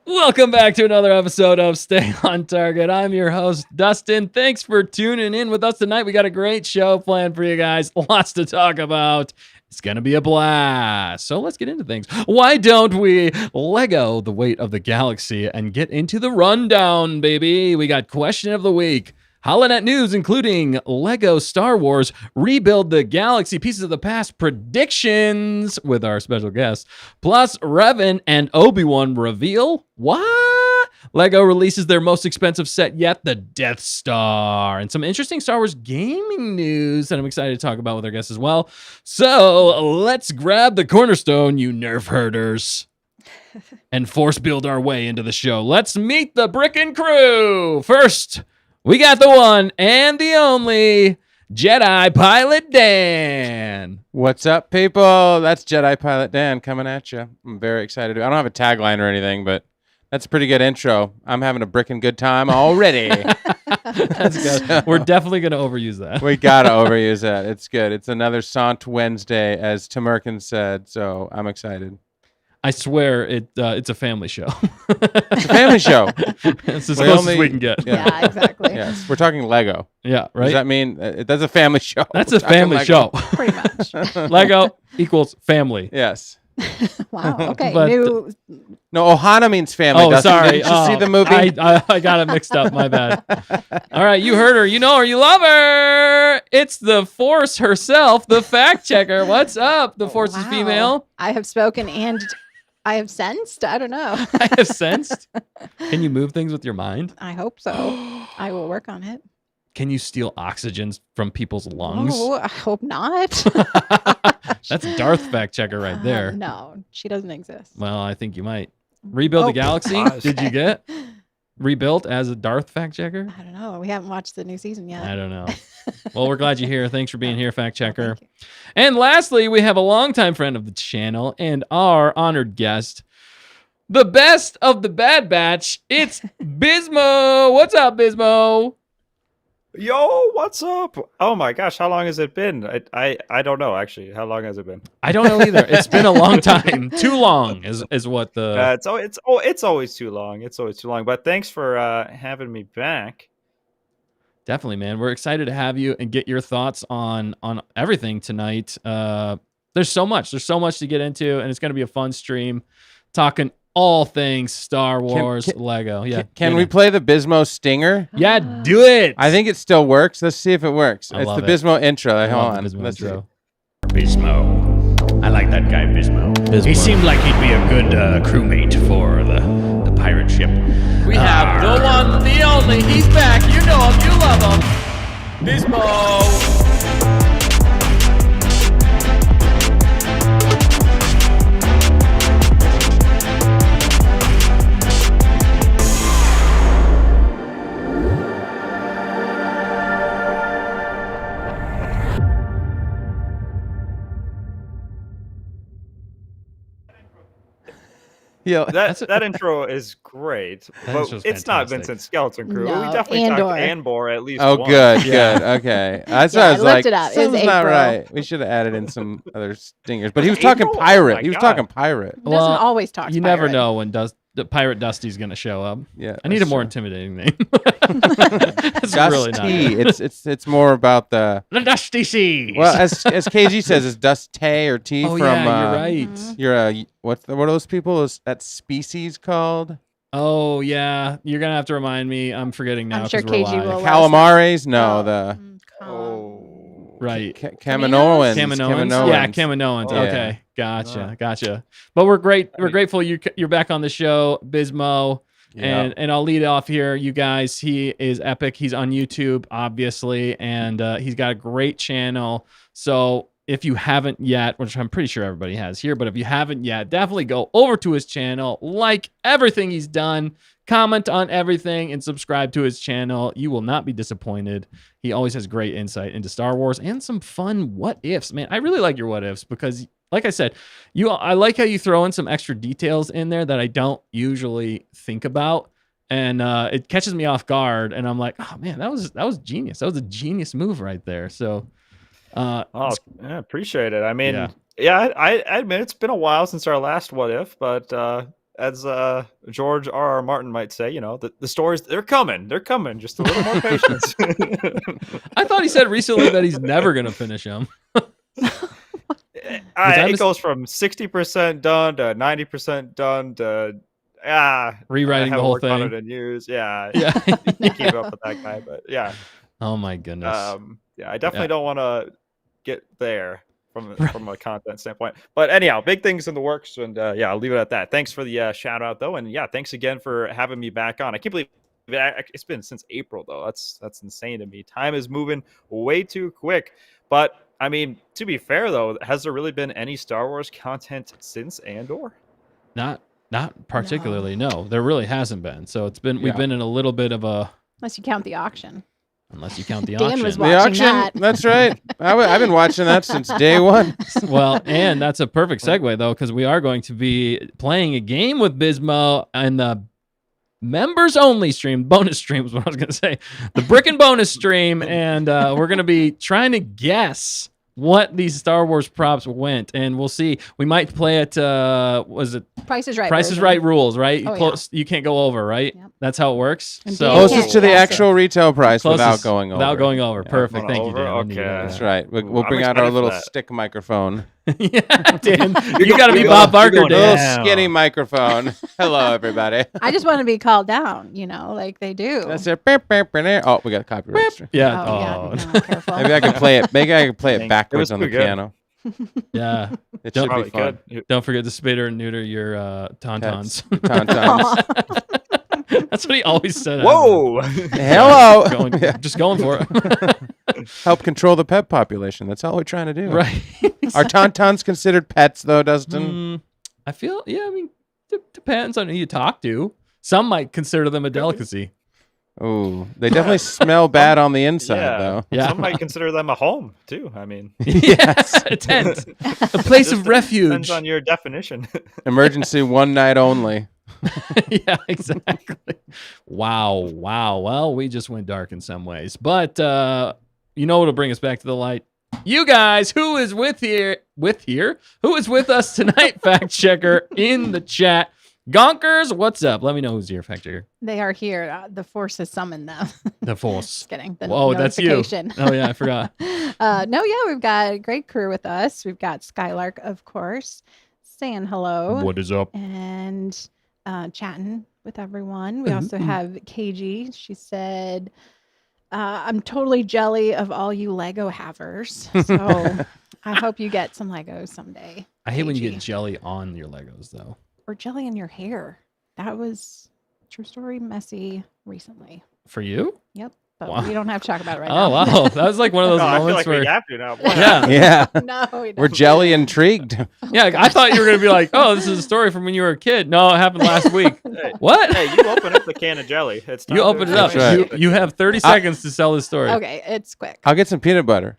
Welcome back to another episode of Stay on Target. I'm your host, Dustin. Thanks for tuning in with us tonight. We got a great show planned for you guys. Lots to talk about. It's going to be a blast. So let's get into things. Why don't we Lego the weight of the galaxy and get into the rundown, baby? We got question of the week. Holonet news, including Lego Star Wars, Rebuild the Galaxy, Pieces of the Past predictions with our special guest, plus Revan and Obi-Wan reveal. What? Lego releases their most expensive set yet, the Death Star, and some interesting Star Wars gaming news that I'm excited to talk about with our guests as well. So let's grab the cornerstone, you nerf herders, and force build our way into the show. Let's meet the Brickin' crew. First, we got the one and the only Jedi Pilot Dan. What's up, people? That's Jedi Pilot Dan coming at you. I'm very excited. I don't have a tagline or anything, but that's a pretty good intro. I'm having a brickin' good time already. That's good. We're definitely going to overuse that. We got to overuse that. It's good. It's another SONT Wednesday, as Tamerkin said, so I'm excited. I swear it's a family show. It's a family show. It's as close as we can get. Yeah, exactly. Yes, we're talking Lego. Yeah, right? Does that mean that's a family show? That's a family show. Pretty much. Lego equals family. Yes. Wow. Okay. But- No, Ohana means family. Oh, Dustin. sorry. Didn't you see the movie? I got it mixed up. My bad. All right, you heard her. You know her. You love her. It's the Force herself, the fact checker. What's up? The Force is Wow. female. I have spoken and I have sensed. I don't know. I have sensed. Can you move things with your mind? I hope so. I will work on it. Can you steal oxygen from people's lungs? Oh, I hope not. That's Darth fact checker right there. No, she doesn't exist. Well, I think you might. Rebuild the Oh, Galaxy? gosh. Did you get rebuilt as a Darth fact checker? I don't know. We haven't watched the new season yet. I don't know. Well, we're glad you're here. Thanks for being here, fact checker. Thank you. And lastly, we have a longtime friend of the channel and our honored guest, the best of the Bad Batch. It's Bismo. What's up, Bismo? Yo, what's up? Oh my gosh, how long has it been? I don't know actually. How long has it been? I don't know either. It's been a long time. Too long is what the. It's always too long. It's always too long. But thanks for having me back. Definitely, man. We're excited to have you and get your thoughts on everything tonight. There's so much. There's so much to get into, and it's going to be a fun stream talking all things Star Wars, Lego. Yeah. Can we play the Bismo stinger? Yeah, do it. I think it still works. Let's see if it works. I It's love the it. Bismo intro. I Hold love on. the Bismo Let's see. intro. Bismo. I like that guy, Bismo. He seemed like he'd be a good crewmate for the pirate ship. We have the one, the only. He's back. You know him. You love him. Bismo. Yeah. That intro is great, That's but just it's not fantastic. Vincent Skeleton Crew. No, We definitely Andor. talked Andor at least. Oh, once. good, Yeah. good. Okay. That's Yeah, what I I was looked like. it up. It was Something's not April. right. We should have added in some other stingers. But he was April? talking Oh pirate. my He was God. talking pirate. He doesn't always talk You pirate. never know when the pirate Dusty's going to show up. Yeah. I need a that's more true. intimidating name. It's really Dusty. not. It's more about the The Dusty Seas. well as KG says, it's Dust Tay or T oh from yeah, you're right. Mhm. You're a what are those people? Is that species called? Oh yeah, you're gonna have to remind me. I'm forgetting now I'm sure because we're KG live. will. Calamares? No, the Right. Kaminoans. Kaminoans? Yeah, Kaminoans. Yeah. Okay, gotcha. But we're great. We're grateful you're back on the show, Bismo. And I'll lead off here, you guys. He is epic. He's on YouTube, obviously, and he's got a great channel. So if you haven't yet, which I'm pretty sure everybody has here, but if you haven't yet, definitely go over to his channel, like everything he's done, comment on everything, and subscribe to his channel. You will not be disappointed. He always has great insight into Star Wars and some fun what ifs. Man, I really like your what ifs because, like I said, I like how you throw in some extra details in there that I don't usually think about. And it catches me off guard, and I'm like, oh man, that was genius. That was a genius move right there. So Oh, appreciate it. I mean, Yeah. yeah, I admit it's been a while since our last what if, but as George R.R. Martin might say, the stories they're coming. Just a little more patience. I thought he said recently that he's never going to finish them. It goes from 60% done to 90% done to rewriting the whole thing. On it in years. Yeah. You keep up with that guy, but yeah. Oh my goodness. I definitely don't want to get there from a content standpoint. But anyhow, big things in the works, and I'll leave it at that. Thanks for the shout out though, and thanks again for having me back on. I can't believe it's been since April though. That's insane to me. Time is moving way too quick. But I mean, to be fair though, has there really been any Star Wars content since Andor? Not particularly. No, there really hasn't been. So we've been in a little bit of a, Unless you count the auction. unless you count the Dan auction. was The auction? that. That's right. I've been watching that since day one. Well, and that's a perfect segue though, because we are going to be playing a game with Bismo and the members only stream, bonus stream is what I was going to say, the Brick and Bonus stream, and we're going to be trying to guess what these Star Wars props went, and we'll see. We might play it. Was it Price is Right? Price is version. Right rules? Right, Oh, you can't go over. Right, Yep. that's how it works. And So Dan Closest can't to the guess it. actual retail price without closest- going over. Without going over. Yeah. Perfect. Thank you, Over? Dan. I needed Okay. that. That's right. We'll I'm bring out excited our for little that. stick microphone. Yeah, Dan, you go- got to be you're Bob going- Barker, you're going Little Dan. down. skinny microphone. Hello, everybody. I just want to be called down, like they do. That's it. Oh, we got a copyright. strike. Yeah. Oh, Oh, yeah. No, careful. Maybe I can play it. Maybe I can play it It backwards was on the pretty good. piano. yeah. It Don't- should Probably be fun. could. Don't forget to spit or neuter your tauntauns. Pets. Tauntauns. That's what he always said. Whoa! Hello. Going, just going for it. Help control the pet population. That's all we're trying to do. Right. Are tauntauns considered pets, though, Dustin? I feel, I mean, depends on who you talk to. Some might consider them a delicacy. Oh, they definitely smell bad on the inside, though. Yeah. Some might consider them a home too. I mean, Yes, a tent, a place of just refuge. depends on your definition. Emergency one night only. Yeah, exactly. Wow. Well, we just went dark in some ways, but you know what'll bring us back to the light? You guys, who is who is with us tonight? Fact checker in the chat. Gonkers, what's up? Let me know who's here, fact checker. They are here. The Force has summoned them. The Force. Just kidding. The Whoa, that's you. notification. Oh yeah, I forgot. We've got a great crew with us. We've got Skylark, of course, saying hello What is up? and chatting with everyone. We also have KG. She said, I'm totally jelly of all you Lego havers. So I hope you get some Legos someday. I hate when you get KG. jelly on your Legos, though. Or jelly in your hair. That was true story messy recently. For you? Yep. But Wow. we don't have to talk about it right Oh, now. wow. That was like one of those No, I feel moments like we where. have to now. Yeah. Yeah. No, we We're don't. jelly intrigued. Yeah, I thought you were going to be like, oh, this is a story from when you were a kid. No, it happened last week. Hey, What? hey, you open up the can of jelly. It's time You to opened it up. That's right. You have 30 seconds to sell this story. Okay, it's quick. I'll get some peanut butter.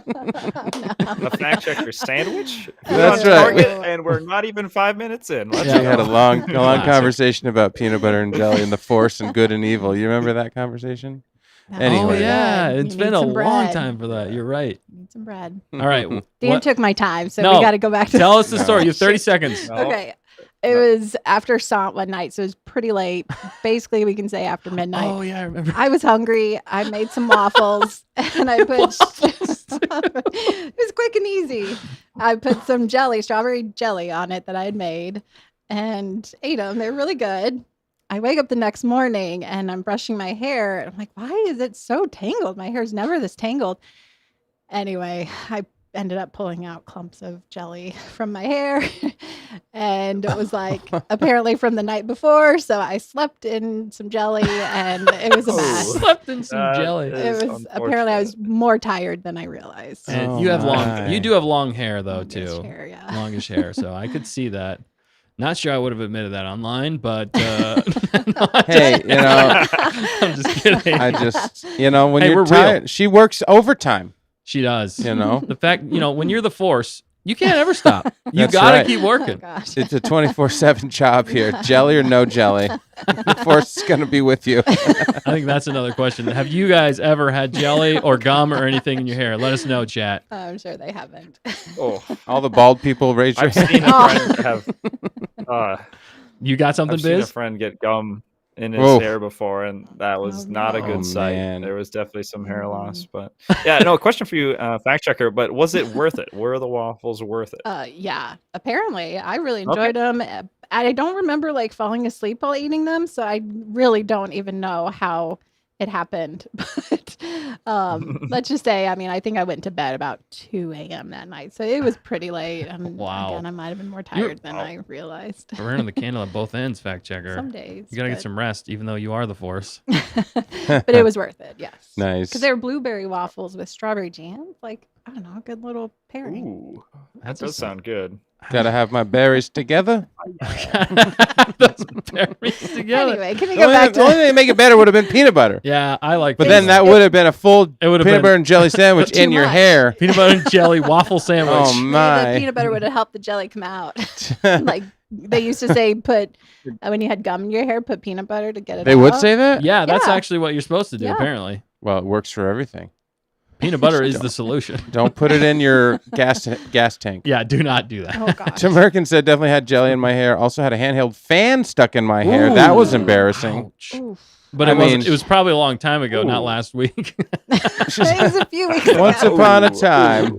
A fact checker sandwich. That's We're on right. Target, and we're not even 5 minutes in. Let's Yeah. We had a go. long Classic. conversation about peanut butter and jelly and the force and good and evil. You remember that conversation? That Anyway. Oh, was yeah. good. It's You been need a some long bread. time for that. You're right. Need some bread. All right. Dan what- took my time, so No, we got to go back to. Tell us the story. You have 30 Shit. seconds. No. Okay, it was after SONT one night, so it was pretty late. Basically, we can say after midnight. Oh, yeah, I remember. I was hungry. I made some waffles, and I put. It was quick and easy. I put some strawberry jelly on it that I had made, and ate them. They're really good. I wake up the next morning and I'm brushing my hair. And I'm like, why is it so tangled? My hair's never this tangled. Anyway, I ended up pulling out clumps of jelly from my hair. And it was like apparently from the night before. So I slept in some jelly and it was a Oh. mess. Slept in some That jelly. is It was apparently I was more tired than I realized. And Oh you have my. you do have long hair though Longish too. hair, yeah. Longish hair, so I could see that. Not sure I would have admitted that online, but no, Hey, I'm just kidding. I just, when Hey, we're you're real. tired, she works overtime, She does. you know? The fact, when you're the Force, You can't ever stop. You That's gotta right. keep Oh, working. gosh. It's a 24/7 job here. Jelly or no jelly. The force is going to be with you. I think that's another question. Have you guys ever had jelly or gum or anything in your hair? Let us know, chat. I'm sure they haven't. Oh, All the bald people raise your I've hand. seen a friend have. You got something, I've seen a Biz? friend get gum in his Oof. hair before, and that was Oh, not a no. good Oh, sight. man. There was definitely some hair loss, Mm. but yeah, no. Question for you, fact checker. But was it worth it? Were the waffles worth it? Yeah, apparently I really Okay. enjoyed them. I don't remember like falling asleep while eating them, so I really don't even know how it happened. But let's just say, I mean, I think I went to bed about 2 a.m. that night, so it was pretty late. Wow. Again, I might have been more tired than I realized. Burning the candle at both ends, fact checker. Some days, You gotta get but- some rest, even though you are the force. but it was worth it. Yes, Nice. because they were blueberry waffles with strawberry jam. Like, I don't know, a good little pairing. Ooh, that That's does sound good. Gotta have my berries together. Those berries together. Anyway, can we The go only, back the only thing to? to make it better would have been peanut butter. Yeah, I like. But peanut then that butter. would have been a full It would have peanut been butter and jelly sandwich Too in your much. hair. peanut butter and jelly waffle sandwich. Oh Maybe the my. peanut butter would have helped the jelly come out. Like they used to say, put when you had gum in your hair, put peanut butter to get it out. They would say that? Yeah, that's Yeah. actually what you're supposed to do. Yeah. Apparently, Well, it works for everything. peanut butter is the solution. Don't put it in your gas tank. Yeah, do not do that. Oh gosh. Tim Merkin said definitely had jelly in my hair. Also had a handheld fan stuck in my hair. That was Ooh. embarrassing. Ouch. Oof. But I it wasn't. mean- It was probably a long time ago, not Ooh. last week. It was a few weeks Once ago. upon a time.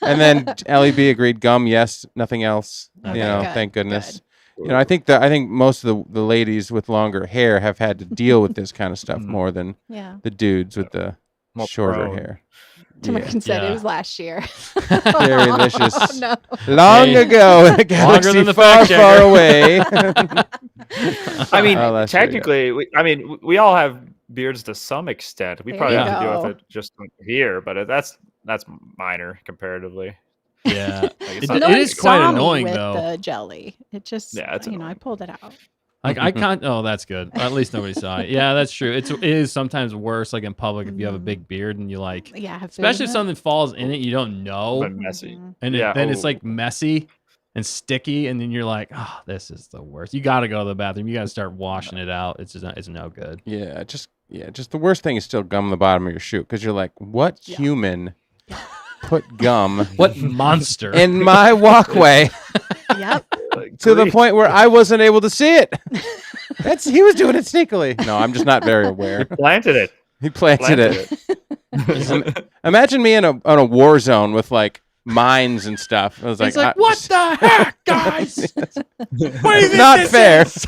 And then LEB agreed gum, yes, nothing else. Okay, you know, good, thank goodness. good. You know, I think most of the ladies with longer hair have had to deal with this kind of stuff more than Yeah. the dudes with the More shorter prone. hair. Timmerkin said Yeah. it was last year. Very vicious. Oh, no. Long Hey, ago in a galaxy than the far, fact far checker. away. I mean, Oh, that's pretty good. technically, we all have beards to some extent. We There probably you have to deal go. with it just here, but that's minor comparatively. Yeah, Like, it's It- not No it one is big. quite saw me annoying with though. the jelly. It just, Yeah, it's I annoying. pulled it out. Like I can't. Oh, that's good. At least nobody saw it. Yeah, that's true. It is sometimes worse, like in public, if you have a big beard and you like, Yeah, have food especially if in it. something falls in it, you don't know, But messy. Mhm. and Yeah, then it's oh. like messy and sticky, and then you're like, oh, this is the worst. You got to go to the bathroom. You got to start washing it out. It's just it's no good. just the worst thing is still gum in the bottom of your shoe because you're like, what Yeah. human put gum What monster? in my walkway Yep. Like, to the grief. point where I wasn't able to see it? He was doing it sneakily. No, I'm just not very aware. Planted it. He planted it. it. Imagine me in a war zone with like mines and stuff. I was like, It's like, what the heck, guys? What do you think not this fair. is?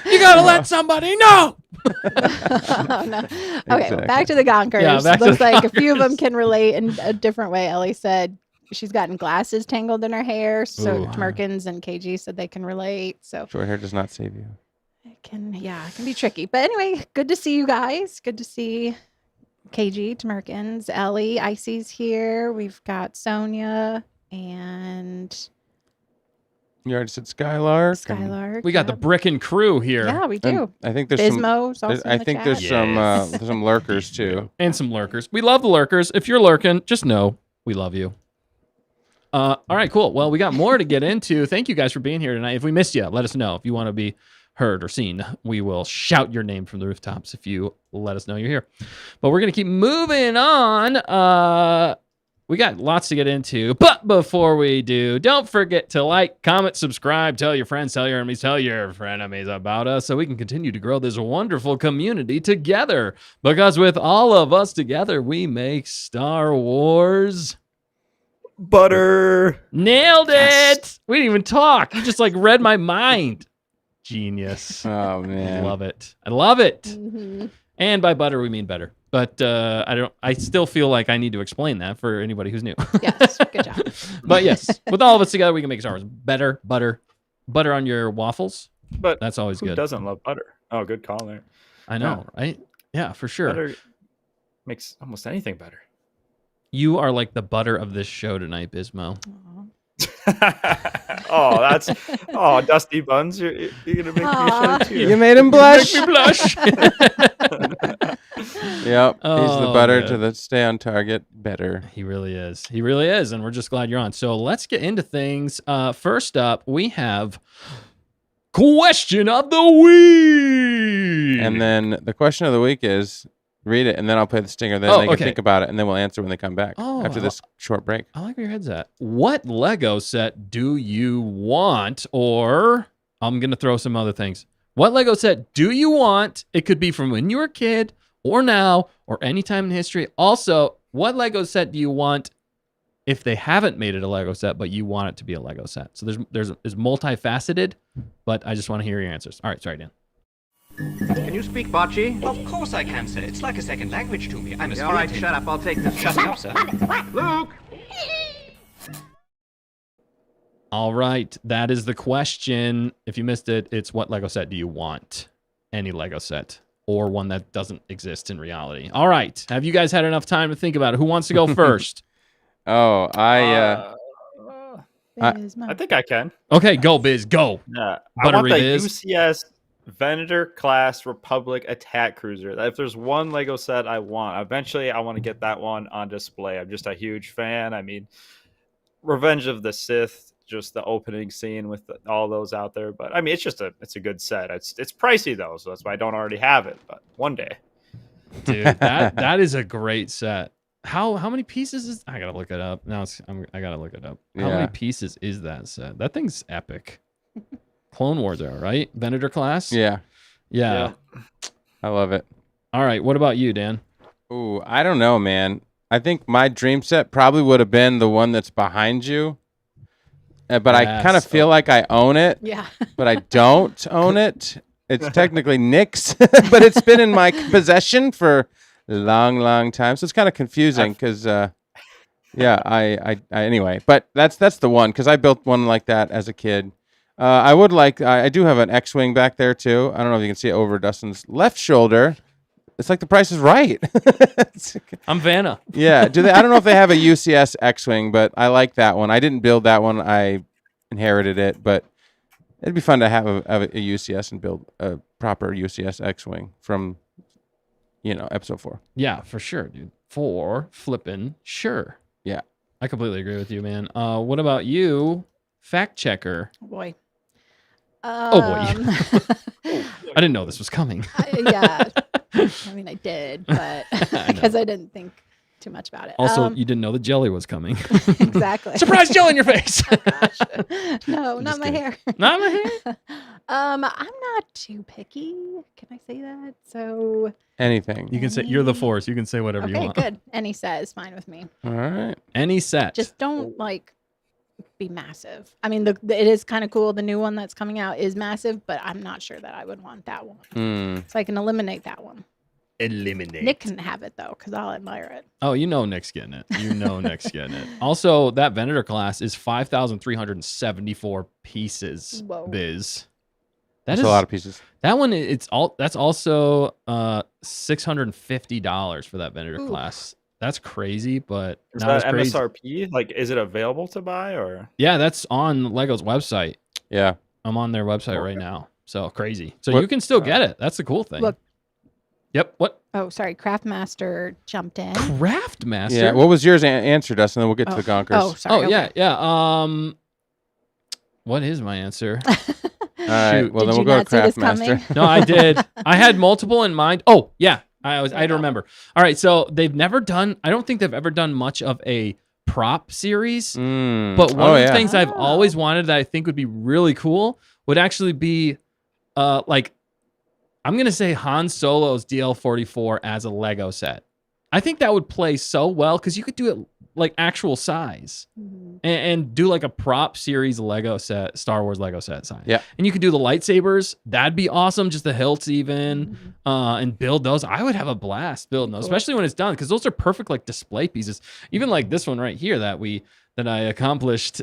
You gotta let somebody know. Oh, no. Okay, well, Exactly. back to the Gonkers. Yeah, back to Looks the like a few of them Gonkers. can relate in a different way. Ellie said she's gotten glasses tangled in her hair. So Ooh. Tmerkins and KG said they can relate. So Short hair does not save you. it can be tricky. But anyway, good to see you guys. Good to see KG, Tmerkins, Ellie, Icy's here. We've got Sonia and You already said Skylark. and Skylark. We got the Yep. Brickin' crew here, Yeah, we and do. I think there's some. Bismo's also I in the think chat. there's Yes. some lurkers too. and some lurkers. We love the lurkers. If you're lurking, just know we love you. All right, cool. Well, we got more to get into. Thank you guys for being here tonight. If we missed you, let us know. If you want to be heard or seen, we will shout your name from the rooftops if you let us know you're here. But we're going to keep moving on. We got lots to get into. But before we do, don't forget to like, comment, subscribe, tell your friends, tell your enemies, tell your frenemies about us so we can continue to grow this wonderful community together. Because with all of us together, we make Star Wars. Butter. Nailed Yes. it. We didn't even talk. You just like read my mind. Genius. Oh I man. love it. I love it. Mhm. And by butter, we mean better. But I still feel like I need to explain that for anybody who's new. Yes, good job. But yes, with all of us together, we can make Star Wars better. Butter on your waffles. But That's always who good. doesn't love butter? Oh, good call there. I know, right? Yeah, for sure. Butter makes almost anything better. You are like the butter of this show tonight, Bismo. Oh, Dusty Buns, you're gonna make me Aw. show too. You made him blush. Make me blush. Yep. He's the Oh, butter man. to the stay on target better. He really is. He really is. And we're just glad you're on. So let's get into things. First up, we have question of the week. And then the question of the week is, read it, and then I'll play the stinger. Then Oh, they can okay. think about it, and then we'll answer when they come back Oh, after this short break. I like where your head's at. What Lego set do you want? Or I'm going to throw some other things. What Lego set do you want? It could be from when you were a kid or now or any time in history. Also, what Lego set do you want if they haven't made it a Lego set, but you want it to be a Lego set? So there's multifaceted, but I just want to hear your answers. All right, sorry, Dan. Can you speak bocce? Of course I can, sir. It's like a second language to me. I'm as All right, fluent in- shut up. I'll take this. Shutting up, sir. Luke! All right, that is the question. If you missed it, it's what Lego set do you want? Any Lego set or one that doesn't exist in reality. All right, have you guys had enough time to think about it? Who wants to go first? Oh, I Bismo. think I can. Okay, go Biz, go. Yeah, I Buttery want the Biz. UCS Venator class Republic attack cruiser. If there's one Lego set I want, eventually I want to get that one on display. I'm just a huge fan. I mean, Revenge of the Sith, just the opening scene with all those out there. But I mean, it's a good set. It's pricey though, so that's why I don't already have it. But one day, Dude, that is a great set. How many pieces is? I gotta look it up now. I gotta look it up. How many Yeah. pieces is that set? That thing's epic. Clone Wars era, right? Venator class. yeah. Yeah. I love it. All right. What about you, Dan? Ooh, I don't know, man. I think my dream set probably would have been the one that's behind you. But I kind of Yes. feel like I own it, Yeah. but I don't own it. It's technically Nick's, but it's been in my possession for a long, long time. So it's kind of confusing because, yeah, I anyway. But that's the one because I built one like that as a kid. I do have an X-Wing back there too. I don't know if you can see it over Dustin's left shoulder. It's like the Price is Right. I'm Vanna. Yeah. I don't know if they have a UCS X-Wing, but I like that one. I didn't build that one. I inherited it, but it'd be fun to have a UCS and build a proper UCS X-Wing from, episode 4. Yeah, for sure, dude. For flippin' sure. Yeah. I completely agree with you, man. What about you, Factchecker? Oh boy. Oh, boy. I didn't know this was coming. Yeah. I mean, I did, but because I didn't think too much about it. Also, you didn't know the jelly was coming. Exactly. Surprise jelly in your face. Gosh. No, not Just my kidding. hair. Not my hair. I'm not too picky. Can I say that? So Anything. You can say you're the force. You can say whatever you okay, want. good. Any set is fine with me. All right. Any set. Just don't be massive. I mean, it is kind of cool. The new one that's coming out is massive, but I'm not sure that I would want that one. So I can eliminate that one. Eliminate. Nick can have it though, because I'll admire it. Oh, Nick's getting it. Nick's getting it. Also, that Venator class is 5,374 pieces. Whoa. Biz. That's a lot of pieces. That one. That's also $650 for that Venator Ooh. class. That's crazy, but is not as that crazy. MSRP? Like, is it available to buy or? Yeah, that's on Lego's website. Yeah. I'm on their website Okay. right now. So crazy. So What- you can still get it. That's the cool thing. Look. Yep. What? Oh, sorry. Craftmaster jumped in. Craftmaster. Yeah. What was yours answer, Dustin? Then we'll get to the Gonkers. Oh, sorry. Oh, okay. yeah. What is my answer? All right. Shoot. Well, Did then you we'll go not to see this Craftmaster. No, I did. I had multiple in mind. Oh, yeah. I There you go. remember. All right. So they've never done, I don't think they've ever done much of a prop series. But one of the things I've Oh. always wanted that I think would be really cool would actually be I'm going to say Han Solo's DL-44 as a Lego set. I think that would play so well because you could do it like actual size Mhm. and do like a prop series Lego set, Star Wars Lego set size. Yeah. And you could do the lightsabers. That'd be awesome. Just the hilts even Mhm. and build those. I would have a blast building those, Cool. especially when it's done because those are perfect like display pieces. Even like this one right here that I accomplished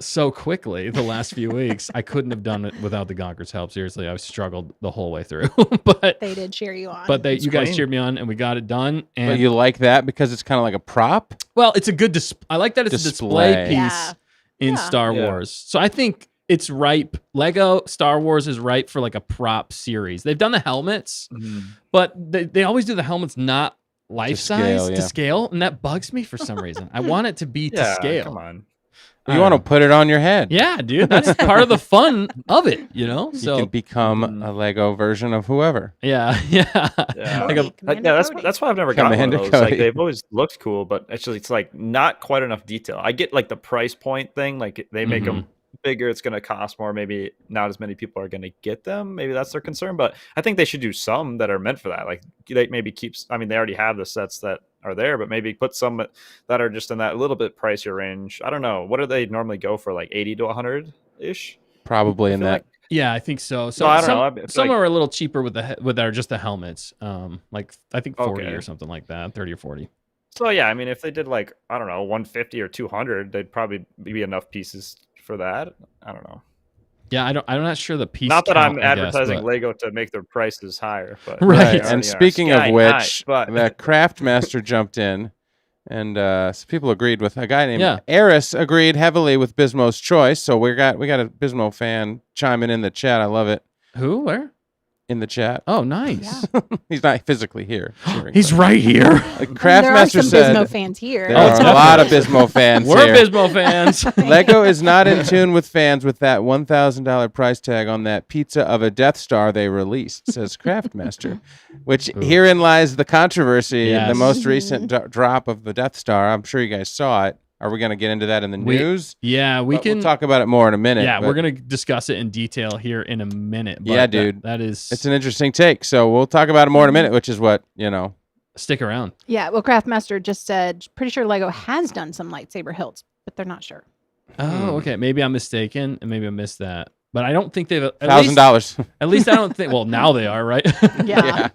so quickly the last few weeks. I couldn't have done it without the Gonkers' help. Seriously, I struggled the whole way through. but They did cheer you on. you guys clean. cheered me on and we got it done. And But you like that because it's kind of like a prop? well, it's a good I like that it's a display Display. piece Yeah. in Yeah. Star Yeah. Wars. So I think it's ripe. Lego Star Wars is ripe for like a prop series. They've done the helmets, but they always do the helmets not life size to scale, and that bugs me for some reason. I want it to be to scale. Come on. You want to put it on your head. Yeah, dude. That's part of the fun of it, you know? You can become a Lego version of whoever. Yeah. That's why I've never gotten one of those. Like, they've always looked cool, but actually it's like not quite enough detail. I get like the price point thing. Like they make them bigger, it's going to cost more. Maybe not as many people are going to get them. Maybe that's their concern. But I think they should do some that are meant for that. Like they maybe they already have the sets that are there, but maybe put some that are just in that little bit pricier range. I don't know. What do they normally go for? Like 80 to 100 ish? Probably in that. Yeah, I think so. So I don't know. Some are a little cheaper with just the helmets. Like I think 40 or something like that, 30 or 40. So yeah, I mean, if they did like, I don't know, 150 or 200, they'd probably be enough pieces for that. I don't know. Yeah, I'm not sure the piece. Not that count, I'm advertising Lego to make their prices higher, but right. And speaking of which, the Craftmaster jumped in, and some people agreed with a guy named Eris agreed heavily with Bismo's choice. So we got a Bismo fan chiming in the chat. I love it. Who? Where? In the chat. Oh, nice. Yeah. He's not physically here. He's right here. Craftmaster said Bismo fans here. There are a lot of Bismo fans We're here. Bismo fans. Lego is not in tune with fans with that $1,000 price tag on that pizza of a Death Star they released, says Craftmaster. Which herein lies the controversy. Yes. The most recent drop of the Death Star. I'm sure you guys saw it. Are we going to get into that in the news? Yeah, we can we'll talk about it more in a minute. Yeah, we're going to discuss it in detail here in a minute. But yeah, dude. That is... It's an interesting take. So we'll talk about it more in a minute, which is what, Stick around. Yeah, well, Craftmaster just said, pretty sure Lego has done some lightsaber hilts, but they're not sure. Oh, okay. Maybe I'm mistaken, and maybe I missed that. But I don't think they've... $1,000. At least I don't think... Well, now they are, right? Yeah.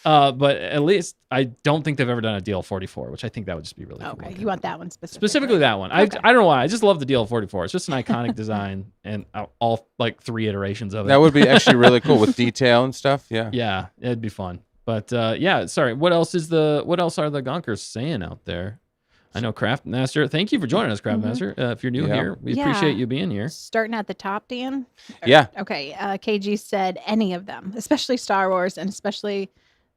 But at least I don't think they've ever done a DL44, which I think that would just be really cool. Okay, you want that one specifically that one. Okay. I don't know why. I just love the DL44. It's just an iconic design, and all like 3 iterations of it. That would be actually really cool with detail and stuff. Yeah. Yeah, it'd be fun. But yeah, sorry. What else are the Gonkers saying out there? I know Craftmaster. Thank you for joining us, Craftmaster. If you're new here, we appreciate you being here. Starting at the top, Dan. Yeah. Okay. KG said any of them, especially Star Wars, and especially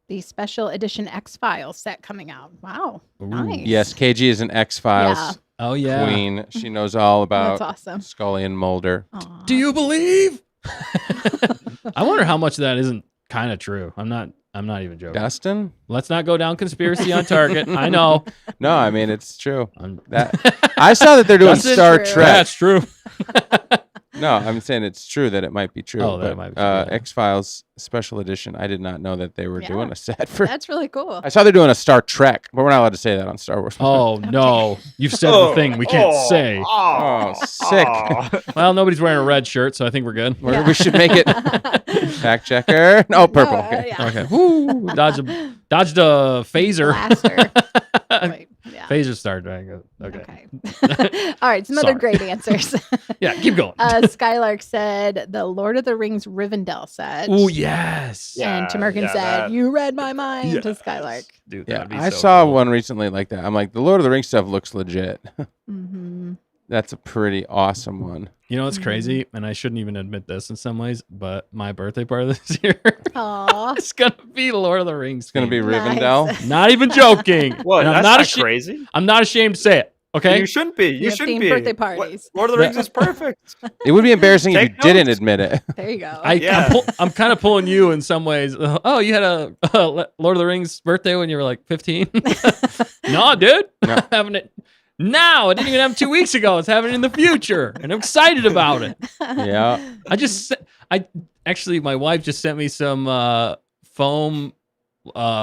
the special edition X-Files set coming out. Wow. Ooh. Nice. Yes, KG is an X-Files queen. She knows all about That's awesome. Scully and Mulder. Aww. Do you believe? I wonder how much of that isn't kind of true. I'm not even joking. Dustin? Let's not go down conspiracy on target. I know. No, I mean, it's true. I saw that they're doing Star Trek. That's true. No, I'm saying it's true that it might be true. Oh, that might be true. Yeah. X-Files special edition. I did not know that they were doing a set for. That's really cool. I saw they're doing a Star Trek, but we're not allowed to say that on Star Wars. Oh no, you've said the thing we can't say. Oh, sick. Well, nobody's wearing a red shirt, so I think we're good. We should make it Factchecker. No, purple. Okay. Okay. Woo, dodged a phaser. Blaster. Right. Yeah. Phaser Star Dragon. Okay. All right, some other great answers. Yeah, keep going. Skylark said the Lord of the Rings Rivendell set. Oh, yes. And Tamerkin said, you read my mind to Skylark. Dude, yeah, I saw one recently like that. I'm like, the Lord of the Rings stuff looks legit. Mm-hmm. That's a pretty awesome one. You know what's crazy? And I shouldn't even admit this in some ways, but my birthday party this year, it's going to be Lord of the Rings. It's going to be Rivendell. Nice. Not even joking. What? I'm That's not crazy. I'm not ashamed to say it. Okay. You shouldn't be. You shouldn't be. Birthday parties. Lord of the Rings is perfect. It would be embarrassing if you Take didn't notes. admit it. There you go. I'm kind of pulling you in some ways. Oh, you had a Lord of the Rings birthday when you were like 15? No, dude. No. Having it now. I didn't even have 2 weeks ago. It's happening in the future, and I'm excited about it. Yeah. Actually, my wife just sent me some foam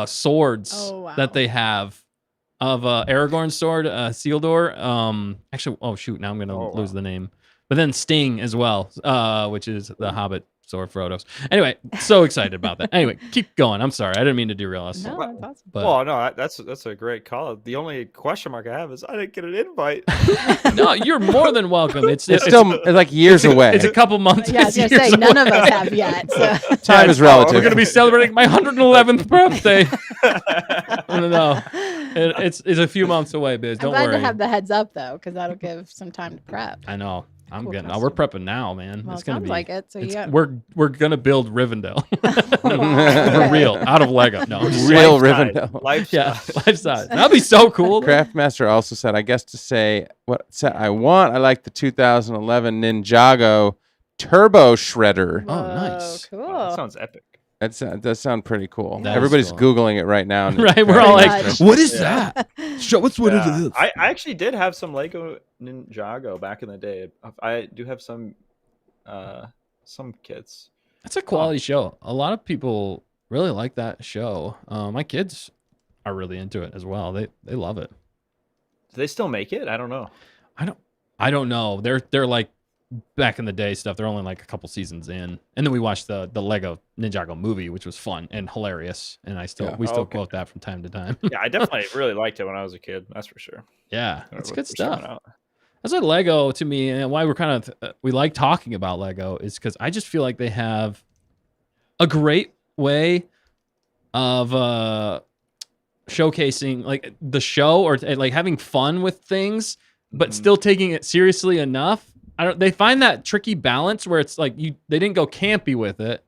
swords that they have. Of Aragorn's sword, Isildur. Actually, oh shoot, now I'm gonna lose the name. But then Sting as well, which is the Hobbit sword Frodo's. Anyway, so excited about that. Anyway, keep going. I'm sorry, I didn't mean to derail us. No, that's awesome. But, well, no, that's a great call. The only question mark I have is I didn't get an invite. No, you're more than welcome. It's still like years away. It's a couple months. Yeah, I was gonna say none of us have yet. So. Time is relative. We're gonna be celebrating my 111th birthday. No, it's a few months away, Biz. Don't I'm glad worry. to have the heads up though, because that'll give some time to prep. I know. I'm Cool getting. costume. We're prepping now, man. Well, It's it gonna sounds be. like it. So It's, yeah. we're gonna build Rivendell Wow. for real, out of Lego. No, I'm just Real Life size. Rivendell. Life yeah, size. life size. That'd be so cool. Craftmaster also said, I guess to say what set I want, I like the 2011 Ninjago Turbo Shredder. Oh, Whoa, nice. Cool. Wow, that sounds epic. That does sound pretty cool. That is Everybody's cool. Googling it right now. and it's Right, we're very all like, interesting. "What is Yeah. that? Show us what Yeah. it is." I actually did have some Lego Ninjago back in the day. I do have some kits. It's a quality show. A lot of people really like that show. My kids are really into it as well. They love it. Do they still make it? I don't know. I don't know. They're like back in the day stuff. They're only like a couple seasons in, and then we watched the Lego Ninjago movie, which was fun and hilarious. And we still Okay. quote that from time to time. Yeah, I definitely really liked it when I was a kid. That's for sure. Yeah, When it's it good was coming stuff. out. That's what Lego to me, and why we're kind of we like talking about Lego is because I just feel like they have a great way of showcasing like the show or like having fun with things, but Mhm. still taking it seriously enough. They find that tricky balance where it's like they didn't go campy with it,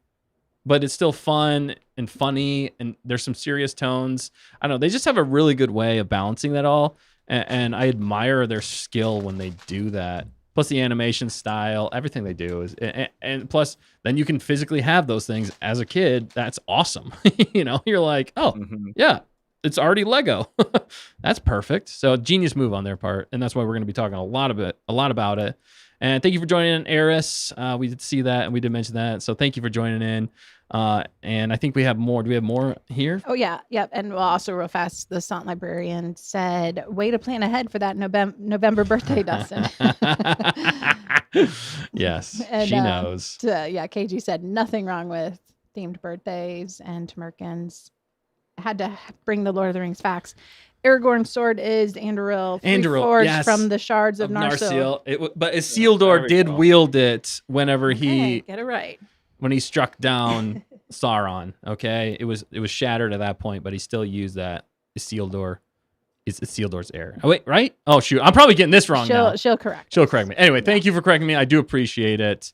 but it's still fun and funny, and there's some serious tones. I don't know. They just have a really good way of balancing that all. And I admire their skill when they do that. Plus the animation style, everything they do is, and plus then you can physically have those things as a kid. That's awesome. You're like, oh Mhm. yeah, it's already Lego. That's perfect. So genius move on their part, and that's why we're going to be talking a lot about it. And thank you for joining in, Eris. We did see that, and we did mention that. So thank you for joining in. And I think we have more. Do we have more here? Oh yeah, yep. And we'll also real fast, the SONT librarian said, "Way to plan ahead for that November birthday, Dustin." Yes, And, she knows. Yeah, KG said nothing wrong with themed birthdays and Tamerkins. Had to bring the Lord of the Rings facts. Aragorn's sword is Anduril, forged yes, from the shards of Narsil. But Isildur very did cool. wield it whenever Hey, get it right. when he struck down Sauron. Okay, it was shattered at that point, but he still used that. Isildur is Isildur's heir. Oh wait, right? Oh shoot, I'm probably getting this wrong now. She'll correct. She'll correct me. Anyway, thank you for correcting me. I do appreciate it.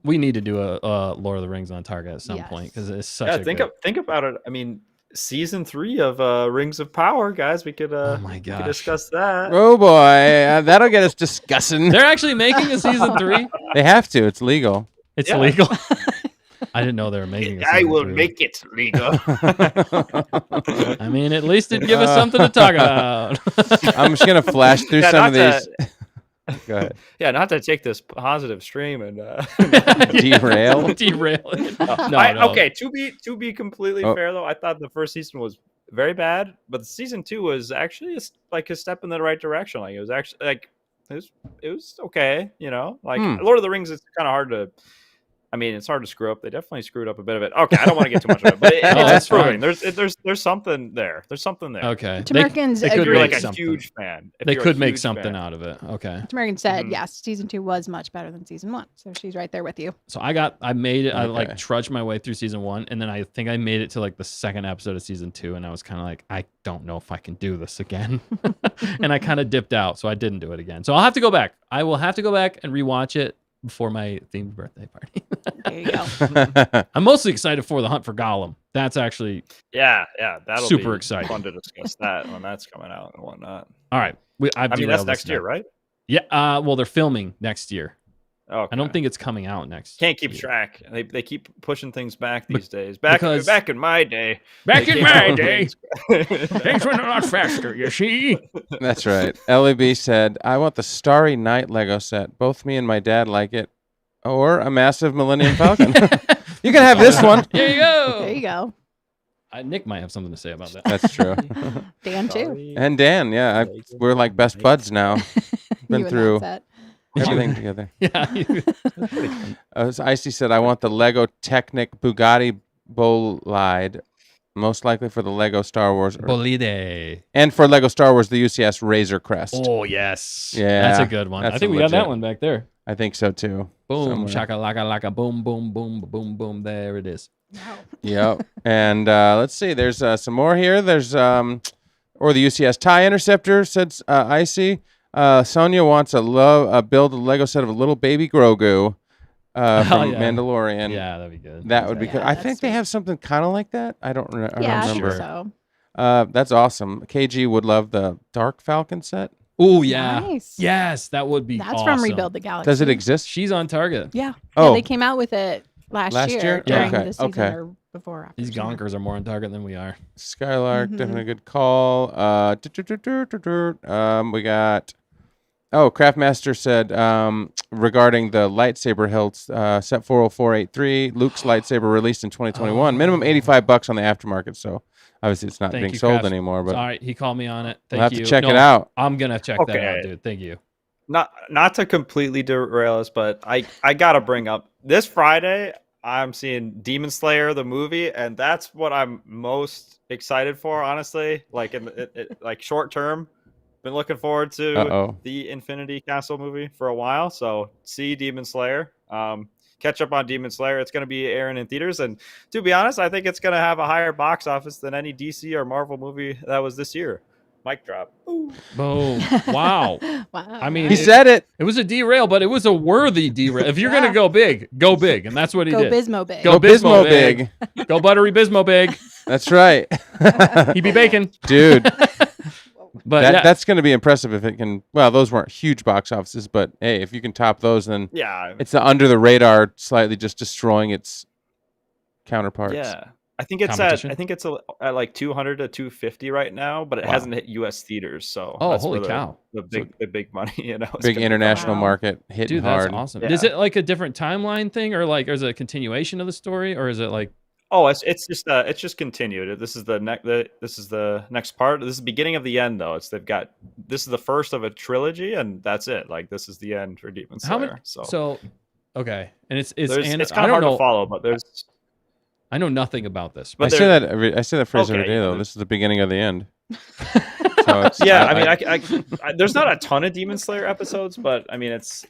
We need to do a Lord of the Rings on Target at some Yes. point because it's such Yeah, a think about it. I mean, season 3 of Rings of Power, guys. We could Oh my we could gosh. discuss that. Oh boy, that'll get us discussing. They're actually making a season 3. They have to. It's legal. It's Yeah. legal. I didn't know they were making a I season will 3. make it legal. I mean, at least it'd give us something to talk about. I'm just gonna flash through Yeah, some of not these. Go ahead. Yeah, not to take this positive stream and Derail? Derail it. No, Okay, to be completely Oh. fair though, I thought the first season was very bad, but the season 2 was actually like a step in the right direction. Like it was actually like it was okay, Like Lord of the Rings is kind of hard to. I mean, it's hard to screw up. They definitely screwed up a bit of it. Okay, I don't want to get too much of it, but that's it's improving. fine. There's something there. There's something there. Okay. Tamerkins they If could agreed. you're make like a something. huge fan, if They you're a could make huge something fan. out of it. Okay. Tamerkin said, Mhm. yes, season 2 was much better than season 1. So she's right there with you. So I made it. I like Okay. trudged my way through season 1, and then I think I made it to like the second episode of season 2, and I was kind of like, I don't know if I can do this again, and I kind of dipped out, so I didn't do it again. So I'll have to go back. I will have to go back and rewatch it before my themed birthday party. There you go. I'm mostly excited for the Hunt for Gollum. That's actually Yeah, that'll Super be exciting. fun to discuss that when that's coming out and whatnot. all right. I mean, that's next year, right? Yeah. Well, they're filming next year. Okay. I don't think it's coming out next. Can't keep year. track. They keep pushing things back these days. Back because- in my day. Back they in came my out with day, things- things went a lot faster. You see. That's right. LEB said, I want the Starry Night Lego set. Both me and my dad like it. Or a massive Millennium Falcon. You can have this one. There you go. There you go. Nick might have something to say about that. That's true. Dan, too. Sorry. And Dan, yeah. We're like best buds now. You Been and through that everything together. Yeah. Icy said, I want the Lego Technic Bugatti Bolide. Most likely for the Lego Star Wars. Bolide. And for Lego Star Wars, the UCS Razor Crest. Oh yes. Yeah, That's a good one. that's I think a we got that legit- one back there. I think so too. Boom, Somewhere. shaka laka laka, boom, boom, boom, boom, boom. There it is. Wow. Yep. And let's see. There's some more here. There's or the UCS TIE Interceptor, said Icy. Sonia wants a build a Lego set of a little baby Grogu from yeah. Mandalorian. Yeah, that'd be good. That would be Yeah, good. I that's think they have something kind of like that. I don't Yeah, I think remember. so. That's awesome. KG would love the Dark Falcon set. Oh yeah. Nice. Yes, that would be That's awesome. from Rebuild the Galaxy. Does it exist? She's on target. Yeah. Oh. Yeah, they came out with it last year Yeah. during Okay, the season okay. or before. After These summer. gonkers are more on target than we are. Skylark, definitely a good call. We got. Oh, Craftmaster said regarding the lightsaber hilt set 40483, Luke's lightsaber released in 2021, minimum $85 on the aftermarket. So obviously it's not Thank being you, sold Craft. anymore. But All right, he called me on it. Thank we'll have you. to check No, it out. I'm gonna check that Okay. out, dude. Thank you. Not to completely derail us, but I gotta bring up this Friday. I'm seeing Demon Slayer the movie, and that's what I'm most excited for, honestly. Like like short term, been looking forward to the Infinity Castle movie for a while. So see Demon Slayer. Catch up on Demon Slayer. It's going to be airing in theaters, and to be honest, I think it's going to have a higher box office than any DC or Marvel movie that was this year. Mic drop. Ooh. Boom. Wow. Wow. I mean, he said it. It was a derail, but it was a worthy derail. If you're gonna go big, and that's what he Go did. Bismo big. Go Bismo big. Go buttery Bismo big. That's right. He be bacon, Dude. but yeah. That's going to be impressive if it can. Well, those weren't huge box offices, but hey, if you can top those, then Yeah. it's the under the radar, slightly just destroying its counterparts. Yeah. I think it's at like 200 to 250 right now, but it hasn't hit U.S. theaters. So Oh, that's holy where cow. the big money, it's Big gonna be international Wow. market hitting Dude, that's hard. awesome. Yeah. Is it like a different timeline thing, or is it a continuation of the story, or is it like? Oh, it's just continued. This is the next part. This is the beginning of the end, though. This is the first of a trilogy, and that's it. Like this is the end for Demon Slayer. How many? So Okay, and it's it's and kind I of don't hard know. to follow, but there's. I know nothing about this. I But say that phrase every Okay, day, though. yeah. This is the beginning of the end. So it's, Yeah, I mean, there's not a ton of Demon Slayer episodes, but I mean, it's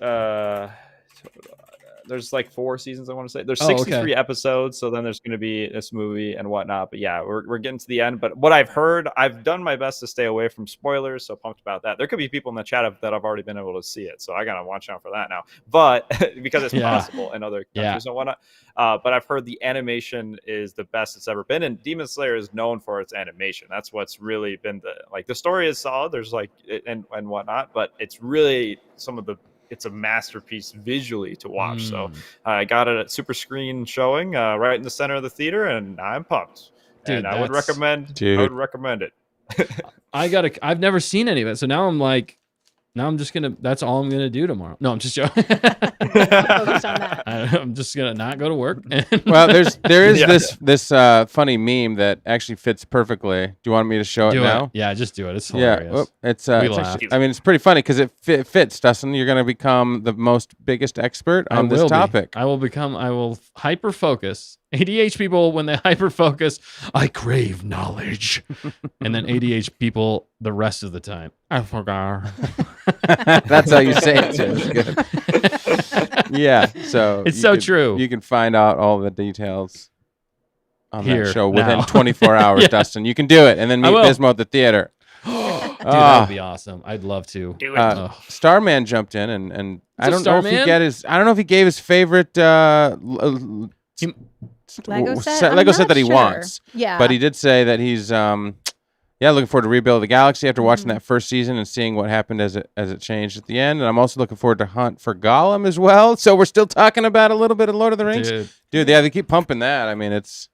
there's like 4 seasons. I want to say there's 63 episodes, so then there's going to be this movie and whatnot. But yeah, we're getting to the end. But what I've heard, I've done my best to stay away from spoilers, so pumped about that. There could be people in the chat that have already been able to see it, so I gotta watch out for that now. But because it's possible in other countries and whatnot. But I've heard the animation is the best it's ever been, and Demon Slayer is known for its animation. That's what's really been the story is solid. There's and whatnot, but it's really it's a masterpiece visually to watch. So I got it at super screen showing right in the center of the theater, and I'm pumped. Dude, and I would recommend it. I've never seen any of it, so now I'm just gonna. That's all I'm gonna do tomorrow. No, I'm just joking. Focus on that. I'm just gonna not go to work. Well, there is this funny meme that actually fits perfectly. Do you want me to show it now? Yeah, just do it. It's hilarious. Yeah, it's laugh. actually, I mean, it's pretty funny because it fits, Dustin. You're going to become the biggest expert on this topic. I will hyper focus. ADH people, when they hyper focus, I crave knowledge, and then ADH people the rest of the time, I forgot. That's how you say it too. It's good. Yeah, so it's so true. You can find out all the details on Here, that show within now. 24 hours, Dustin. You can do it, and then meet Bismo at the theater. Dude, that would be awesome. I'd love to. Do it. Starman jumped in, and I don't know if Starman? he gave his favorite Lego set? set that he wants. Yeah. But he did say that he's looking forward to Rebuild the Galaxy after watching that first season and seeing what happened as it changed at the end. And I'm also looking forward to Hunt for Gollum as well. So we're still talking about a little bit of Lord of the Rings. Dude, yeah, they keep pumping that. I mean, that's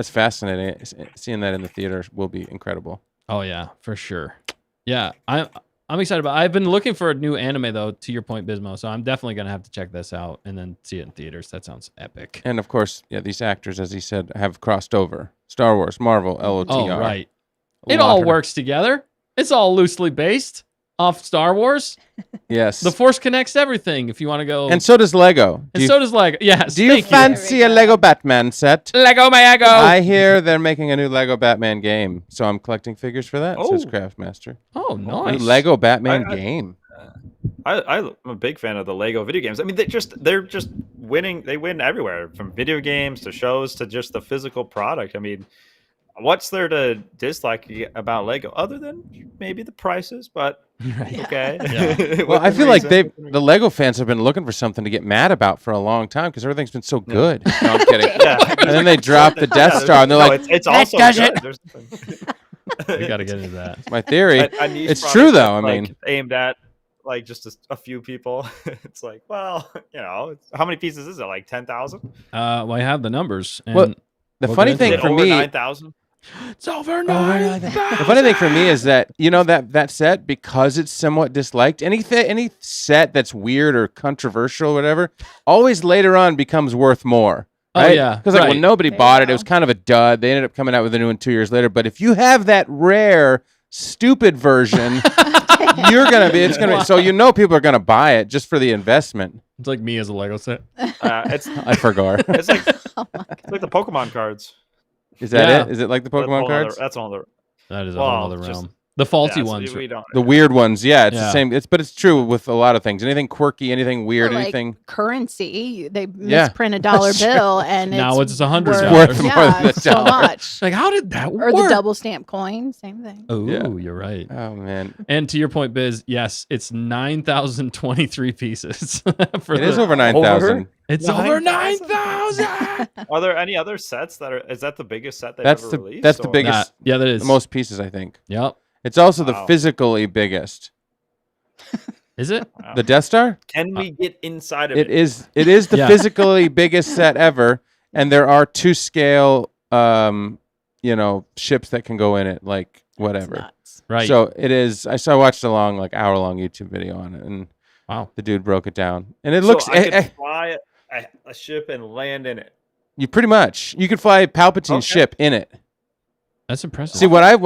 fascinating. Seeing that in the theater will be incredible. Oh yeah, for sure. Yeah, I'm excited about. I've been looking for a new anime though. To your point, Bismo. So I'm definitely gonna have to check this out and then see it in theaters. That sounds epic. And of course, yeah, these actors, as he said, have crossed over. Star Wars, Marvel, LOTR. Oh right. It all works together. It's all loosely based off Star Wars. Yes. The Force connects everything. If you want to go, And so does Lego. so does Lego. Yes. Do you fancy a Lego Batman set? Lego Mago? I hear they're making a new Lego Batman game, so I'm collecting figures for that. Says Craftmaster. Oh, nice. New Lego Batman game. I'm a big fan of the Lego video games. I mean, they're just winning. They win everywhere, from video games to shows to just the physical product. I mean, what's there to dislike about Lego other than maybe the prices? But okay. Yeah. Well, I feel like the Lego fans have been looking for something to get mad about for a long time because everything's been so good. No, I'm kidding. And then they drop the Death Star, and they're like, it's also good. We got to get into that. my theory. A niche It's product true, though. that's, I mean, aimed at like just a few people. It's like, well, how many pieces is it? Like 10,000? Well, I have the numbers. And Well, the we'll funny get into thing it. for over me, 9,000. It's over 9,000. the funny thing for me is that that set, because it's somewhat disliked. Any set that's weird or controversial, or whatever, always later on becomes worth more. Right? Oh yeah, Because when nobody There bought you it, it was go. kind of a dud. They ended up coming out with a new one 2 years later. But if you have that rare, stupid version, it's gonna be. So people are gonna buy it just for the investment. It's like me as a Lego set. I forgot. It's like Oh my God. it's like the Pokemon cards. Is that Yeah. it? Is it like the Pokemon cards? That's all other. That is a Well, whole other just- realm. The faulty Yeah, so ones. we don't. The weird ones, yeah, it's Yeah. the same. But it's true with a lot of things. Anything quirky, anything weird, Like anything. currency, they Yeah, misprint a dollar that's true. bill, and Now it's $100. Worth more yeah, than a so dollar. much. Like, how did that Or work? the double stamp coin, same thing. Oh, Yeah. you're right. Oh man, And to your point, Biz, yes, it's 9,023 pieces. it is over 9,000. It's over 9,000? 9,000. Are there any other sets that are? Is that the biggest set they've That's ever the released? that's the or- biggest, Yeah, that is. the most pieces, I think. Yep. It's also the Wow. physically biggest. Is it? Wow. The Death Star. Can we get inside of It it? is the Yeah. physically biggest set ever, and there are 2 scale, ships that can go in it, like It's whatever. nuts. Right. So it is. I watched a hour-long YouTube video on it, and Wow. the dude broke it down, and it So looks. I could fly a ship and land in it. You pretty much. You could fly Palpatine's Okay. ship in it. That's impressive. See, what I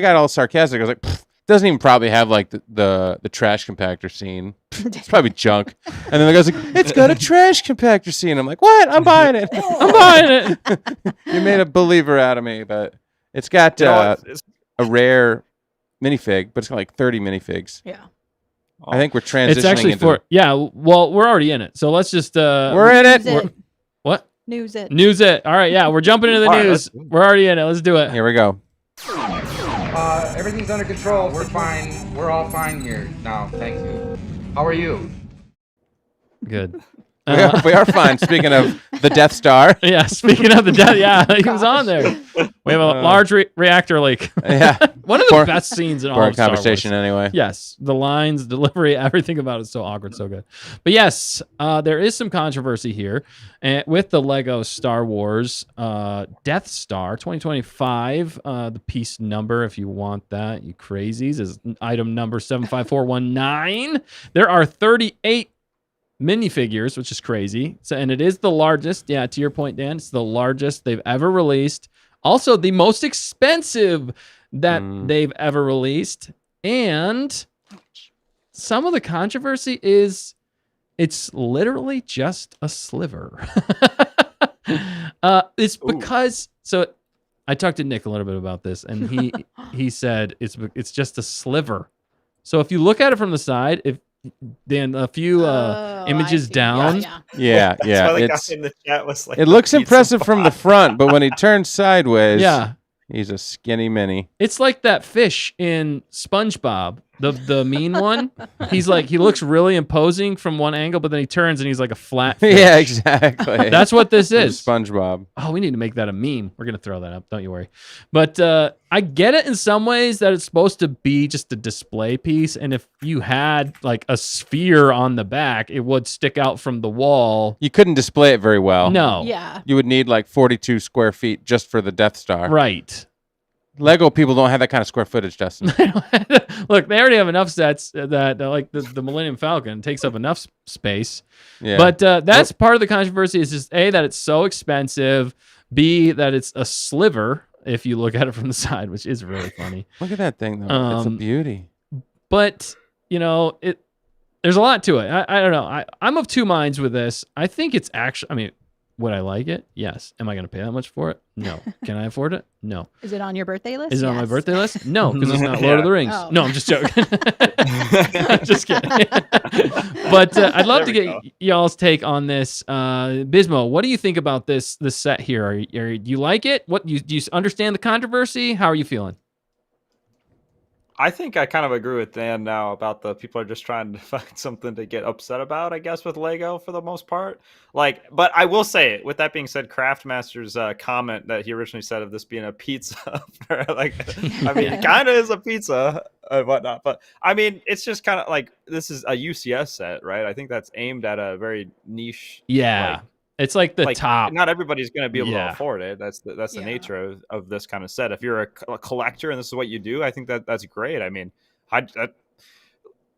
got all sarcastic. I was like, "Pfft, doesn't even probably have like the trash compactor scene. It's probably junk. And then the guy's like, it's got a trash compactor scene. I'm like, what? I'm buying it. I'm buying it. You made a believer out of me, but it's got It's- a rare minifig, but it's got like 30 minifigs. Yeah. I think we're transitioning it's actually into for well, we're already in it. So let's just we're in it. News it. What? News it. News it. All right, yeah, we're jumping into the All right, news. We're already in it. Let's do it. Here we go. Everything's under control. We're fine. We're all fine here now. Thank you. How are you? Good. We are fine. Speaking of the Death Star. Yeah, speaking of the death, yeah, he was on there. We have a large reactor leak. Yeah. One of the best scenes in all Boring of Star conversation Wars. anyway. Yes, the lines, delivery, everything about it is so awkward, so good. But yes, there is some controversy here with the Lego Star Wars Death Star 2025. The piece number, if you want that, you crazies, is item number 75419. There are 38 minifigures, which is crazy. So, and it is the largest. Yeah, to your point, Dan, it's the largest they've ever released. Also, the most expensive that they've ever released. And some of the controversy is it's literally just a sliver. It's because I talked to Nick a little bit about this, and he said it's just a sliver. So if you look at it from the side, then a few images I see. down. Yeah, That's yeah. why the guy It's, in the chat was like, it looks "Pizza impressive from the front, but when he turns sideways, Yeah. he's a skinny mini. It's like that fish in SpongeBob, the mean one. He looks really imposing from one angle, but then he turns and he's like a flat fish. Yeah, exactly. That's what this From is. SpongeBob. Oh, we need to make that a meme. We're gonna throw that up. Don't you worry. But I get it in some ways that it's supposed to be just a display piece, and if you had like a sphere on the back, it would stick out from the wall. You couldn't display it very well. No. Yeah. You would need like 42 square feet just for the Death Star. Right. Lego people don't have that kind of square footage, Dustin. Look, they already have enough sets that like the Millennium Falcon takes up enough space. Yeah. But that's part of the controversy is just A, that it's so expensive, B, that it's a sliver if you look at it from the side, which is really funny. Look at that thing, though. It's a Um, beauty. But, there's a lot to it. I don't know. I'm of two minds with this. I think it's actually, Would I like it? Yes. Am I going to pay that much for it? No. Can I afford it? No. Is it on your birthday list? Is it on my Yes. birthday list? No, because it's not Lord of the Rings. Oh. No, I'm just joking. Just kidding. But I'd love to get y'all's take on this. Bismo, what do you think about this set here? Do you like it? Do you understand the controversy? How are you feeling? I think I kind of agree with Dan now about the people are just trying to find something to get upset about, I guess, with Lego for the most part. Like, but I will say, with that being said, Craftmaster's comment that he originally said of this being a pizza, like, I mean, it kind of is a pizza and whatnot. But I mean, it's just kind of like, this is a UCS set, right? I think that's aimed at a very niche. Yeah. Like, it's like the top. Not everybody's going to be able Yeah. to afford it. That's the nature of this kind of set. If you're a collector and this is what you do, I think that's great. I mean,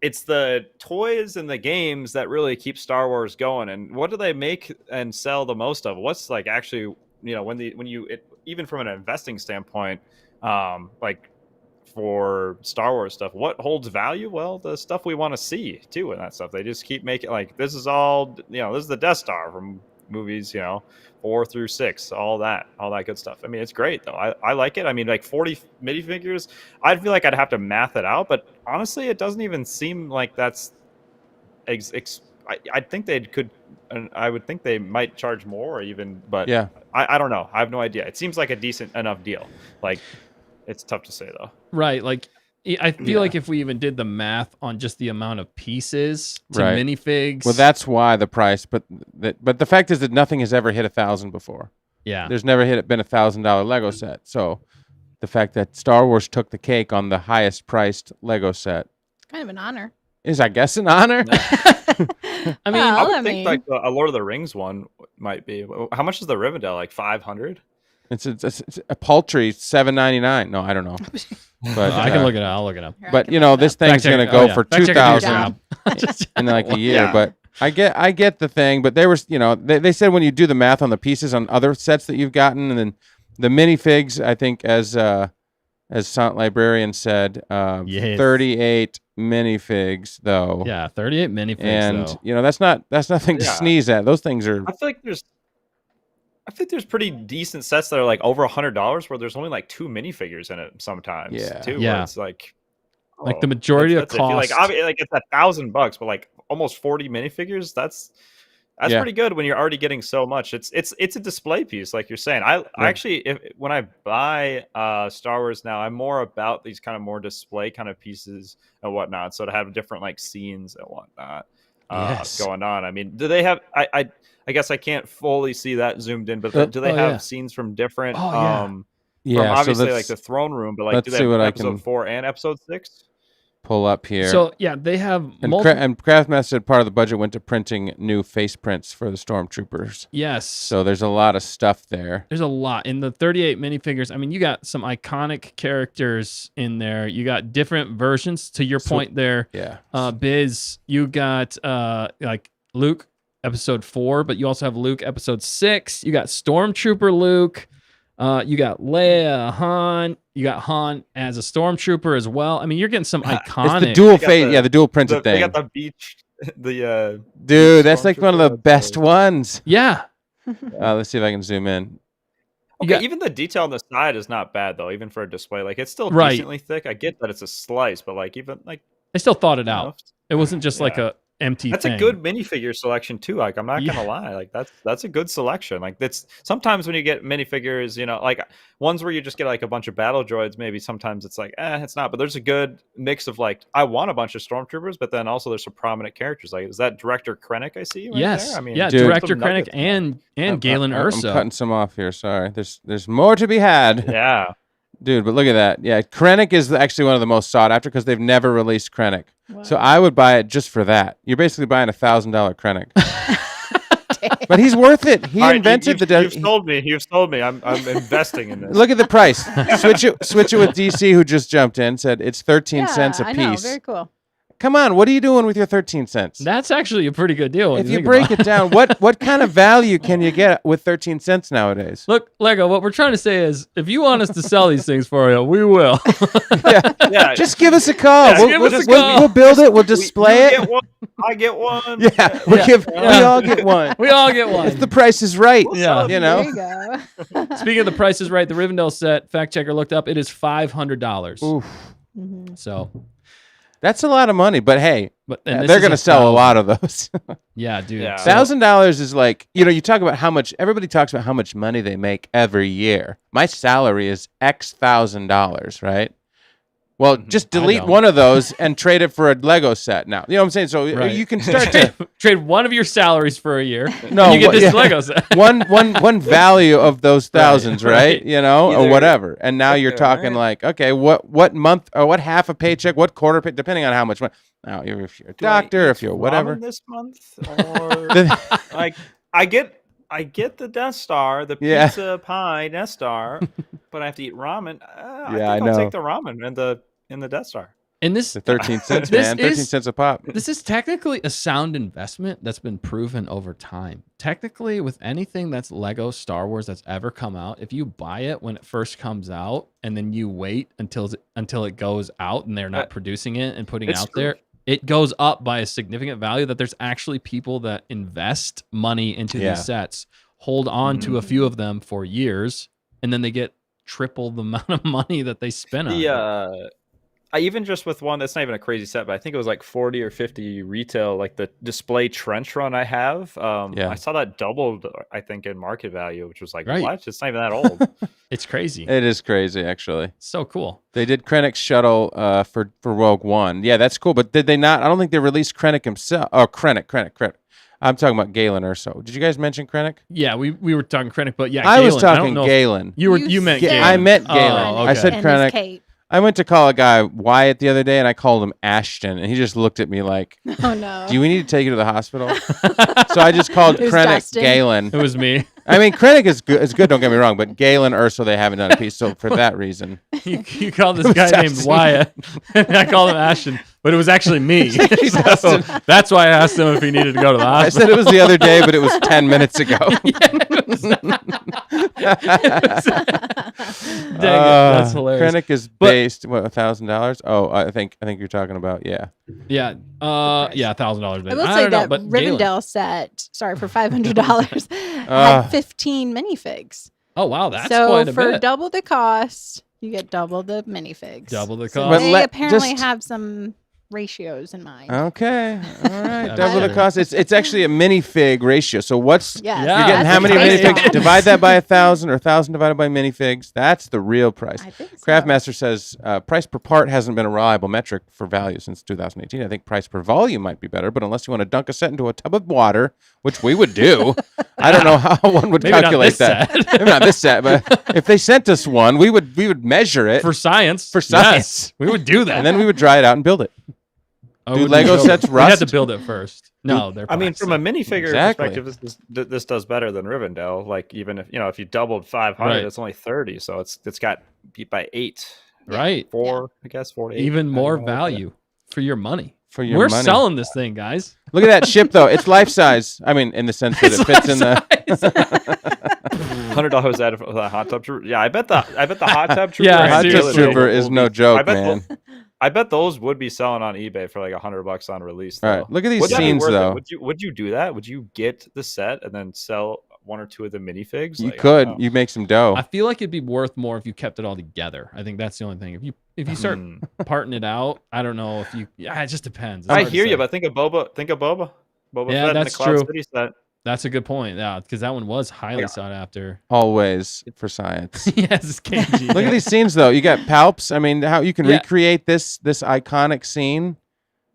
it's the toys and the games that really keep Star Wars going. And what do they make and sell the most of? What's like actually, even from an investing standpoint, like for Star Wars stuff, what holds value? Well, the stuff we want to see too, and that stuff. They just keep making like this is all this is the Death Star from movies 4 through 6, all that good stuff. I mean, it's great though. I like it. I mean, like 40 minifigures, I feel like I'd have to math it out, but honestly it doesn't even seem like that's I think they could, and I would think they might charge more even, but yeah, I don't know. I have no idea. It seems like a decent enough deal. Like, it's tough to say though. Right. Like, I feel like if we even did the math on just the amount of pieces to minifigs. Well, that's why the price. But the fact is that nothing has ever hit 1,000 before. Yeah. There's never been $1,000 Lego set. So the fact that Star Wars took the cake on the highest priced Lego set. It's kind of an honor. Is, I guess, an honor. I mean, I would think like a Lord of the Rings one might be. How much is the Rivendell? Like 500? It's a paltry $7.99. No, I don't know. But I can look it up. I'll look it up. But this thing's going to go for $2,000 in like a year. Yeah. But I get the thing. But they were, they said when you do the math on the pieces on other sets that you've gotten, and then the minifigs, I think as SONT Librarian said, 38 minifigs though. Yeah, 38 minifigs. And though. that's nothing to sneeze at. Those things are. I think there's pretty decent sets that are like over $100 where there's only like 2 minifigures in it sometimes. Too. Yeah. Where it's like the majority of cost. Like it's $1,000, but like almost 40 minifigures. That's pretty good when you're already getting so much. It's a display piece, like you're saying. I actually, when I buy Star Wars now, I'm more about these kind of more display kind of pieces and whatnot. So to have different like scenes and whatnot going on. I mean, do they have? I guess I can't fully see that zoomed in, but do they have scenes from different? From obviously like the throne room, but like do they have episode 4 and episode 6? Pull up here. So yeah, they have and Craftmaster said part of the budget went to printing new face prints for the stormtroopers. Yes. So there's a lot of stuff there. There's a lot in the 38 minifigures. I mean, you got some iconic characters in there. You got different versions. To your point there, Biz, you got like Luke episode 4, but you also have Luke episode 6. You got Stormtrooper Luke. You got Leia, Han. You got Han as a stormtrooper as well. I mean, you're getting some iconic. It's the dual face, the dual printed thing. They got the beach, dude. That's like one of the best ones. Yeah. Let's see if I can zoom in. Okay, even the detail on the side is not bad though, even for a display. Like it's still decently thick. I get that it's a slice, but like even like they still thought it out. It wasn't just like a empty that's thing. A good minifigure selection too. Like I'm not gonna lie, like that's a good selection. Like that's sometimes when you get minifigures, like ones where you just get like a bunch of battle droids, maybe sometimes it's like it's not, but there's a good mix of like I want a bunch of stormtroopers, but then also there's some prominent characters. Like is that Director Krennic I see right there? I mean, Director Krennic and Galen Erso. I'm cutting some off here, sorry. There's more to be had. Yeah. Dude, but look at that. Yeah, Krennic is actually one of the most sought after because they've never released Krennic. Wow. So I would buy it just for that. You're basically buying $1,000 Krennic. But he's worth it. He invented the. You've sold me. You've sold me. I'm investing in this. Look at the price. Switch it with DC, who just jumped in. Said it's 13 cents a piece. I know, very cool. Come on, what are you doing with your 13 cents? That's actually a pretty good deal. If you break it down, what kind of value can you get with 13 cents nowadays? Look, Lego, what we're trying to say is if you want us to sell these things for you, we will. Yeah. Just give us a call. We'll build it. We'll display it. I get one. Yeah, we all get one. We all get one. If the price is right, Yeah. you There know. you go. Speaking of the prices right, the Rivendell set, Factchecker looked up, it is $500. Oof. Mhm. So, That's a lot of money, but hey, and this they're is going to sell a lot of those. Yeah, dude. Yeah. So- $1,000 is like, you talk about how much, everybody talks about how much money they make every year. My salary is X $1,000, right? Well, just delete don't. one of those and trade it for a Lego set now. You know what I'm saying? So Right. you can start to trade one of your salaries for a year. No, and you get what- this yeah. Lego set. one value of those thousands, right? right. Or Either- whatever. And now you're Yeah, talking right. like, okay, what month or what half a paycheck, what quarter pay, depending on how much money. Now, if you're a Do I doctor, eat if you're whatever. ramen this month, or like I get the Death Star, the Yeah. pizza pie Death Star, but I have to eat ramen. I think I I'll know. take the ramen and the Death Star. And this The 13 cents, This man. 13 is- cents a pop. this is technically a sound investment that's been proven over time. Technically, with anything that's Lego Star Wars that's ever come out, if you buy it when it first comes out and then you wait until it goes out and they're not producing it and putting it It's out true. there, it goes up by a significant value. That there's actually people that invest money into Yeah. these sets, hold on to a few of them for years, and then they get triple the amount of money that they spent on it. The I even just with one that's not even a crazy set, but I think it was like 40 or 50 retail, like the display trench run I have. Yeah. I saw that doubled, I think, in market value, which was like, Right. what? It's not even that old. It's crazy. It is crazy, actually. So cool. They did Krennic's shuttle for Rogue One. Yeah, that's cool. But did they not? I don't think they released Krennic himself. Oh, Krennic. I'm talking about Galen Urso. Did you guys mention Krennic? Yeah, we were talking Krennic, but yeah, I was Galen. I don't talking know if- Galen. You meant said Galen. I meant Oh, Galen. I okay. said And Krennic. his cape. I went to call a guy Wyatt the other day, and I called him Ashton, and he just looked at me like, Oh no. "Do we need to take you to the hospital?" So I just called It was Krennic Dustin. Galen. It was me. I mean, Krennic is good. It's good. Don't get me wrong, but Galen Urso they haven't done a piece. So for that reason, You called this guy named Dustin. Wyatt, and I called him Ashton, but it was actually me. So Dustin. that's why I asked him if he needed to go to the I hospital. said it was the other day, but it was 10 minutes ago. Dang it, that's hilarious. Krennic is But- based what $1,000? Oh, I think you're talking about Yeah, Price. $1,000. I will say that Rivendell set, sorry, for $500, had 15 minifigs. Oh wow, that's so quite a for bit. double the cost, you get double the minifigs. Double the So cost. But they apparently just- have some ratios in mind. Okay, all right. Yeah, Double the sure. cost. It's actually a minifig ratio. So what's Yes, Yeah. you're getting that's how many what it's based minifigs? on. Divide that by 1,000, or 1,000 divided by minifigs. That's the real price. I think so. Craftmaster says price per part hasn't been a reliable metric for value since 2018. I think price per volume might be better, but unless you want to dunk a set into a tub of water, which we would do, I don't know how one would Maybe not calculate this that. set. Maybe not this set, but if they sent us one, we would measure it, For science. For science. Yes, we would do that. and then we would dry it out and build it. Oh, do we Lego build it. sets We had to rust? build it first. No, they're. I mean, from a plastic. minifigure Exactly. perspective, this does better than Rivendell. Like even if you doubled 500, Right. it's only 30, so it's got beat by 8, right? 4, I guess 4 to 8. Even more depending on what value for your money. For your We're money. selling this thing, guys. Look at that ship, though. It's life size. I mean, in the sense that it fits in the. $100 out of the hot tub trooper. Yeah, I bet the hot tub trooper. Yeah, and Hot seriously. Tub Trooper is no joke, bet man. I bet those would be selling on eBay for like $100 on release. Though. All right, look at these Would that be scenes, worth it? though. Would you do that? Would you get the set and then sell one or two of the minifigs? You Like, I could. don't know. You make some dough. I feel like it'd be worth more if you kept it all together. I think that's the only thing. If you start parting it out, I don't know if you. Yeah, it just depends. It's I hard to hear say. you, but think of Boba. Boba Yeah, Fett in the that's Cloud true. City set. That's a good point. Yeah, because that one was highly Yeah. sought after. Always for science. Yes, it's KG. Look at these scenes, though. You got palps. I mean, how you can Yeah. recreate this iconic scene.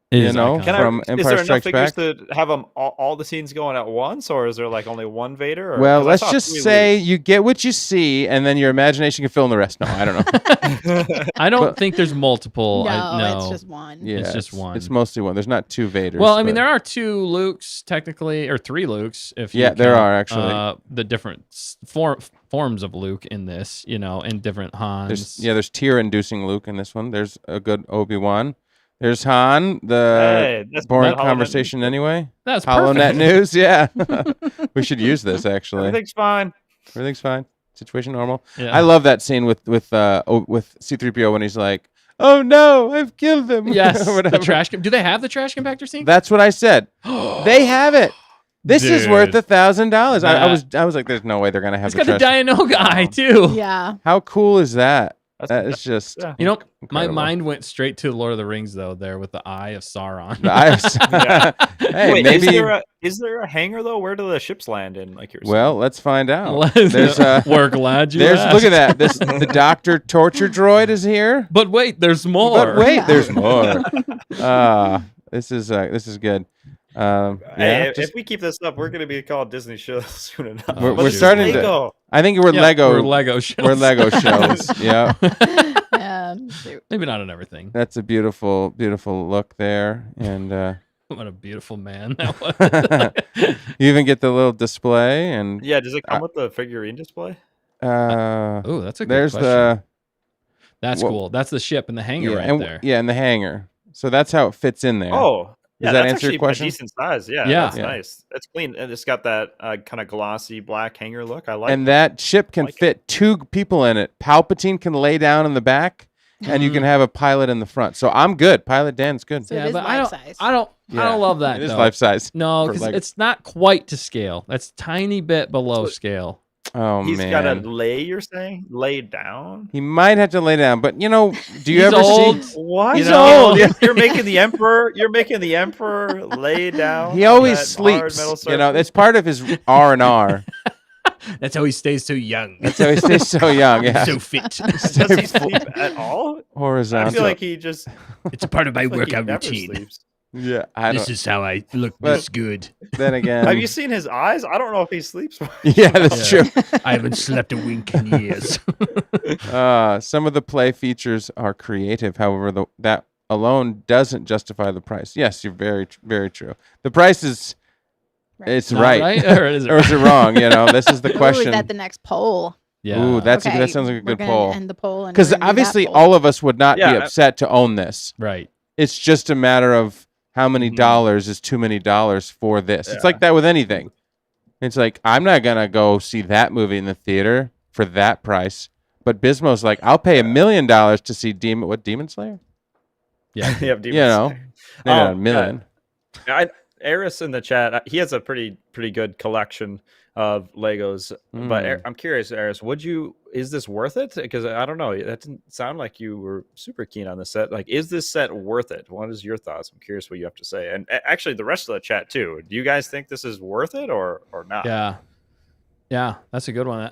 It you is know, iconic. Can from is Empire there enough Strikes figures Back. to have them all the scenes going at once, or is there like only one Vader? Or, Well, 'cause I let's saw just 3 say loose. you get what you see, and then your imagination can fill in the rest. No, I don't know. I don't But- think there's multiple. No, no, it's just one. Yeah, It's just one. It's mostly one. There's not 2 Vaders. Well, I mean, but- there are 2 Lukes technically, or 3 Lukes. If you Yeah, there count, are, actually. the different forms of Luke in this, and different Hans. there's tear-inducing Luke in this one. There's a good Obi-Wan. There's Han, the Hey, that's boring that Holonet conversation anyway. That's Holonet perfect. news, yeah. We should use this actually. Everything's fine. Everything's fine. Situation normal. Yeah. I love that scene with C-3PO when he's like, Oh no, I've killed them. Yes, the Whatever. trash. Do they have the trash compactor scene? That's what I said. They have it. This is worth Dude. $1,000. That- I was like, there's no way they're gonna have It's the got the trash. Dino guy too. Yeah. How cool is that? That's That is just yeah. You know, my incredible. mind went straight to Lord of the Rings though. There with the Eye of Sauron. Yeah. Hey, Wait, maybe. is there a hangar though? Where do the ships land in? Like you're Well, let's find out. There's We're glad you there's asked. look at that. The Doctor Torture Droid is here. But wait, there's more. But wait, there's more. This is good. Hey, Yeah, if we keep this up, we're going to be called Disney shows soon enough. We're But it's starting to- Lego. I think we're Yeah, Lego. We're Lego shows. We're Lego shows. Yeah, Shoot. Maybe not on everything. that's a beautiful, beautiful look there, and What a beautiful man that was. you even get the little display, and Yeah, does it come with the figurine display? Oh, that's a good there's question. That's well, cool. That's the ship and the hangar yeah, right and, there. yeah, in the hangar. So that's how it fits in there. Oh, yeah, Does that that's answer your actually question? a decent size. Yeah, Yeah. that's Yeah. nice. That's clean, and it's got that kind of glossy black hanger look. I like. And that ship can Like it. fit 2 people in it. Palpatine can lay down in the back, and you can have a pilot in the front. So I'm good. Pilot Dan's good. So it is but life size. I don't Yeah. love that. It is though. life size. No, for because Lego. it's not quite to scale. That's tiny bit below scale. Oh He's man. got to lay. You're saying lay down? He might have to lay down, but do you He's ever old. see? What? He's old. You're making the emperor. You're making the emperor lay down. He on always that hard sleeps. metal You know, surface? it's part of his R&R. That's how he stays so young. That's how he stays so young. Yeah, so fit. Does he sleep at all? I horizontal. feel like he just It's a part of my like he workout never routine. sleeps. Yeah, I This don't. is how I look But- this good. Then again, Have you seen his eyes? I don't know if he sleeps. yeah, that's Yeah. true. I haven't slept a wink in years. Some of the play features are creative. However, that alone doesn't justify the price. Yes, you're very true. The price is it's Not right, or is it or is it wrong? You know, this is the Ooh, question. is that the next poll? Yeah. Ooh, that Okay, sounds like a we're good gonna poll. End the poll and Because we're gonna do that obviously, poll. all of us would not be Yeah. upset to own this. right. It's just a matter of how many dollars is too many dollars for this. It's like that with anything. It's like, I'm not going to go see that movie in the theater for that price. But Bismo's like, I'll pay $1 million to see Demon Slayer? Yeah. You have You know, maybe not a million. Eris in the chat, he has a pretty good collection of Legos. But I'm curious, Eris, is this worth it? Because I don't know, that didn't sound like you were super keen on the set. Like, is this set worth it? What is your thoughts? I'm curious what you have to say. And actually, the rest of the chat too. Do you guys think this is worth it or not? Yeah. Yeah. That's a good one.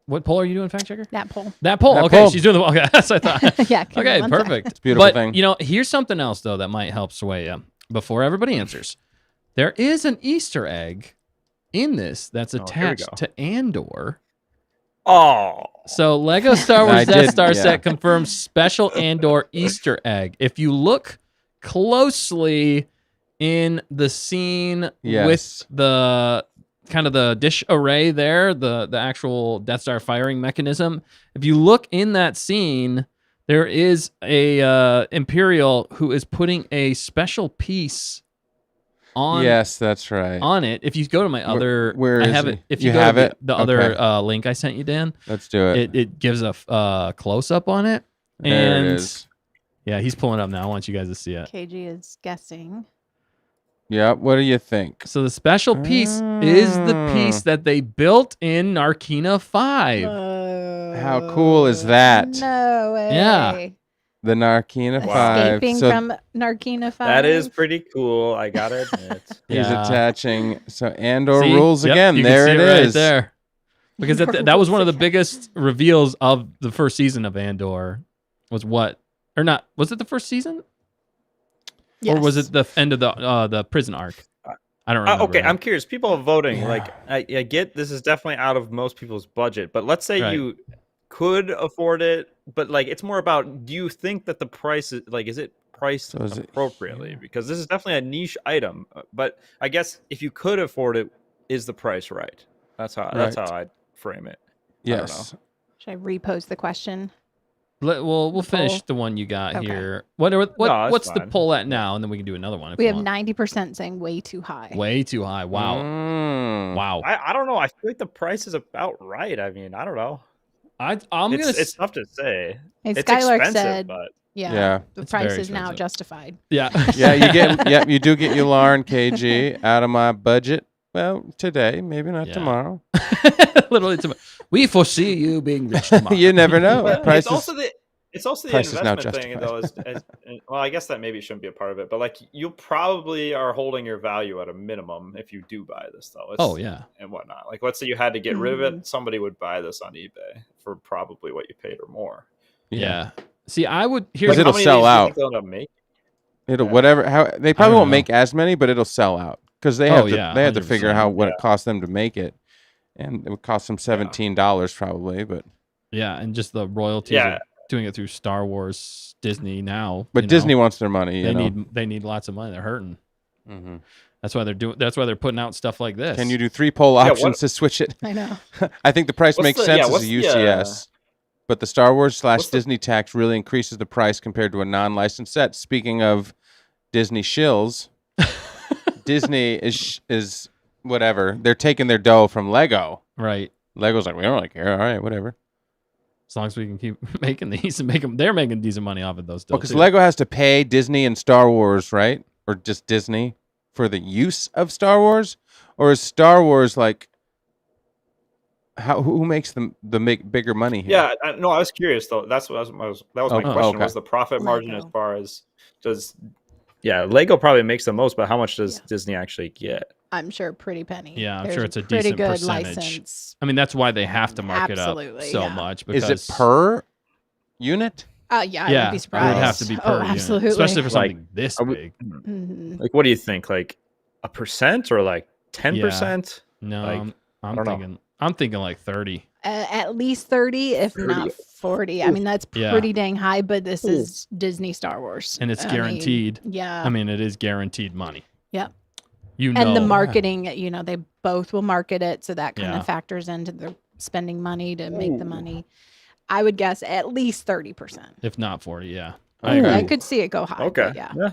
What poll are you doing, fact checker? that poll. That poll. That okay, poll. she's doing the okay. That's what I thought. Yeah. give me Okay, one sec. perfect. It's a beautiful but, thing. You know, here's something else though that might help sway you before everybody answers. There is an Easter egg in this that's here we attached go. to Andor. Oh, So Lego Star I Wars Death did, Star yeah. set confirms special Andor Easter egg. If you look closely in the scene Yes. with the kind of the dish array there, the actual Death Star firing mechanism, if you look in that scene, there is a Imperial who is putting a special piece on Yes, that's right. on it. If you go to my other, where I is have it? it. If You you, go have to it? the other Okay. link I sent you, Dan, Let's do it. it gives a close up on it. There And it is. yeah, he's pulling up now. I want you guys to see it. KG is guessing. Yeah, what do you think? So the special piece is the piece that they built in Narkina 5. How cool is that? No way. Yeah. The Narkina 5. Escaping So from Narkina 5. that is pretty cool. I gotta admit. he's Yeah. attaching. So Andor See? rules Yep, again. you can There see it right is. there. Because that was one of the biggest reveals of the first season of Andor. Was what? Or not? Was it the first season? Yes. Or was it the end of the prison arc? I don't remember. Okay, that. I'm curious. People are voting. Like, I get this is definitely out of most people's budget, but let's say Right. you could afford it, but like, it's more about, do you think that the price is like, is it priced So is it- appropriately? Because this is definitely a niche item. But I guess if you could afford it, is the price right? That's how Right. I'd frame it. I don't Yes. Should I repose the question? We'll The finish poll? the one you got Okay. here. No, it's What's the fine. poll at now? And then we can do another one if We you have want. 90% saying way too high. Way too high. Wow. Mm. Wow. I don't know. I feel like the price is about right. I mean, I don't know. I'm gonna. It's tough to say. Hey, It's Skylark expensive, said but Yeah. The It's price very is now expensive. justified. Yeah. Yeah, you do get your Lauren KG out of my budget. Well, today, maybe not Yeah. tomorrow. Literally, we foresee you being rich tomorrow. You never know. But Prices. it's also the price is now investment thing, though. Well, I guess that maybe shouldn't be a part of it, but like you probably are holding your value at a minimum if you do buy this, though. Oh yeah, and whatnot. Like, let's say you had to get rid of Mm-hmm. it, somebody would buy this on eBay for probably what you paid or more. yeah. See, I would Because here's it'll How many sell of these do you out. think they'll end up making? It'll Yeah. whatever. How they probably don't won't know. make as many, but it'll sell out because they Oh, have to. yeah, they have to figure 100%. out what it Yeah. costs them to make it, and it would cost them $17 probably. But and just the royalties Yeah. of doing it through Star Wars, Disney now. but you know, Disney wants their money. You they know? need lots of money. They're hurting. Mhm. That's why they're putting out stuff like this. Can you do 3 poll Yeah, options what- to switch it? I know. I think the price What's makes the- sense yeah, as what's a the, UCS, but the Star Wars what's / the- Disney tax really increases the price compared to a non-licensed set. Speaking of Disney shills, Disney is whatever. They're taking their dough from Lego. right? Lego's like, we don't really care. All right, whatever. As long as we can keep making these and make them, they're making decent money off of those. Well, because Lego has to pay Disney and Star Wars, right? Or just Disney for the use of Star Wars, or is Star Wars like who makes the make bigger money here? Yeah, no, I was curious though. That was my Oh, question. okay. Was the profit margin as Lego. far as does? Yeah, Lego probably makes the most, but how much does Disney actually get? I'm sure pretty penny. Yeah, I'm There's sure it's a pretty decent good percentage. license. I mean, that's why they have to mark it Absolutely, up so yeah. much. Because Is it per unit? Yeah, I Yeah, would be it would surprised. have to be per unit, absolutely. especially for Like, something this are we- big. Mhm. Like, what do you think? Like 1% or like 10%? No, Like, I'm don't know. thinking. I'm thinking like 30. At least 30, if 30. not 40. I mean, that's Yeah. pretty dang high, but this is Disney Star Wars. And it's I mean, guaranteed. yeah. I mean, it is guaranteed money. Yeah. You know. and the marketing, they both will market it. So that kind Yeah. of factors into their spending money to make the money. I would guess at least 30%. if not 40, yeah. I I agree. I could see it go high. Okay. but yeah.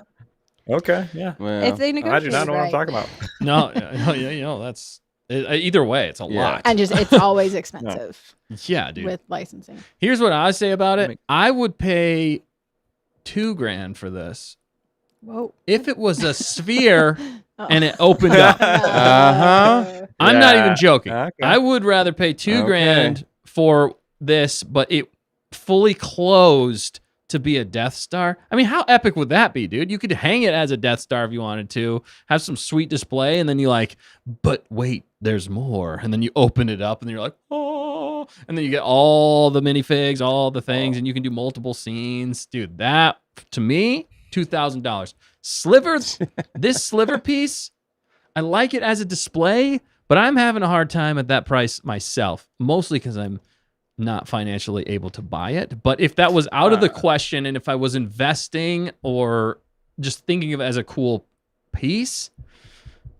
Okay. Yeah. Well, If they I negotiate do not know what I'm right. talking about. No, that's either way, it's a Yeah. lot. And just it's always expensive Yeah, dude. with licensing. Here's what I say about it. Make- I would pay $2,000 for this Whoa. if it was a sphere Oh. and it opened up. Uh-huh. I'm not Yeah. even joking. Okay. I would rather pay $2,000 for this, but it fully closed to be a Death Star. I mean, how epic would that be, dude? You could hang it as a Death Star if you wanted to, have some sweet display, and then you but wait, there's more. And then you open it up and you're like, oh, and then you get all the minifigs, all the things, and you can do multiple scenes. Dude, that to me, $2,000. This sliver piece, I like it as a display, but I'm having a hard time at that price myself, mostly because I'm not financially able to buy it. But if that was out of the question, and if I was investing or just thinking of it as a cool piece,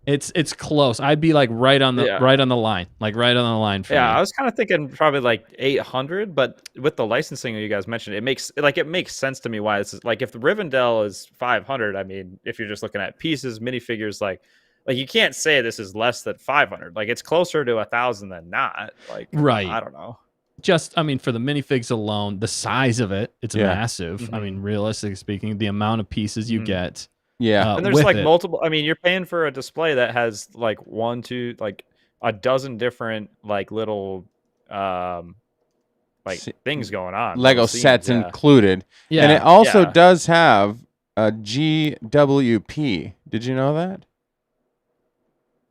it's close. I'd be like right on the Yeah. line for Yeah, me. I was kind of thinking probably like 800, but with the licensing that you guys mentioned, it makes sense to me why this is like if the Rivendell is 500. I mean, if you're just looking at pieces, minifigures, like you can't say this is less than 500. Like it's closer to 1,000 than not. Like Right. I don't know. Just, I mean, for the minifigs alone, the size of it, it's Yeah. massive. I mean, realistically speaking, the amount of pieces you get. Yeah. And there's with like it. multiple. I mean, you're paying for a display that has like 1, 2, like a dozen different like little like See- things going on. Lego little scenes, sets yeah. included. Yeah. And it also Yeah. does have a GWP. Did you know that?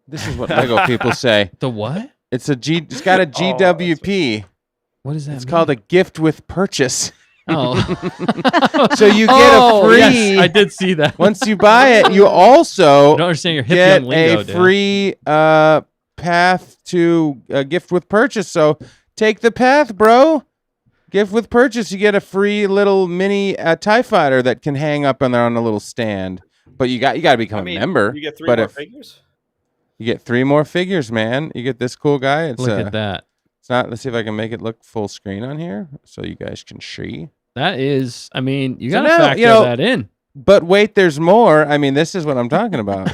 This is what Lego people say. The what? It's got a GWP. What does that It's mean? called a gift with purchase. Oh. So you get Oh, a free yes, I did see that. once you buy it, you I also don't understand your hip get young lingo, a dude. free path to a gift with purchase. So take the path, bro. Gift with purchase, you get a free little mini TIE fighter that can hang up on there on a little stand. But you got to become I mean, a member. You get 3 but more if figures. you get 3 more figures, man. You get this cool guy. It's Look at that. It's not. Let's see if I can make it look full screen on here so you guys can see. That is, I mean, you So got to now, factor you know- that in. But wait, there's more. I mean, this is what I'm talking about.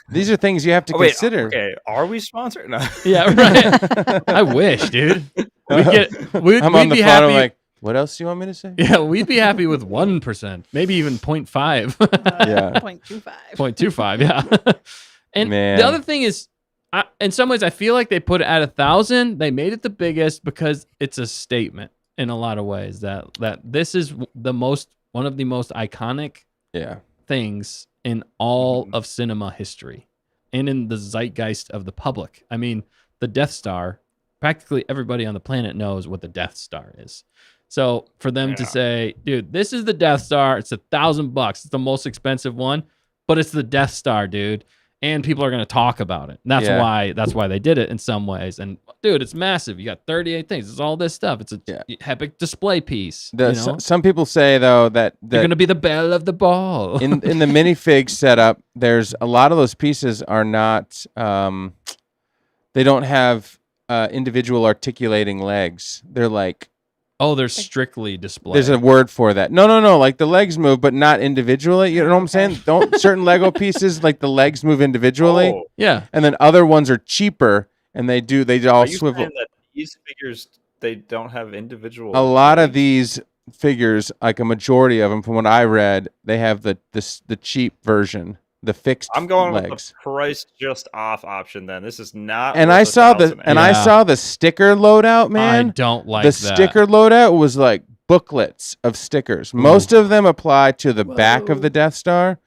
These are things you have to Oh, wait, consider. okay, are we sponsored? No. Yeah, right. I wish, dude. We'd I'm on be the phone. happy. I'm like, What else do you want me to say? Yeah, we'd be happy with 1%, maybe even 0.5. Yeah. 0.25. 0.25, yeah. And Man. the other thing is, in some ways, I feel like they put it at 1,000. They made it the biggest because it's a statement in a lot of ways that this is one of the most iconic things in all of cinema history and in the zeitgeist of the public. I mean, the Death Star, practically everybody on the planet knows what the Death Star is. So for them to say, dude, this is the Death Star, it's $1,000. It's the most expensive one, but it's the Death Star, dude. And people are going to talk about it. That's why they did it in some ways. And dude, it's massive. You got 38 things. It's all this stuff. It's a epic display piece. Some people say though that they're going to be the belle of the ball. in the minifig setup, there's a lot of those pieces are not. They don't have individual articulating legs. They're like. Oh, they're strictly display. There's a word for that. No. Like the legs move, but not individually. You know what I'm saying? Don't certain Lego pieces like the legs move individually? Oh. Yeah. And then other ones are cheaper, and they all swivel. Saying that these figures they don't have individual? A lot of these figures, like a majority of them, from what I read, they have the cheap version, the fixed. I'm going legs. with the price just off option. Then this is not. And I saw the sticker loadout, man. I don't like the that. sticker loadout was like booklets of stickers. Most of them apply to the back of the Death Star,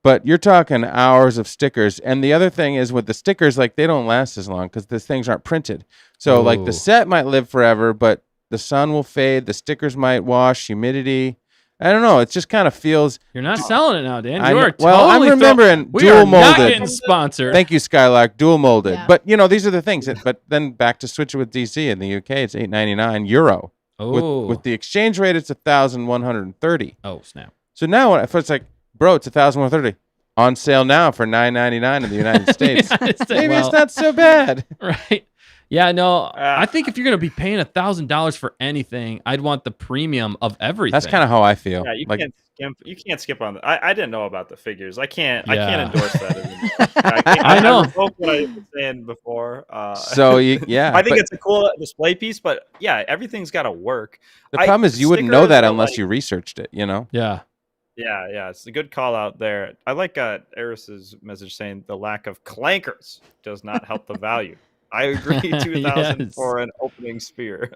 but you're talking hours of stickers. And the other thing is with the stickers, like they don't last as long because these things aren't printed. So like the set might live forever, but the sun will fade. The stickers might wash, humidity. I don't know. It just kind of feels. You're not selling it now, Dan. I You know. are Well, I'm totally remembering we dual are not molded. getting sponsored. Thank you, Skylark. Dual molded. Yeah. But these are the things. But then back to switch it with DC in the UK, it's €8.99. Oh, With the exchange rate, it's 1,130. oh snap! So now it's like, bro, it's 1,130 on sale now for $9.99 in the United States. Maybe it's not so bad. Right. Yeah, no, I think if you're going to be paying $1,000 for anything, I'd want the premium of everything. That's kind of how I feel. Yeah, you like, can't skip on that. I didn't know about the figures. I can't endorse that anymore. I know. What I was saying before. so yeah, I think it's a cool display piece, but yeah, everything's got to work. The problem is you wouldn't know stickers that are unless like- you researched it. Yeah. Yeah, it's a good call out there. I like Eris's message saying the lack of clankers does not help the value. I agree. 2,000 Yes. for an opening spear.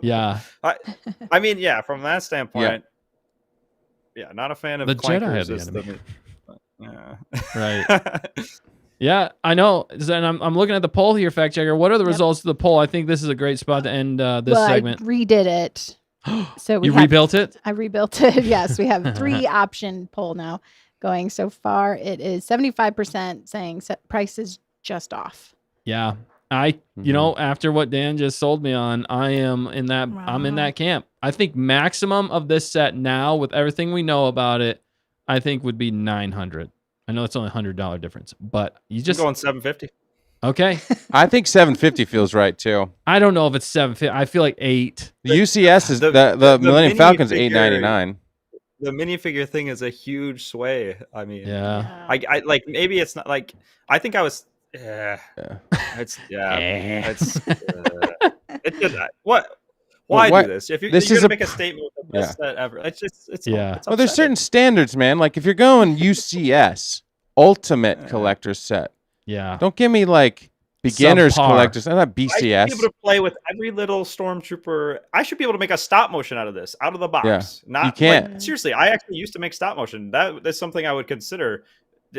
Yeah. I mean, yeah, from that standpoint, yeah, not a fan of The Jedi clankers. had the as enemy. Yeah. Right. Yeah, I know. And I'm looking at the poll here, fact checker. What are the results of the poll? I think this is a great spot to end this segment. I redid it. So You rebuilt it? I rebuilt it. Yes, we have 3 option poll now going. So far, it is 75% saying price is just off. Yeah. After what Dan just sold me on, I'm in that camp. I think maximum of this set now with everything we know about it, I think would be 900. I know it's only $100 difference, but you just I'm going 750. okay. I think 750 feels right too. I don't know if it's 750. I feel like 8. The UCS is the Millennium Falcon's $8.99. The minifigure thing is a huge sway. I mean, Yeah. I like maybe it's not like I think I was. It's just what. Why What? do this? If you're This going is to a make a statement with the best set ever, it's Yeah. it's Well, there's certain upsetting. standards, man. Like if you're going UCS Ultimate Collector's Set, Yeah. don't give me like beginners Subpar. collectors. Not I should be BCS. able to play with every little stormtrooper. I should be able to make a stop motion out of this, out of the box. Yeah, Not you can't. Like, seriously, I actually used to make stop motion. That's something I would consider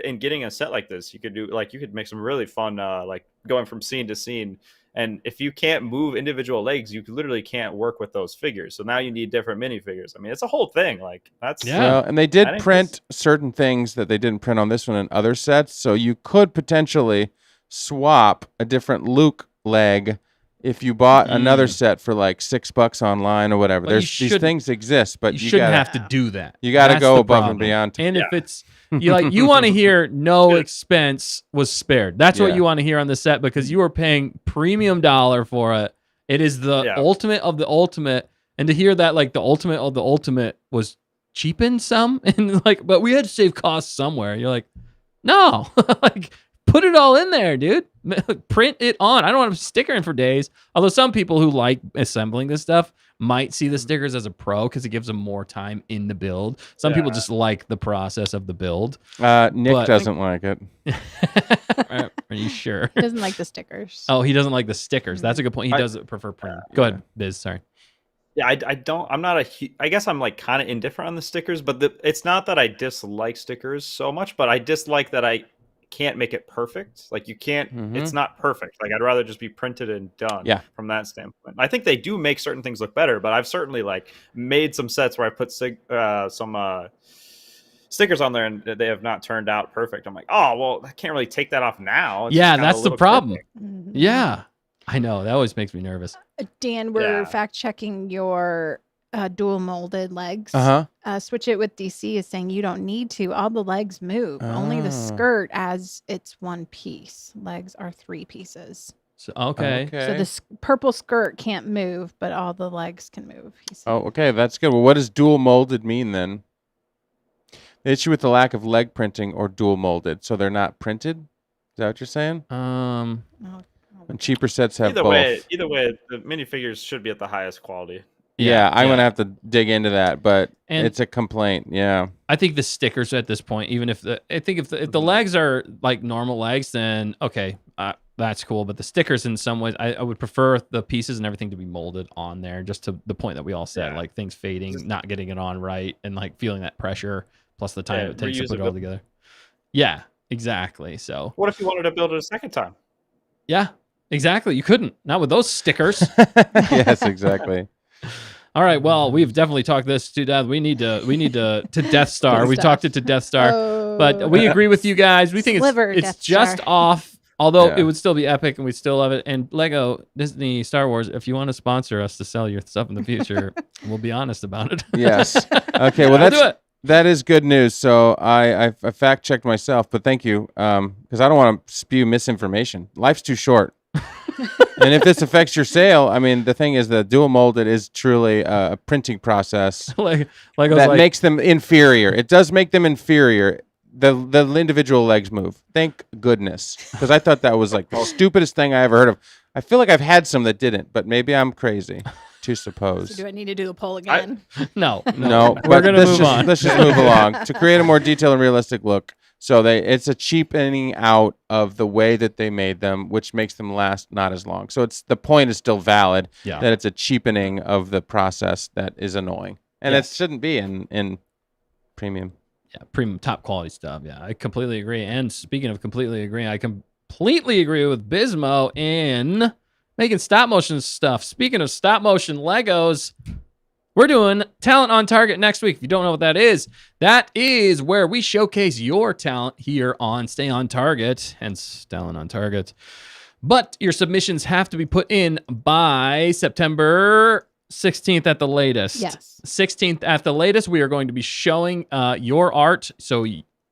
in getting a set like this. You could do you could make some really fun like going from scene to scene. And if you can't move individual legs, you literally can't work with those figures. So now you need different minifigures. I mean, it's a whole thing. Like that's Yeah. And they I did think print certain things that they didn't print on this one in other sets. So you could potentially swap a different Luke leg if you bought another set for like $6 online or whatever. Well, you These shouldn't- things exist, but you you shouldn't gotta, have to do that. you got to That's go the above problem. and beyond. And if it's you want to hear no expense was spared. That's what Yeah. you want to hear on the set because you are paying premium dollar for it. It is the ultimate of the ultimate. And to hear that like the ultimate of the ultimate was cheapened some and like, but we had to save costs somewhere. You're like, no, like put it all in there, dude. Print it on. I don't want to sticker in for days. Although some people who like assembling this stuff might see the stickers as a pro because it gives them more time in the build. Some people just like the process of the build. Nick doesn't like it. Are you sure? He doesn't like the stickers. Oh, he doesn't like the stickers. That's a good point. He does prefer print. Go ahead, Biz. Sorry. Yeah, I don't. I'm not I guess I'm like kind of indifferent on the stickers, but it's not that I dislike stickers so much, but I dislike that I can't make it perfect. Like you can't. It's not perfect. Like I'd rather just be printed and done. Yeah. From that standpoint, I think they do make certain things look better, but I've certainly like made some sets where I put some stickers on there and they have not turned out perfect. I'm like, oh well, I can't really take that off now. It's Yeah, just kinda that's a the little problem. cryptic. Yeah, I know. That always makes me nervous. Dan, we're Yeah. fact checking your dual molded legs. Switch It with DC is saying you don't need to. All the legs move. Only the skirt as it's one piece. Legs are 3 pieces. So, okay. So the purple skirt can't move, but all the legs can move. Okay, that's good. Well, what does dual molded mean then? The issue with the lack of leg printing or dual molded, so they're not printed. Is that what you're saying? And cheaper sets have Either both. Either way, the minifigures should be at the highest quality. Yeah, I'm gonna have to dig into that, but it's a complaint. Yeah, I think the stickers at this point, even if if the legs are like normal legs, then okay, that's cool. But the stickers, in some ways, I would prefer the pieces and everything to be molded on there, just to the point that we all said, like things fading, not getting it on right, and like feeling that pressure plus the time it takes to put it all together. Yeah, exactly. So what if you wanted to build it a second time? Yeah, exactly. You couldn't, not with those stickers. Yes, exactly. All right. Well, we've definitely talked this to death. We need to Death Star. We talked it to Death Star, but we agree with you guys. We think it's just off. Although it would still be epic, and we still love it. And Lego, Disney, Star Wars, if you want to sponsor us to sell your stuff in the future, we'll be honest about it. Yes. Okay. Well, that is good news. So I fact checked myself, but thank you, because I don't want to spew misinformation. Life's too short. And if this affects your sale, I mean, the thing is that dual molded is truly a printing process that makes them inferior. It does make them inferior. The individual legs move. Thank goodness, because I thought that was like the stupidest thing I ever heard of. I feel like I've had some that didn't, but maybe I'm crazy to suppose. So do I need to do the poll again? No. We're gonna move on. Let's just move along to create a more detailed and realistic look. So it's a cheapening out of the way that they made them, which makes them last not as long. So the point is still valid that it's a cheapening of the process that is annoying, and it shouldn't be in premium. Yeah, premium top quality stuff. Yeah, I completely agree. And speaking of completely agreeing, I completely agree with Bismo in making stop motion stuff. Speaking of stop motion Legos, we're doing Talent on Target next week. If you don't know what that is where we showcase your talent here on Stay on Target, hence Talent on Target. But your submissions have to be put in by September 16th at the latest. Yes. 16th at the latest. We are going to be showing your art. So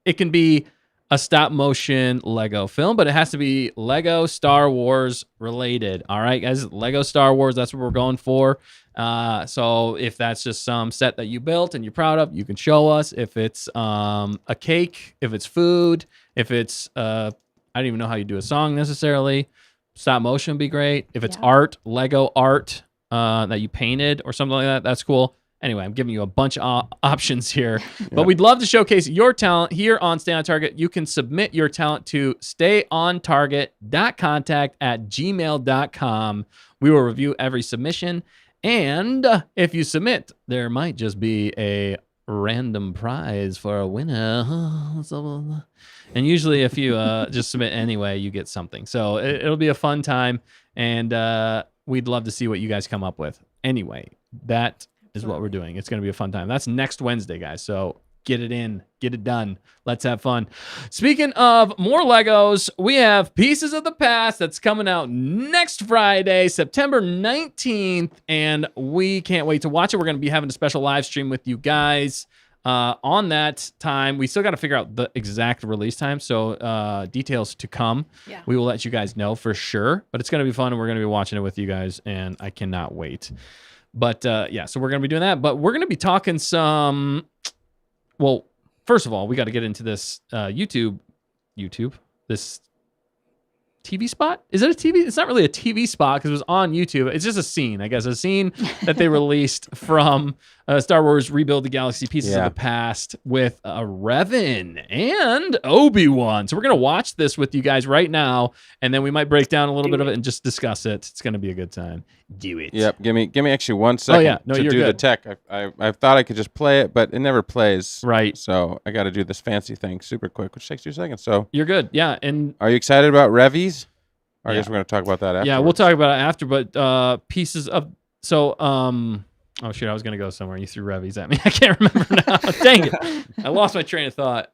it can be a stop motion Lego film, but it has to be Lego Star Wars related. All right, guys, Lego Star Wars, that's what we're going for. So if that's just some set that you built and you're proud of, you can show us. If it's a cake, if it's food, if it's, I don't even know how you do a song necessarily. Stop motion would be great. If it's art, Lego art that you painted or something like that, that's cool. Anyway, I'm giving you a bunch of options here, but we'd love to showcase your talent here on Stay on Target. You can submit your talent to stayontarget.contact@gmail.com. We will review every submission, and if you submit, there might just be a random prize for a winner. And usually if you just submit anyway, you get something. So it'll be a fun time, and we'd love to see what you guys come up with. Anyway, that is what we're doing. It's going to be a fun time. That's next Wednesday, guys. So get it in, get it done. Let's have fun. Speaking of more Legos, we have Pieces of the Past that's coming out next Friday, September 19th, and we can't wait to watch it. We're going to be having a special live stream with you guys on that time. We still got to figure out the exact release time, so details to come. Yeah. We will let you guys know for sure, but it's going to be fun, and we're going to be watching it with you guys, and I cannot wait. But yeah, so we're going to be doing that. But we're going to be talking some. Well, first of all, we got to get into this YouTube. This TV spot? Is it a TV? It's not really a TV spot because it was on YouTube. It's just a scene, I guess, a scene that they released from Star Wars Rebuild the Galaxy Pieces of the Past with Revan and Obi-Wan. So we're going to watch this with you guys right now, and then we might break down a little bit of it and just discuss it. It's going to be a good time. Do it. Yep. Give me actually 1 second to do the tech. I thought I could just play it, but it never plays. Right. So I got to do this fancy thing super quick, which takes 2 seconds. So you're good. Yeah. And are you excited about Revies? I guess we're going to talk about that after. Yeah, we'll talk about it after, but pieces of... So, oh, shoot, I was going to go somewhere. You threw Revies at me. I can't remember now. Dang it. I lost my train of thought.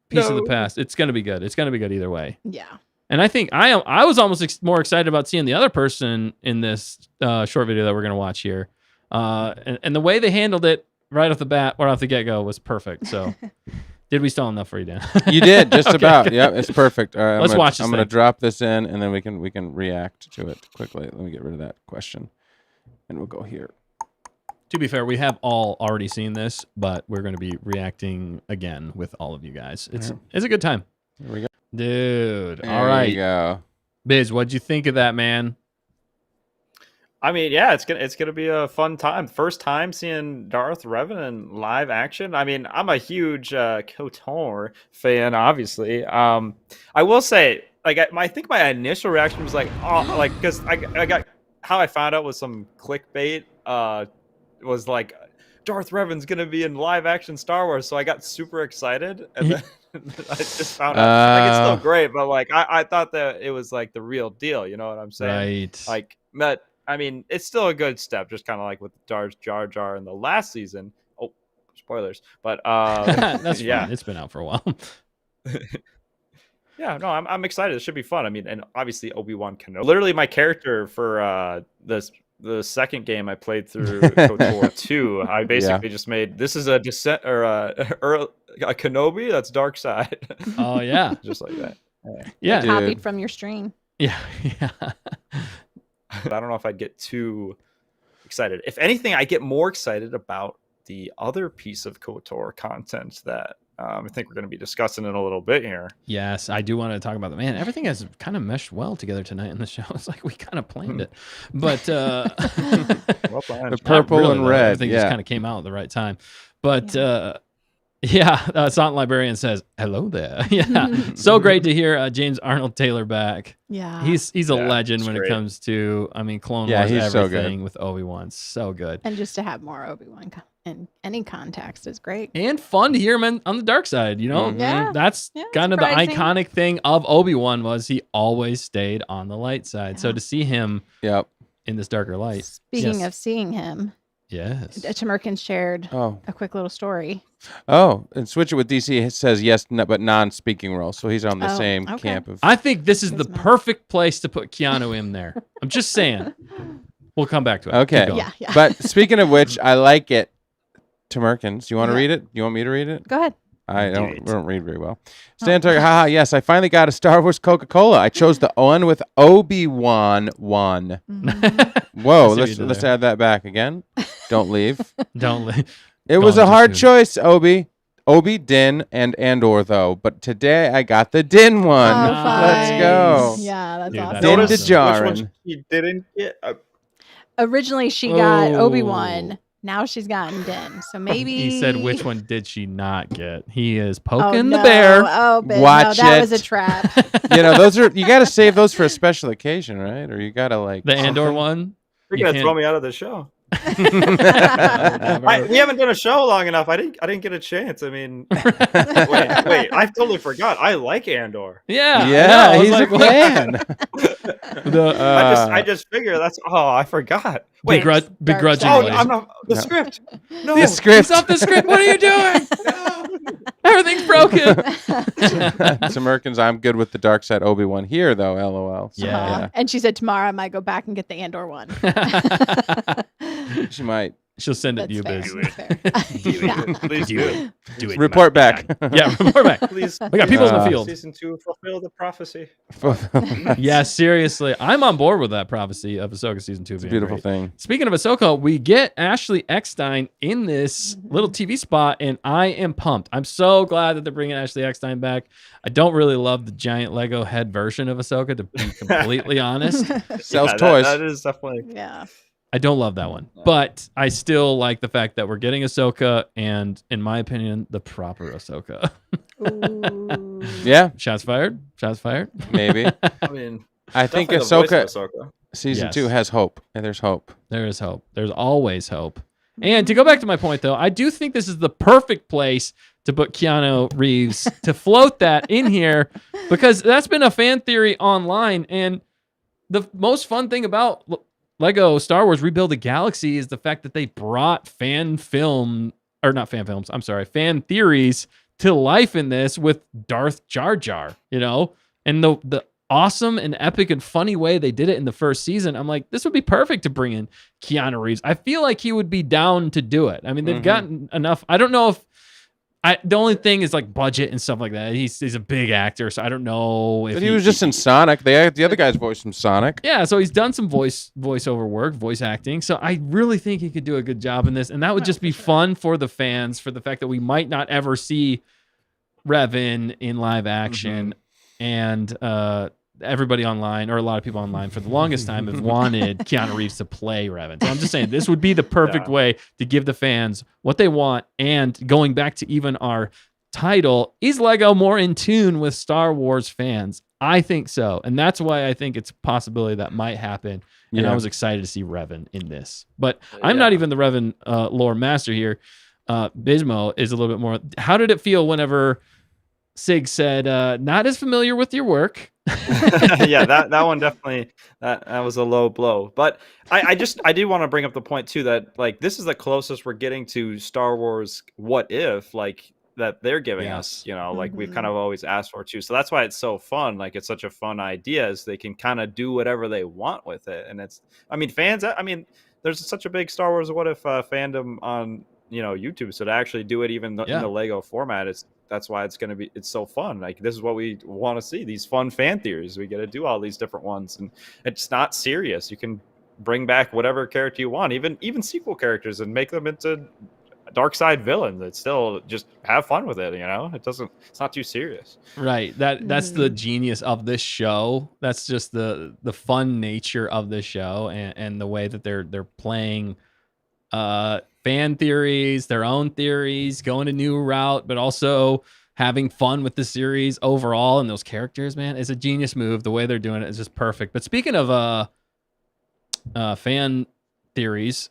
Piece of the Past. It's going to be good. It's going to be good either way. Yeah. And I think I was almost more excited about seeing the other person in this short video that we're going to watch here. And the way they handled it right off the bat, right off the get-go, was perfect. So... Did we stall enough for you, Dan? You did, just about. Yep, it's perfect. All right, Let's watch this I'm going to drop this in, and then we can react to it quickly. Let me get rid of that question, and we'll go here. To be fair, we have all already seen this, but we're going to be reacting again with all of you guys. It's a good time. Here we go. Dude, There all right. you go. Biz, what'd you think of that, man? I mean, yeah, it's gonna be a fun time. First time seeing Darth Revan in live action. I mean, I'm a huge KOTOR fan, obviously. I will say, like, I think my initial reaction was like, oh, like, because I got how I found out was some clickbait. Was like, Darth Revan's gonna be in live action Star Wars, so I got super excited, and then I just found out like it's still great, but like I thought that it was like the real deal. You know what I'm saying? Right. Like, but I mean, it's still a good step, just kind of like with Darth Jar Jar in the last season. Oh, spoilers! But that's yeah, fine. It's been out for a while. Yeah, no, I'm excited. It should be fun. I mean, and obviously Obi-Wan Kenobi. Literally, my character for the second game I played through KOTOR 2, I basically just made this is a descent or a Kenobi that's dark side. Oh yeah, just like that. Yeah, copied from your stream. Yeah. But I don't know if I'd get too excited. If anything, I get more excited about the other piece of KOTOR content that I think we're going to be discussing in a little bit here. Yes, I do want to talk about that. Man, everything has kind of meshed well together tonight in the show. It's like we kind of planned it. But well planned. The purple really, and though. red. Everything just kind of came out at the right time. But SONT Librarian says, hello there. Yeah. So great to hear James Arnold Taylor back. Yeah. He's a legend when it comes to, I mean, Clone Wars, he's everything so with Obi-Wan. So good. And just to have more Obi-Wan in any context is great. And fun to hear him on the dark side, you know? Yeah. That's kind of the iconic thing of Obi-Wan was he always stayed on the light side. Yeah. So to see him in this darker light. Speaking of seeing him. Yes. Tamerkin shared a quick little story. Oh, and switch it with DC. It says yes, but non-speaking role. So he's on the same camp of. I think this is the perfect place to put Keanu in there. I'm just saying. We'll come back to it. Okay. Yeah. But speaking of which, I like it. Tamerkins, do you want to read it? You want me to read it? Go ahead. I don't read very well. Stan Target, haha, yes, I finally got a Star Wars Coca-Cola. I chose the one with Obi-Wan one. Whoa, let's add that back again. Don't leave. Don't leave. It was a hard choice, Obi, Din, and Andor, though. But today I got the Din one. Oh, let's go. Yeah, that's awesome. Din Notice Djarin. which one she didn't get. Originally, she got Obi-Wan. Now she's gotten Din. So maybe... He said, which one did she not get? He is poking the bear. Oh, Ben, Watch that it. was a trap. You know, you got to save those for a special occasion, right? Or you got to like... The Andor one? You're going to throw me out of the show. We haven't done a show long enough. I didn't get a chance. I mean, wait, I totally forgot. I like Andor. Yeah, he's like, a fan. I just figured I forgot. Wait, begrudgingly. I'm not the script. No, the script. He's off the script. What are you doing? No. Everything's broken. Tamerkins, I'm good with the dark side Obi-Wan here, though. LOL. So, yeah. And she said tomorrow I might go back and get the Andor one. She might. She'll send it to you, That's Biz. fair. That's fair. Yeah. Please do it. Do it. Report back. Yeah, report back. Please. We got people in the field. Season 2 fulfill the prophecy. Yeah, seriously. I'm on board with that prophecy of Ahsoka season 2 It's a being beautiful great. thing. Speaking of Ahsoka, we get Ashley Eckstein in this little TV spot, and I am pumped. I'm so glad that they're bringing Ashley Eckstein back. I don't really love the giant Lego head version of Ahsoka, to be completely honest. Sells Yeah, toys. That is definitely. Yeah. I don't love that one, but I still like the fact that we're getting Ahsoka, and in my opinion, the proper Ahsoka. Ooh. Yeah, Shots fired. Shots fired. maybe. I mean, I think definitely the voice Ahsoka of Ahsoka. season Yes. 2 has hope. And there's hope. There is hope. There's always hope. And to go back to my point, though, I do think this is the perfect place to put Keanu Reeves to float that in here, because that's been a fan theory online. And the most fun thing about Lego Star Wars Rebuild the Galaxy is the fact that they brought fan theories to life in this with Darth Jar Jar, and the awesome and epic and funny way they did it in the first season. I'm like, this would be perfect to bring in Keanu Reeves. I feel like he would be down to do it. I mean, they've gotten enough. I don't know if the only thing is like budget and stuff like that. He's a big actor, so I don't know if But he was just in Sonic. The other guy's voice from Sonic. yeah, so he's done some voiceover work, voice acting. So I really think he could do a good job in this, and that would just be fun for the fans, for the fact that we might not ever see Revan in live action, and everybody online, or a lot of people online, for the longest time have wanted Keanu Reeves to play Revan. So I'm just saying this would be the perfect way to give the fans what they want. And going back to even our title, is Lego more in tune with Star Wars fans? I think so. And that's why I think it's a possibility that might happen. And I was excited to see Revan in this. But I'm not even the Revan lore master here. Bismo is a little bit more. How did it feel whenever Sig said, not as familiar with your work? Yeah, that one definitely that was a low blow. But I do want to bring up the point too, that like this is the closest we're getting to Star Wars what if, like, that they're giving us, like we've kind of always asked for too. So that's why it's so fun. Like, it's such a fun idea, is they can kind of do whatever they want with it. And there's such a big Star Wars what if fandom on YouTube, so to actually do it even in the Lego format, that's why it's so fun. Like, this is what we want to see, these fun fan theories. We get to do all these different ones, and it's not serious. You can bring back whatever character you want, even sequel characters, and make them into dark side villains. It's still just have fun with it. It's not too serious. Right. That's the genius of this show. That's just the fun nature of this show, and the way that they're playing fan theories, their own theories, going a new route, but also having fun with the series overall and those characters. Man, it's a genius move. The way they're doing it is just perfect. But speaking of fan theories,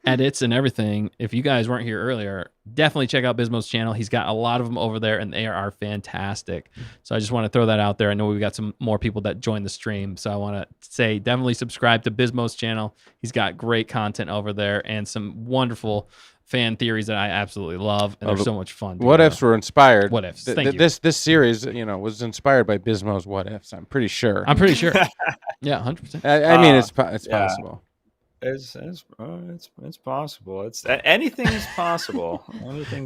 edits and everything, if you guys weren't here earlier, definitely check out Bismo's channel. He's got a lot of them over there, and they are fantastic. So I just want to throw that out there. I know we've got some more people that join the stream, so I want to say definitely subscribe to Bismo's channel. He's got great content over there and some wonderful fan theories that I absolutely love, and they're so much fun. What ifs were inspired. What ifs? Thank you. This series, was inspired by Bismo's what ifs. I'm pretty sure. Yeah, 100%. I mean, it's possible. It's possible. Anything's possible.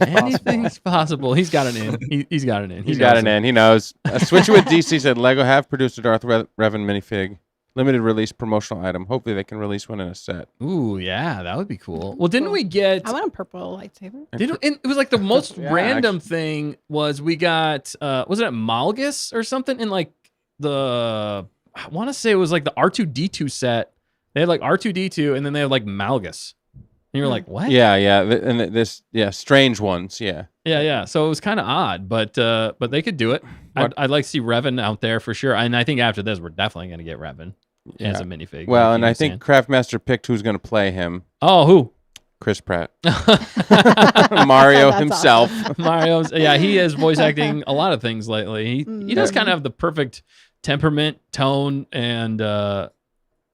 Anything's possible. He's got an in. He's got an in. He's got an in. He knows. Switch with DC said Lego have produced a Darth Revan minifig, limited release promotional item. Hopefully they can release one in a set. Ooh, yeah, that would be cool. Well, didn't we get? I want a purple lightsaber. It was like the most random thing was we got. Was it at Malgus or something? In like I want to say it was like the R2D2 set. They had like R2D2, and then they had like Malgus. And you're like, what? Yeah, and strange ones, Yeah. So it was kind of odd, but they could do it. I'd like to see Revan out there for sure. And I think after this, we're definitely going to get Revan as a minifig. Well, and I think Craftmaster picked who's going to play him. Oh, who? Chris Pratt. Mario himself. Awesome. Mario's, he is voice acting a lot of things lately. He does kind of have the perfect temperament, tone, and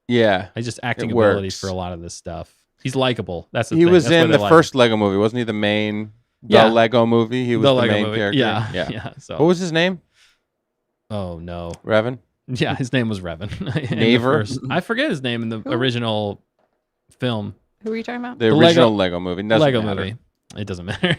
he's just acting abilities for a lot of this stuff. He's likable. That's the thing. He was in the first Lego movie, wasn't he? The main Lego movie. He was the main character. Yeah. So what was his name? Oh no, Revan. Yeah, his name was Revan. Naver. I forget his name in the original film. Who are you talking about? The original Lego movie. Doesn't Lego matter. movie. It doesn't matter.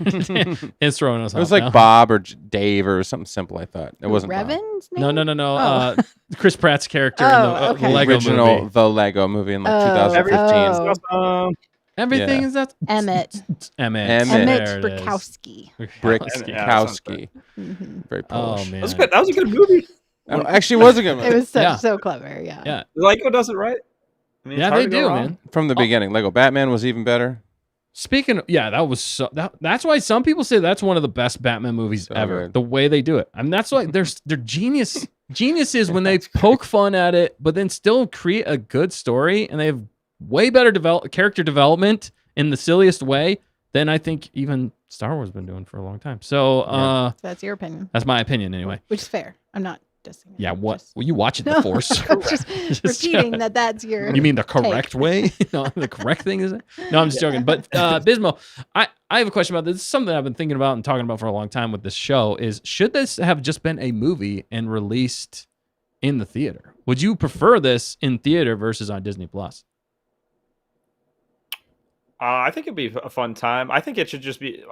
It's throwing us off. It was like now. Bob or Dave or something simple. I thought it wasn't Bob. Revan's name? No. Oh. Chris Pratt's character in Oh, the okay. Lego original movie. The Lego movie in like Oh, 2015. oh. Everything Yeah. is that Emmett. Emmett. Emmett There it is. Brickowski. Brickowski. Mhm. Very Oh Polish. man. That was a good movie. Actually, was a good movie. It was so, Yeah. so clever. Yeah. Yeah. Lego does it right. I mean, it's Yeah, hard they to go do, wrong. man. From the beginning. Lego Batman was even better. Speaking of, that was that's why some people say that's one of the best Batman movies So ever. good. The way they do it. I mean, that's why they're geniuses when they poke fun at it, but then still create a good story, and they have way better character development in the silliest way than I think even Star Wars has been doing for a long time. So So that's your opinion, that's my opinion anyway. which is fair. I'm not dissing. Yeah, what? Just, Well, you watching no, The Force? I'm just repeating that that's your. You mean the correct way? No, the correct thing is it? No, I'm just joking. But Bismo, I have a question about this. This is something I've been thinking about and talking about for a long time with this show is should this have just been a movie and released in the theater? Would you prefer this in theater versus on Disney Plus? I think it'd be a fun time. I think it should just be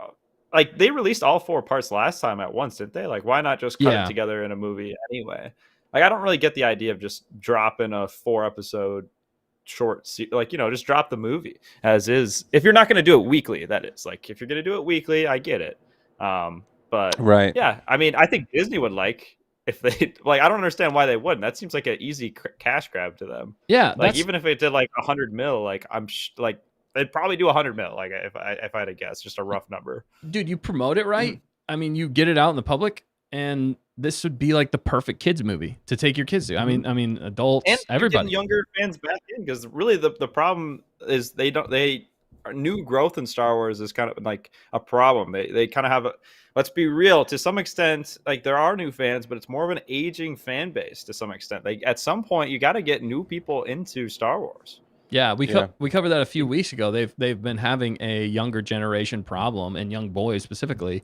like they released all 4 parts last time at once, didn't they? Like, why not just cut Yeah. it together in a movie anyway? Like, I don't really get the idea of just dropping a 4-episode short, just drop the movie as is. If you're not going to do it weekly, that is. Like, if you're going to do it weekly, I get it. But Right. yeah, I mean, I think Disney would like if they like. I don't understand why they wouldn't. That seems like an easy cash grab to them. Yeah, Like, even if it did like 100 mil, like they'd probably do 100 mil. Like if I had to guess, just a rough number. dude, you promote it right. I mean, you get it out in the public, and this would be like the perfect kids movie to take your kids to. I mean, adults, And you're everybody. getting younger fans back in because really the problem is new growth in Star Wars is kind of like a problem. They kind of have let's be real, to some extent, like there are new fans, but it's more of an aging fan base to some extent. Like at some point you got to get new people into Star Wars. Yeah, we covered that a few weeks ago. They've been having a younger generation problem, and young boys specifically,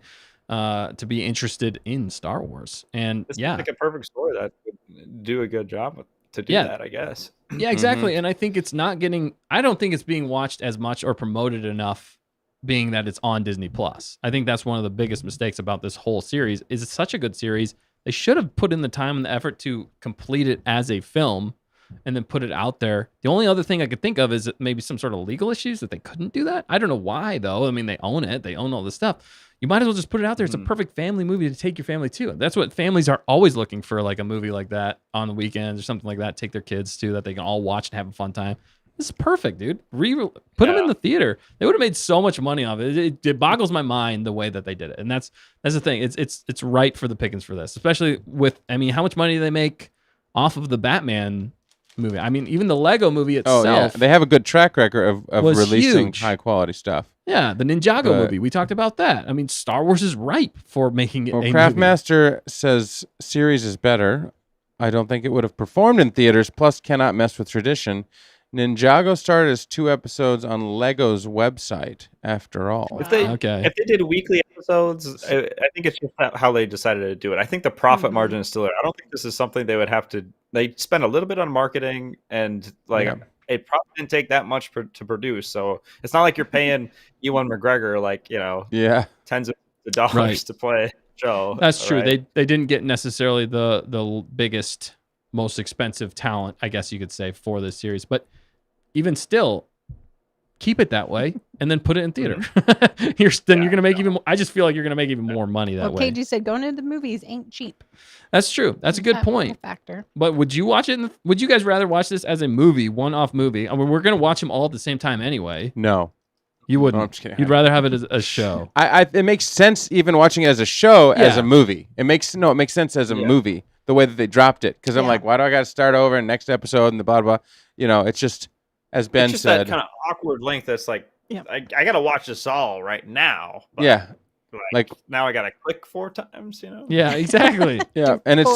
to be interested in Star Wars. And It's yeah, like a perfect story that would do a good job to do that, I guess. yeah, exactly. And I think it's not getting. I don't think it's being watched as much or promoted enough, being that it's on Disney Plus. I think that's one of the biggest mistakes about this whole series. Is it's such a good series. They should have put in the time and the effort to complete it as a film and then put it out there. The only other thing I could think of is maybe some sort of legal issues that they couldn't do that. I don't know why, though. I mean, they own it. They own all this stuff. You might as well just put it out there. It's a perfect family movie to take your family to. That's what families are always looking for, like a movie like that on the weekends or something like that. Take their kids to that they can all watch and have a fun time. This is perfect, dude. Put them in the theater. They would have made so much money off it. It boggles my mind the way that they did it. And that's the thing. It's right for the pickings for this, especially with, I mean, how much money do they make off of the Batman movie? I mean, even the Lego movie itself. Oh yeah, they have a good track record of was releasing huge. high quality stuff. Yeah, the Ninjago movie. We talked about that. I mean, Star Wars is ripe for making it a movie. Craftmaster says series is better. I don't think it would have performed in theaters, plus cannot mess with tradition. Ninjago started as 2 episodes on Lego's website, after all. If they Okay. did weekly episodes, I think it's just how they decided to do it. I think the profit margin is still there. I don't think this is something they would have to. They spend a little bit on marketing, and it probably didn't take that much to produce. So it's not like you're paying Ewan McGregor tens of dollars to play a show. That's true. right? They didn't get necessarily the biggest, most expensive talent, I guess you could say, for this series. But even still, keep it that way and then put it in theater. You're going to make even more. I just feel like you're going to make even more money that way. KG said going to the movies ain't cheap. That's true. That's a good point. Factor. But would you watch it? Would you guys rather watch this as a movie, one-off movie? I mean, we're going to watch them all at the same time anyway. No. You wouldn't. No, I'm just kidding. You'd rather have it as a show. It makes sense even watching it as a show as a movie. It makes sense as a movie the way that they dropped it, because I'm like, why do I got to start over in next episode and the blah blah? It's just, as Ben It's just said, that kind of awkward length. That's like, I got to watch this all right now. But like now I got to click 4 times. Yeah, exactly. Yeah, and it's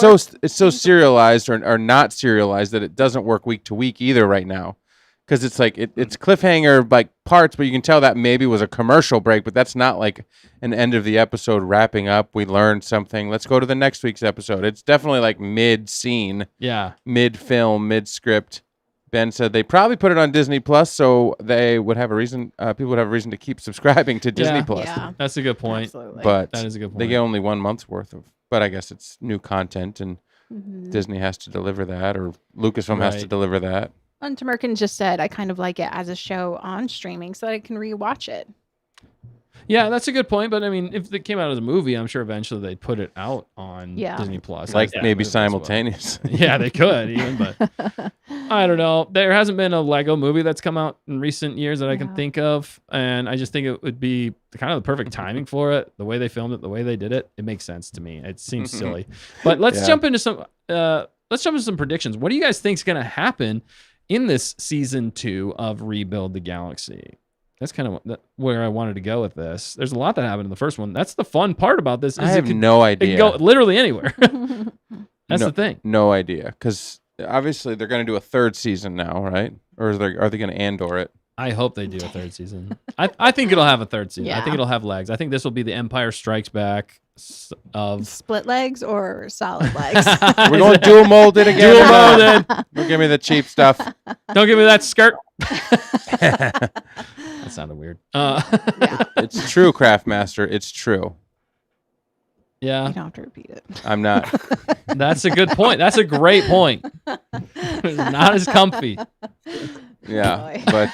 so serialized or not serialized that it doesn't work week to week either right now, because it's like it's cliffhanger like parts, but you can tell that maybe was a commercial break, but that's not like an end of the episode wrapping up. We learned something. Let's go to the next week's episode. It's definitely like mid scene, mid film, mid script. Ben said they probably put it on Disney Plus, so they would have a reason. People would have a reason to keep subscribing to Disney Yeah. Plus. Yeah, That's a good point. absolutely. But That is a good they point. get only 1 month's worth of. But I guess it's new content, and Mhm. Disney has to deliver that, or Lucasfilm has to Right. deliver that. And Tamerkin just said, I kind of like it as a show on streaming so that I can rewatch it. Yeah, that's a good point. But I mean, if it came out as a movie, I'm sure eventually they'd put it out on Yeah. Disney Plus. Like as that maybe movie as well. simultaneous. Yeah, they could even, but I don't know. There hasn't been a Lego movie that's come out in recent years that I can Yeah. think of, and I just think it would be kind of the perfect timing for it. The way they filmed it, the way they did it, it makes sense to me. It seems silly, but let's Yeah. jump into some. Let's jump into some predictions. What do you guys think is going to happen in this season 2 of Rebuild the Galaxy? That's kind of where I wanted to go with this. There's a lot that happened in the first one. That's the fun part about this. Is I have no it can idea. go literally anywhere. That's No. the thing. No idea, because obviously they're going to do a 3rd season now, right? Or are they going to Andor it? I hope they do a 3rd season. I think it'll have a 3rd season. I think Yeah. it'll have legs. I think this will be the Empire Strikes Back of Split legs or solid legs? We're going dual molded again. Dual molded. Don't give me the cheap stuff. Don't give me that skirt. That sounded weird. Yeah, It's true, Craftmaster. It's true. Yeah, you don't have to repeat it. I'm not. that's a good point. That's a great point. It's not as comfy. Yeah, Boy. but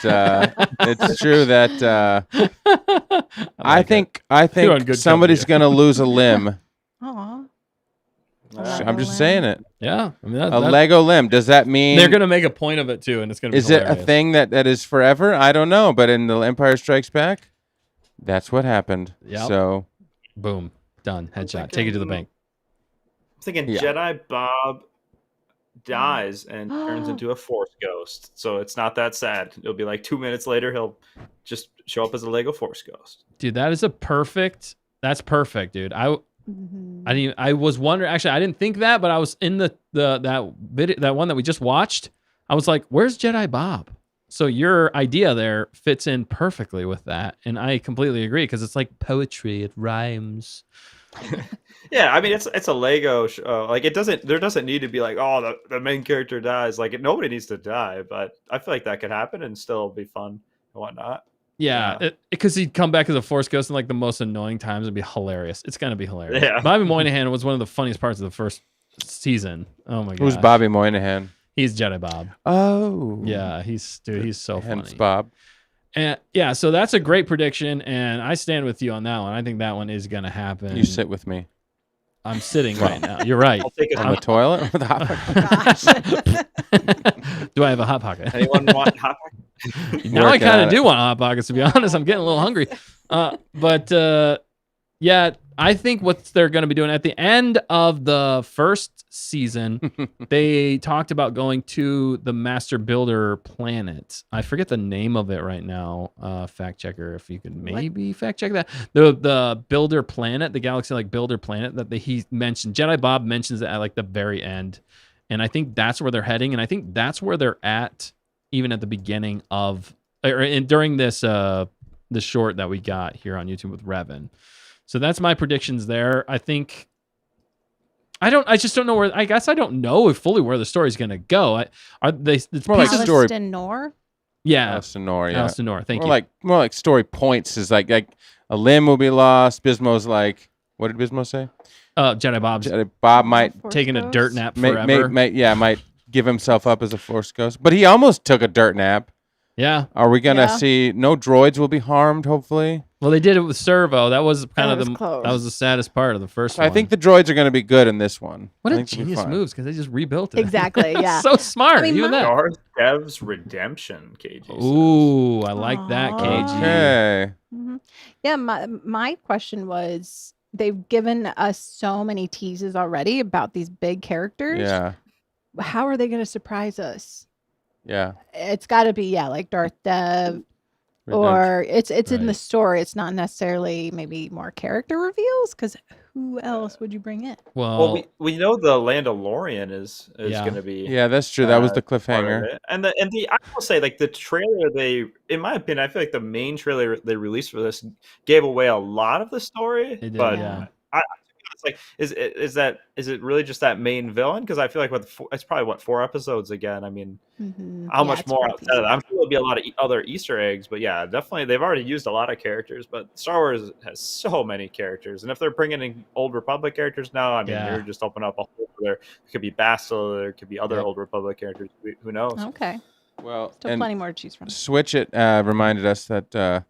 it's true that I like think You're on good somebody's company. going to lose a limb. Aw. I'm just saying it. Yeah, I mean, A Lego limb. Does that mean they're gonna make a point of it too, and it's gonna be is it a hilarious. thing that is forever? I don't know. But in the Empire Strikes Back, that's what happened. Yep. So Boom, done, headshot. Take it to the bank. I'm thinking Yeah. Jedi Bob dies and turns into a Force ghost. So it's not that sad. It'll be like 2 minutes later, he'll just show up as a Lego Force ghost. Dude, that is a perfect. That's perfect, dude. Mhm. I was wondering. Actually, I didn't think that, but I was in that video, that one that we just watched. I was like, "Where's Jedi Bob?" So your idea there fits in perfectly with that, and I completely agree because it's like poetry. It rhymes. Yeah, I mean it's a Lego show. Like there doesn't need to be like, oh, the main character dies. Like nobody needs to die, but I feel like that could happen and still be fun and whatnot. Yeah, because he'd come back as a Force ghost in like the most annoying times. It'd be hilarious. It's gonna be hilarious. Yeah. Bobby Moynihan was one of the funniest parts of the first season. Oh my god. who's Bobby Moynihan? He's Jedi Bob. Oh, Yeah, he's so hence funny. Bob. And yeah, so that's a great prediction, and I stand with you on that one. I think that one is gonna happen. You sit with me I'm sitting right now. You're right. I'll take it. on the toilet with a hot pocket. Gosh. Do I have a hot pocket? Anyone want hot Now I Working kind on of it. do want hot pockets, to be honest. I'm getting a little hungry. But yeah, I think what they're going to be doing at the end of the first season, they talked about going to the Master Builder planet. I forget the name of it right now. Fact checker, if you could maybe fact check that. The Builder planet, the Galaxy like Builder planet that he mentioned. Jedi Bob mentions it at like the very end, and I think that's where they're heading, and I think that's where they're at even at the beginning of during this the short that we got here on YouTube with Revan. So that's my predictions there. I think I just don't know where. I guess I don't know fully where the story's gonna go. Are they? It's More like pieces- story- Aliston Nor? Yeah, Alistair Nor, yeah. Alistair Nor. Thank more you. more like story points is like a limb will be lost. Bismo's like, what did Bismo say? Jedi Bob's Bob might Force taking a Ghost? dirt nap forever. might give himself up as a Force ghost, but he almost took a dirt nap. Yeah. Are we gonna Yeah. see no droids will be harmed? Hopefully, Well, they did it with Servo. That was kind That of was close. that was the saddest part of the first so one. I think the droids are gonna be good in this one. what I a think they'll be genius fine. moves because they just rebuilt it. Exactly, yeah. So smart. I mean, even my- that. Darth Dev's redemption, KG. says. Ooh, I like that, Aw. KG. Okay. Mhm. Yeah, my question was they've given us so many teases already about these big characters. Yeah. How are they going to surprise us? Yeah. It's got to be like Darth Dev, or it's in the Right. story. It's not necessarily maybe more character reveals because who else would you bring in? Well, Well, we know the Landalorian is Yeah. going to be. Yeah, that's true. That was the part of cliffhanger. it. And the I will say, like the trailer, in my opinion, I feel like the main trailer they released for this gave away a lot of the story. It did, but yeah. I It's like, is it really just that main villain? Because I feel like it's probably 4 episodes again. I mean, how much more outside of that? I'm sure there'll be a lot of other Easter eggs, but yeah, definitely they've already used a lot of characters. But Star Wars has so many characters, and if they're bringing in Old Republic characters now, I mean, you're just opening up a whole other. It could be Bastila, there could be other Old Republic characters. Who knows? Okay. Well, still plenty more to choose from. Switch It reminded us that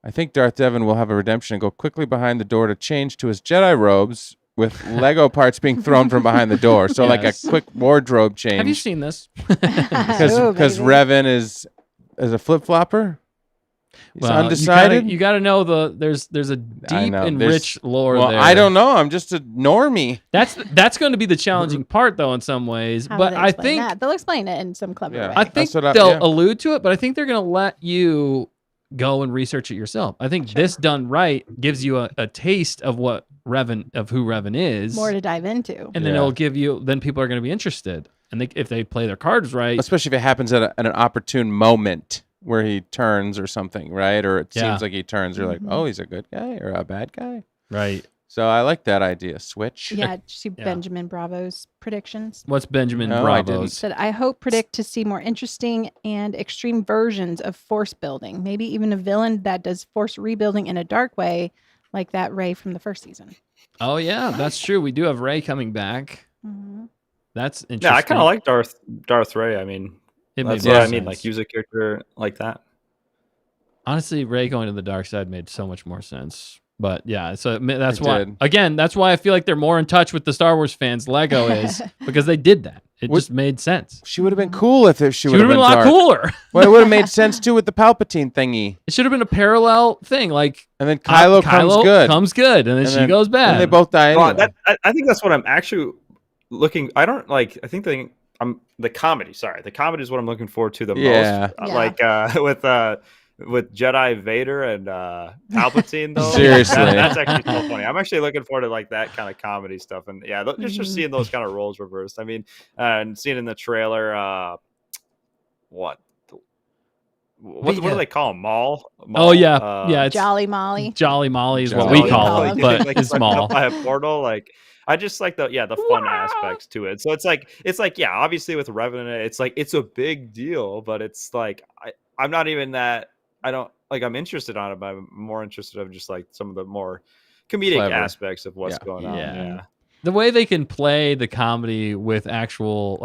I think Darth Devin will have a redemption and go quickly behind the door to change to his Jedi robes with Lego parts being thrown from behind the door. So like a quick wardrobe change. Have you seen this? Because Revan is a flip-flopper. He's undecided. You got to know there's a deep and rich lore there. I don't know. I'm just a normie. That's going to be the challenging part, though, in some ways. But I think they'll explain it in some clever way. I think they'll allude to it, but I think they're going to let you go and research it yourself. I think this done right gives you a taste of who Revan is. More to dive into. And then it'll give you. Then people are going to be interested, and if they play their cards right, especially if it happens at an opportune moment where he turns or something, right? Or it seems like he turns. You're like, oh, he's a good guy or a bad guy, right? So I like that idea. Switch. Yeah, did you see Benjamin Bravo's predictions? What's Benjamin Bravo's? Said, I predict to see more interesting and extreme versions of force building. Maybe even a villain that does force rebuilding in a dark way, like that Rey from the first season. Oh yeah, that's true. We do have Rey coming back. Mm-hmm. That's interesting. Yeah, I kind of like Darth Rey. I mean, that's what I mean. Like, use a character like that. Honestly, Rey going to the dark side made so much more sense. But yeah, so that's why. Again, that's why I feel like they're more in touch with the Star Wars fans. Lego is because they did that. It just made sense. She would have been cool if she would have been a lot cooler. Well, it would have made sense too with the Palpatine thingy. It should have been a parallel thing, like. And then Kylo comes good, and then she goes bad. And they both die. Anyway. I think that's what I'm actually looking. I don't like. I think the comedy. Sorry, the comedy is what I'm looking forward to the most. Like with Jedi Vader and Palpatine, though. Seriously, that's actually so funny. I'm actually looking forward to like that kind of comedy stuff, and just seeing those kind of roles reversed. I mean, and seeing in the trailer, what do they call him? Maul? Oh yeah, it's Jolly Molly. Jolly Molly is what we call him, but like, it's Maul. By a portal, like. I just like the fun aspects to it. So it's like obviously with Revan, it's like it's a big deal, but it's like I'm not even that. I don't like. I'm interested on it, but I'm more interested of just like some of the more comedic aspects of what's going on. Yeah. The way they can play the comedy with actual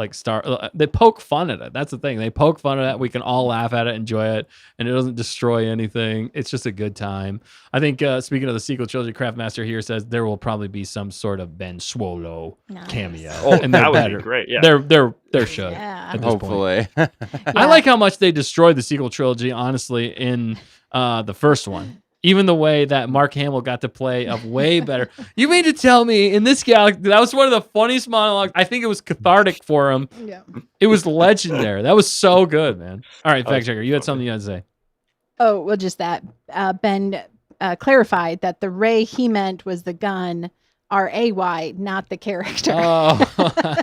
they poke fun at it. That's the thing. They poke fun at it. We can all laugh at it, enjoy it, and it doesn't destroy anything. It's just a good time. I think speaking of the sequel trilogy, Craftmaster here says there will probably be some sort of Ben Swolo cameo. Oh, and that would be great. Yeah, there should. At this hopefully. I like how much they destroyed the sequel trilogy. Honestly, in the first one. Even the way that Mark Hamill got to play a way better. You mean to tell me in this galaxy, that was one of the funniest monologues. I think it was cathartic for him. Yeah. It was legendary. That was so good, man. All right, Factchecker, you had something you had to say. Oh, well, just that. Ben clarified that the Rey he meant was the gun, R-A-Y, not the character. Oh.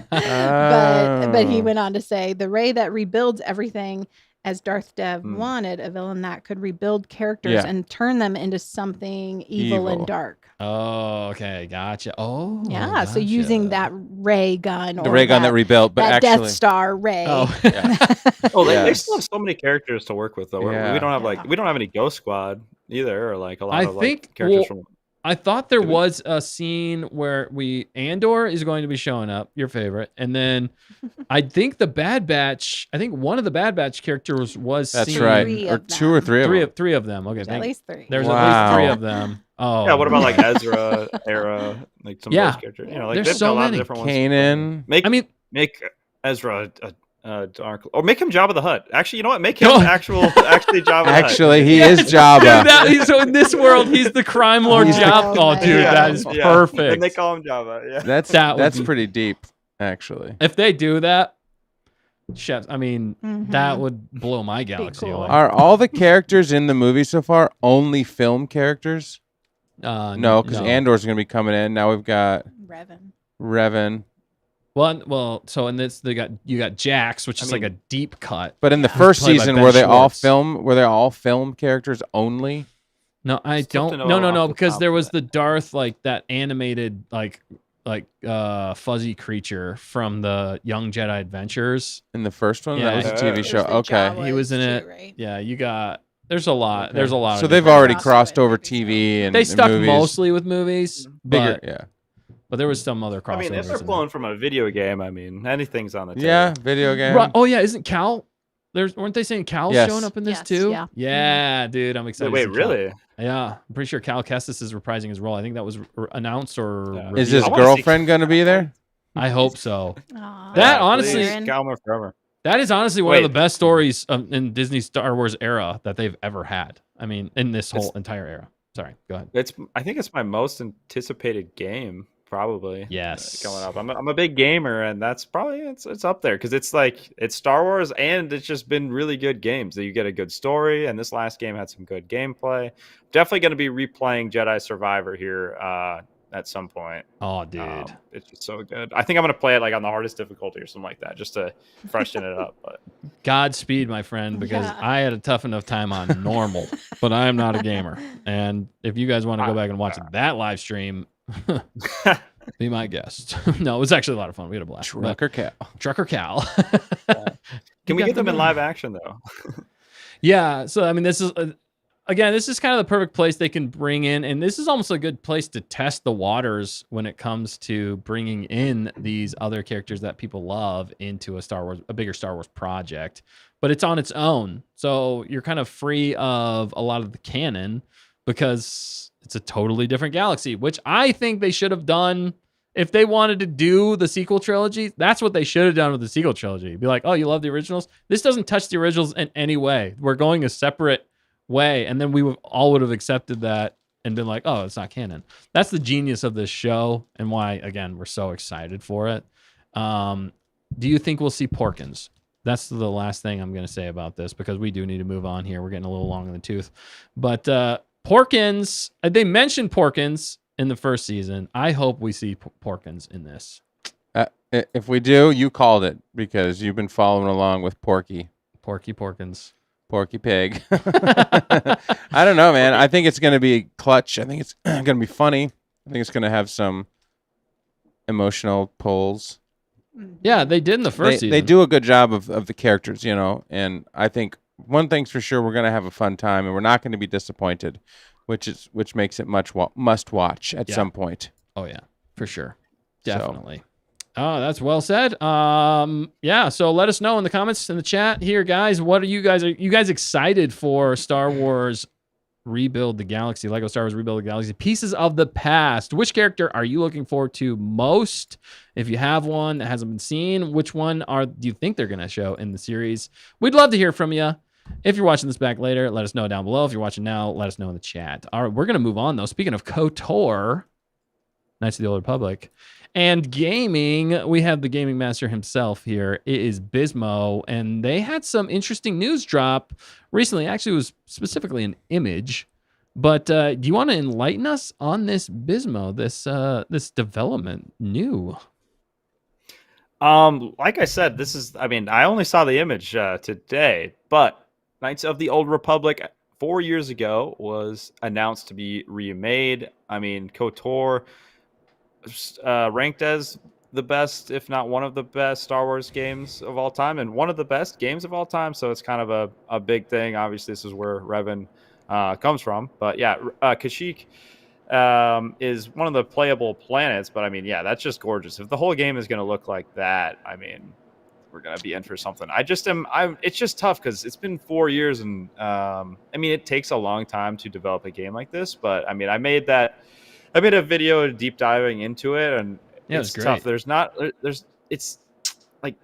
But he went on to say, the Rey that rebuilds everything as Darth Dev wanted, a villain that could rebuild characters and turn them into something evil and dark. Oh, okay. Gotcha. Oh, yeah. Gotcha. So using that Ray gun. The Ray gun that rebuilt, but that actually. Death Star Ray. Oh, they still have so many characters to work with, though. Yeah. We don't have we don't have any Ghost Squad either, or like a lot of characters from. I thought there was a scene where Andor is going to be showing up, your favorite, and then I think the Bad Batch. I think one of the Bad Batch characters was. That's seen. right, or two or three of them. Three of them. Okay, at least three. There's at least three of them. Oh, yeah. What about like Ezra, Hera, like some of those characters? You know, like there's so many. Kanan. Make Ezra Dark, or make him Jabba the Hutt. Actually, you know what? Make him actually Jabba the Hutt. Actually, he is Jabba. Dude, so in this world, he's the crime lord Jabba. Oh, dude, that is perfect. And they call him Jabba. Yeah, that's pretty deep, actually. If they do that, chefs, I mean, that would blow my galaxy away. Are all the characters in the movie so far only film characters? No, because Andor's going to be coming in. Now we've got Revan. Well, so in this you got Jax, which is like a deep cut. But in the first season, were they all film characters only? No, I It's tough to don't. know No, off the because top there of was that. the Darth, like that animated, like fuzzy creature from the Young Jedi Adventures. In the first one, Yeah, that was a it TV was show. the Okay. He was in too, it. right? Yeah, you got. There's a lot. Okay. There's a lot. So of they've different already ones. crossed over movies, though. TV and They stuck movies. mostly with movies, Bigger. but Yeah. but there was some other crossovers. I mean, if they're in pulling from a video game, I mean, anything's on the table. Yeah. Video there. game. Right. Oh yeah, isn't Cal? Weren't they saying Cal's Yes. showing up in this Yes, too? yeah. Yeah, dude, I'm excited. Wait, to see Cal. really? Yeah, I'm pretty sure Cal Kestis is reprising his role. I think that was announced or Yeah. Is revealed. his I wanna see girlfriend going to be there? I hope so. Aw, That Yeah, honestly- please, Calmer forever. That is honestly one of Wait. the best stories in Disney Star Wars era that they've ever had. I mean, in this whole entire era. Sorry, go ahead. I think it's my most anticipated game, probably. Yes. Coming up. I'm a big gamer, and that's probably it's up there because it's like it's Star Wars, and it's just been really good games. That you get a good story, and this last game had some good gameplay. Definitely going to be replaying Jedi Survivor here at some point. Oh, dude. It's just so good. I think I'm going to play it like on the hardest difficulty or something like that, just to freshen it up. But Godspeed, my friend, because Yeah. I had a tough enough time on normal, but I am not a gamer. And if you guys want to go back and watch that live stream, be my guest. No, it was actually a lot of fun. We had a blast. Trucker Cal. Trucker Cal. can we get them in live action though? Yeah. So, I mean, this is, again, this is kind of the perfect place they can bring in. And this is almost a good place to test the waters when it comes to bringing in these other characters that people love into a bigger Star Wars project. But it's on its own. So you're kind of free of a lot of the canon because it's a totally different galaxy, which I think they should have done. If they wanted to do the sequel trilogy, that's what they should have done with the sequel trilogy. Be like, oh, you love the originals? This doesn't touch the originals in any way. We're going a separate way. And then we would have accepted that and been like, oh, it's not canon. That's the genius of this show and why, again, we're so excited for it. Do you think we'll see Porkins? That's the last thing I'm going to say about this because we do need to move on here. We're getting a little long in the tooth. But Porkins, they mentioned Porkins in the first season. I hope we see Porkins in this. If we do, you called it because you've been following along with Porky Porkins. Porky Pig. I don't know, man. I think it's going to be clutch. I think it's going to be funny. I think it's going to have some emotional pulls. Yeah, they did in the first season. They do a good job of the characters, you know, and I think one thing's for sure, we're going to have a fun time and we're not going to be disappointed, which makes it must watch at some point. Oh yeah, for sure. Definitely. Oh, that's well said. Yeah, so let us know in the comments in the chat here, guys. What are you guys excited for Star Wars Rebuild the Galaxy, Lego Star Wars Rebuild the Galaxy, Pieces of the Past? Which character are you looking forward to most? If you have one that hasn't been seen, which one do you think they're going to show in the series? We'd love to hear from you. If you're watching this back later, let us know down below. If you're watching now, let us know in the chat. All right, we're going to move on, though. Speaking of KOTOR, Knights of the Old Republic, and gaming, we have the gaming master himself here. It is Bismo, and they had some interesting news drop recently. Actually, it was specifically an image. But do you want to enlighten us on this Bismo, this development new? Like I said, I only saw the image today, but Knights of the Old Republic 4 years ago was announced to be remade. I mean, KOTOR ranked as the best, if not one of the best Star Wars games of all time and one of the best games of all time. So it's kind of a big thing. Obviously, this is where Revan comes from. But yeah, Kashyyyk is one of the playable planets. But I mean, yeah, that's just gorgeous. If the whole game is going to look like that, I mean, we're going to be in for something. It's just tough because it's been 4 years. And I mean, it takes a long time to develop a game like this. But I mean, I made a video deep diving into it, and yeah, it's tough. It's like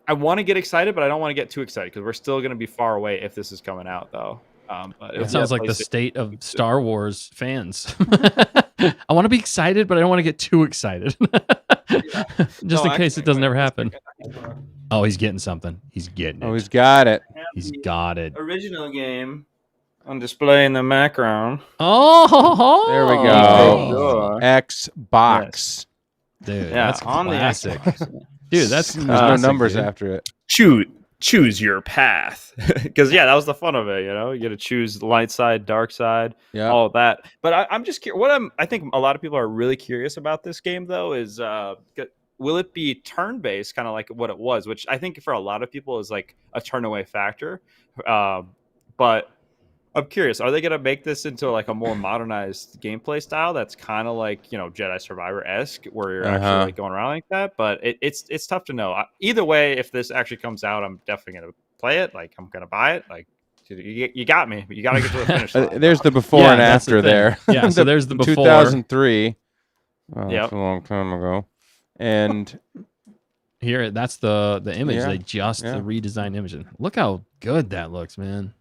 I want to get excited, but I don't want to get too excited because we're still going to be far away if this is coming out, though. But it sounds like the state of Star Wars fans. I want to be excited, but I don't want to get too excited. Just in case it doesn't ever happen. Oh, he's getting something. He's getting it. Oh, he's got it. He's got it. Original game on display in the background. Oh, there we go. Xbox. Yes. Dude, Yeah, that's on classic. the Xbox. Dude, that's there's no numbers after it. Shoot. choose your path, because that was the fun of it. You get to choose the light side, dark side, all of that. But I'm just curious. I think a lot of people are really curious about this game, though, is will it be turn-based, kind of like what it was, which I think for a lot of people is like a turn-away factor. But I'm curious, are they going to make this into like a more modernized gameplay style that's kind of like, Jedi Survivor-esque, where you're actually like going around like that? But it's tough to know. Either way, if this actually comes out, I'm definitely going to play it. Like, I'm going to buy it. Like, you got me. But you got to get to the finish line. There's the before and after there. Yeah, so there's the before. 2003. That's a long time ago. And here, that's the image. They just the redesigned image. Look how good that looks, man.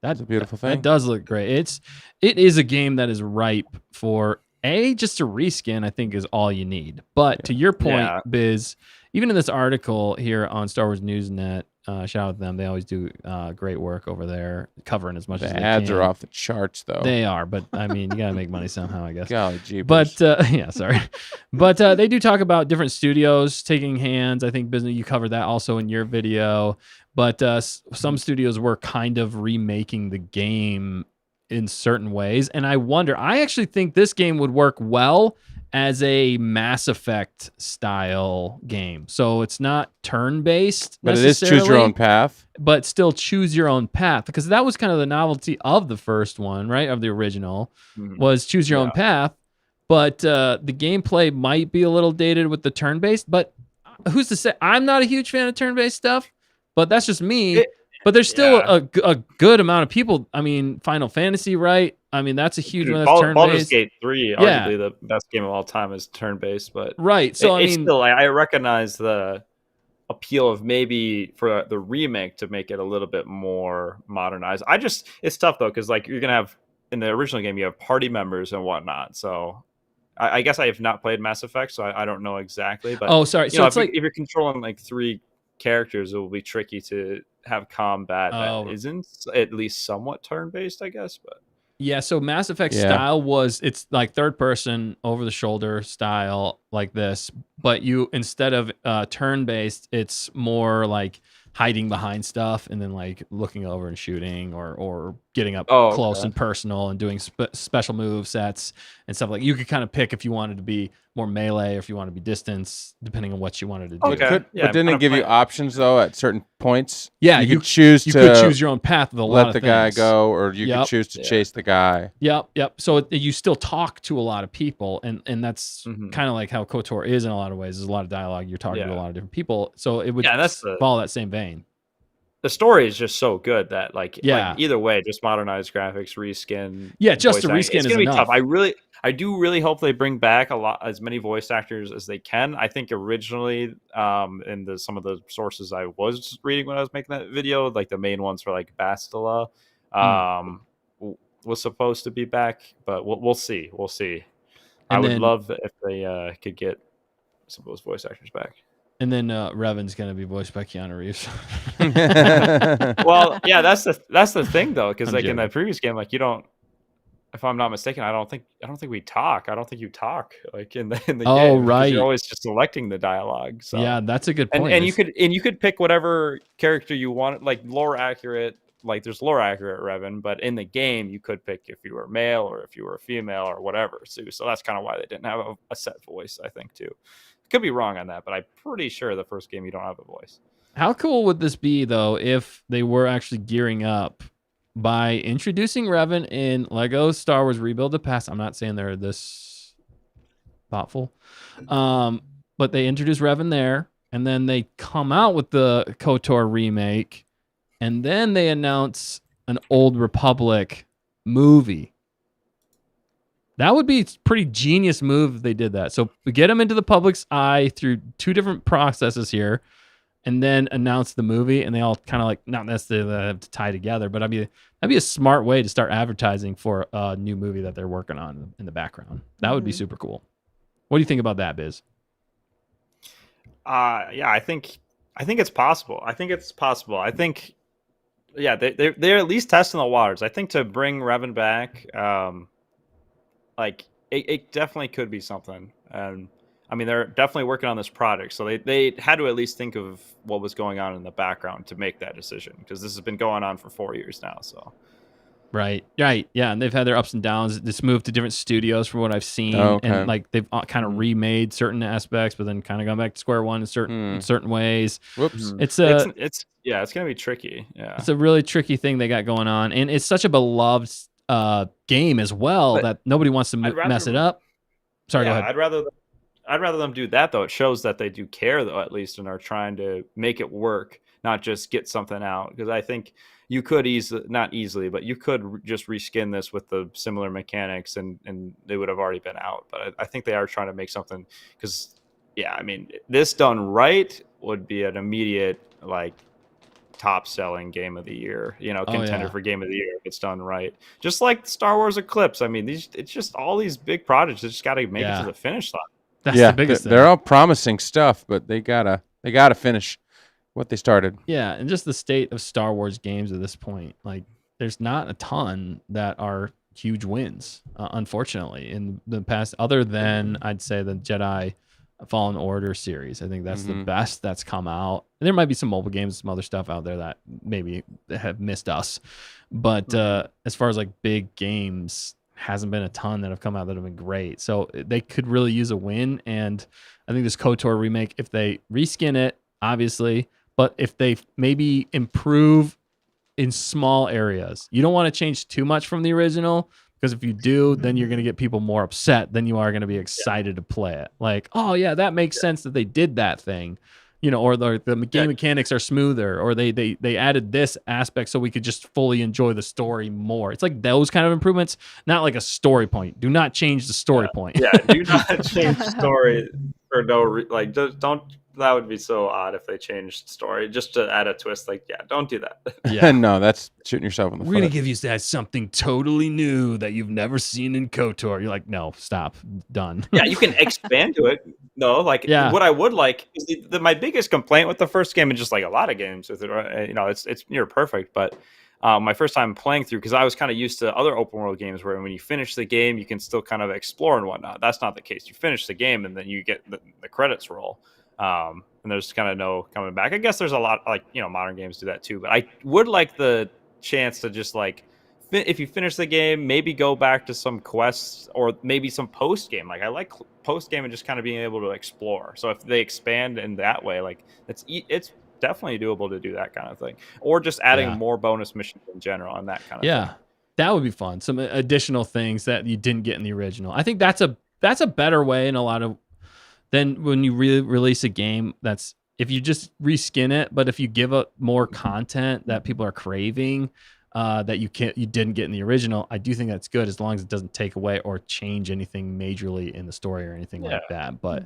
That's a beautiful thing. It does look great. It is a game that is ripe for just a reskin. I think is all you need. But to your point, Biz, even in this article here on Star Wars Newsnet, shout out to them. They always do great work over there, covering as much as they can. The ads are off the charts, though. They are, but I mean, you gotta make money somehow, I guess. Golly jeepers. But sorry. But they do talk about different studios taking hands. I think Business, you covered that also in your video. But some studios were kind of remaking the game in certain ways. And I actually think this game would work well as a Mass Effect style game. So it's not turn-based, but it is choose your own path. But still choose your own path, because that was kind of the novelty of the first one, right? Of the original, was choose your own path. But the gameplay might be a little dated with the turn-based. But who's to say? I'm not a huge fan of turn-based stuff. But that's just me. But there's still a good amount of people. I mean, Final Fantasy, right? I mean, that's a huge one. That's turn-based. Baldur's Gate 3, arguably the best game of all time, is turn-based. But right. So I mean, still, I recognize the appeal of maybe for the remake to make it a little bit more modernized. It's tough though, because like you're gonna have in the original game, you have party members and whatnot. So I guess I have not played Mass Effect, so I don't know exactly. But sorry. So it's if you're controlling like 3 characters, it will be tricky to have combat that isn't at least somewhat turn-based, I guess. But so Mass Effect style it's like third person over the shoulder style like this, but you, instead of turn-based, it's more like hiding behind stuff and then like looking over and shooting or getting up close and personal and doing special move sets and stuff. Like you could kind of pick if you wanted to be more melee or if you want to be distance, depending on what you wanted to do. But didn't it give you options though at certain points? Yeah, you could choose your own path with a lot of let the guy go, or you could choose to chase the guy. Yep. So you still talk to a lot of people, and that's kind of like how KOTOR is in a lot of ways. There's a lot of dialogue. You're talking to a lot of different people, so it would follow that same vein. The story is just so good that like either way, just modernized graphics, reskin. Yeah, just a reskin is gonna be enough. tough. I do really hope they bring back as many voice actors as they can. I think originally, in some of the sources I was reading when I was making that video, like the main ones for like Bastila, was supposed to be back, but we'll see. We'll see. I would love if they could get some of those voice actors back. And then Revan's gonna be voiced by Keanu Reeves. Well, yeah, that's the thing though, because like in that previous game, like you don't, if I'm not mistaken, I don't think we talk. I don't think you talk like in the game. Oh, right. You're always just selecting the dialogue. So yeah, that's a good point. And you could pick whatever character you want, like lore accurate. Like there's lore accurate Revan, but in the game you could pick if you were male or if you were a female or whatever. So that's kind of why they didn't have a set voice, I think too. Could be wrong on that, but I'm pretty sure the first game you don't have a voice. How cool would this be though if they were actually gearing up by introducing Revan in Lego Star Wars Rebuild the Past? I'm not saying they're this thoughtful, but they introduce Revan there, and then they come out with the KOTOR remake, and then they announce an Old Republic movie. That would be a pretty genius move if they did that. So we get them into the public's eye through 2 different processes here, and then announce the movie, and they all kind of like, not necessarily have to tie together, but that'd be a smart way to start advertising for a new movie that they're working on in the background. That would be super cool. What do you think about that, Biz? Yeah, I think it's possible. I think they're at least testing the waters. I think to bring Revan back, like it definitely could be something. And I mean, they're definitely working on this project, so they had to at least think of what was going on in the background to make that decision, because this has been going on for 4 years now. So Right. Yeah, and they've had their ups and downs. It's moved to different studios from what I've seen, and like they've kind of remade certain aspects, but then kind of gone back to square one in certain ways. Whoops. it's gonna be tricky. Yeah, it's a really tricky thing they got going on, and it's such a beloved game as well But that nobody wants to mess it up. Sorry, go ahead. I'd rather them do that, though. It shows that they do care, though, at least, and are trying to make it work, not just get something out. Because I think you could not easily, but you could just reskin this with the similar mechanics, and they would have already been out. But I think they are trying to make something, because, yeah, I mean, this done right would be an immediate, like, top-selling game of the year, contender for game of the year if it's done right. Just like Star Wars Eclipse. I mean, it's just all these big projects that just got to make it to the finish line. That's the biggest thing. They're all promising stuff, but they gotta finish what they started. Yeah, and just the state of Star Wars games at this point, like there's not a ton that are huge wins, unfortunately, in the past, other than I'd say the Jedi Fallen Order series. I think that's the best that's come out. And there might be some mobile games, some other stuff out there that maybe have missed us, but as far as like big games, hasn't been a ton that have come out that have been great. So they could really use a win. And I think this KOTOR remake, if they reskin it, obviously, but if they maybe improve in small areas, you don't want to change too much from the original, because if you do, then you're going to get people more upset than you are going to be excited to play it. Like, oh yeah, that makes sense that they did that thing. Or the game mechanics are smoother, or they added this aspect so we could just fully enjoy the story more. It's like those kind of improvements, not like a story point. Do not change the story point. Yeah, do not change the story for don't. That would be so odd if they changed story just to add a twist. Like, yeah, don't do that. Yeah, no, that's shooting yourself in the foot. We're gonna give you guys something totally new that you've never seen in KOTOR. You're like, no, stop, done. Yeah, you can expand to it. No, like what I would like is my biggest complaint with the first game, and just like a lot of games with it, it's near perfect. But my first time playing through, because I was kind of used to other open world games where when you finish the game, you can still kind of explore and whatnot. That's not the case. You finish the game and then you get the credits roll. And there's kind of no coming back. I guess there's a lot, like, modern games do that too, but I would like the chance to just, like, if you finish the game, maybe go back to some quests or maybe some post game. Like, I like post game and just kind of being able to explore. So if they expand in that way, like, it's definitely doable to do that kind of thing, or just adding more bonus missions in general and that kind of thing. That would be fun. Some additional things that you didn't get in the original. I think that's a better way in a lot of. Then when you release a game, that's if you just reskin it, but if you give it more content that people are craving, that you didn't get in the original, I do think that's good, as long as it doesn't take away or change anything majorly in the story or anything like that. But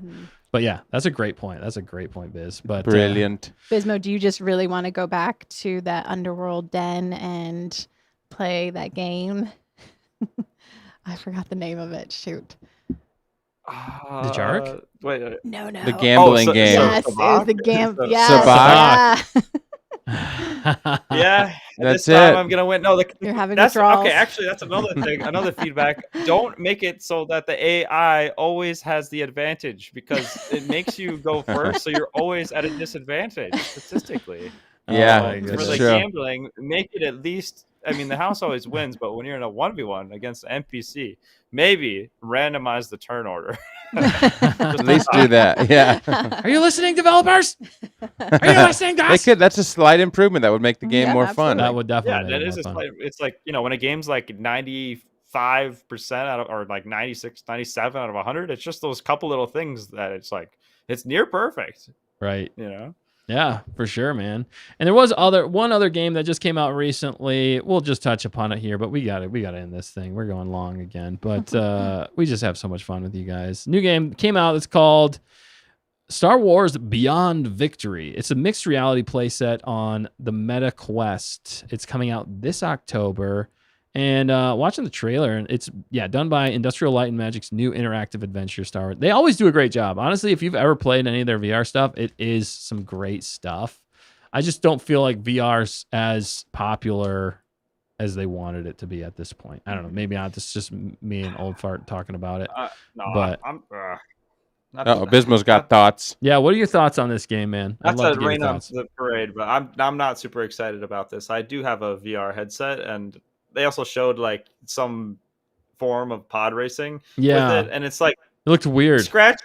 yeah, that's a great point. That's a great point, Biz. But brilliant. Bismo, do you just really want to go back to that underworld den and play that game? I forgot the name of it. Shoot. The Jark? Wait, no. The gambling game. Yes, it was the game. Sabacc. Yeah, that's this time it. I'm gonna win. No, you're having that's withdrawals. Okay. Actually, that's another thing. Another feedback. Don't make it so that the AI always has the advantage, because it makes you go first, so you're always at a disadvantage statistically. Yeah, for that's the true. gambling, make it at least. I mean, the house always wins, but when you're in a 1v1 against an NPC, maybe randomize the turn order. At least do that. Yeah. Are you listening, developers? Are you listening, guys? That's a slight improvement that would make the game more fun. That would definitely. Yeah, that is a slight. It's like, when a game's like 95% out of, or like 96, 97 out of 100, it's just those couple little things that it's like it's near perfect. Right. Yeah, for sure, man. And there was one other game that just came out recently. We'll just touch upon it here, but we got to end this thing. We're going long again, but we just have so much fun with you guys. New game came out. It's called Star Wars Beyond Victory. It's a mixed reality playset on the Meta Quest. It's coming out this October. And watching the trailer, and it's done by Industrial Light and Magic's new interactive adventure Star Wars. They always do a great job. Honestly, if you've ever played any of their VR stuff, it is some great stuff. I just don't feel like VR's as popular as they wanted it to be at this point. I don't know. Maybe not. This is just me and old fart talking about it. No, but Oh, Bismo's got thoughts. Yeah, what are your thoughts on this game, man? That's a rain on the parade, but I'm not super excited about this. I do have a VR headset, and they also showed like some form of pod racing with it, and it's like it looked weird. Scratch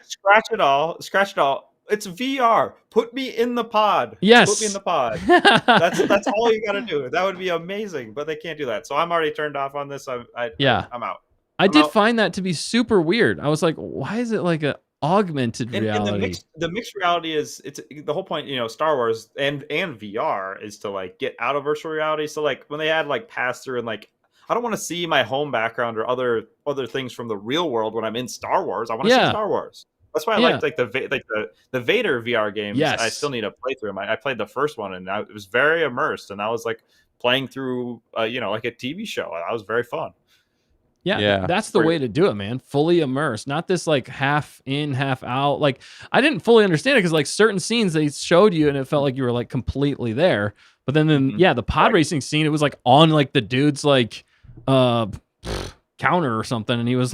it all. It's VR. Put me in the pod. Yes. Put me in the pod. That's all you gotta do. That would be amazing, but they can't do that. So I'm already turned off on this. I'm out. I did find that to be super weird. I was like, why is it like a augmented reality? And the mixed reality is it's the whole point, Star Wars and VR is to like get out of virtual reality. So like when they had like pass through and like I don't want to see my home background or other things from the real world when I'm in Star Wars. I want to see Star Wars. That's why I liked like the Vader VR games. Yes. I still need to play through them. I played the first one and it was very immersed, and I was like playing through like a TV show. That was very fun. Yeah, that's the way to do it, man. Fully immersed, not this like half in, half out. Like I didn't fully understand it because like certain scenes they showed you and it felt like you were like completely there. But then the pod racing scene, it was like on like the dude's like counter or something, and he was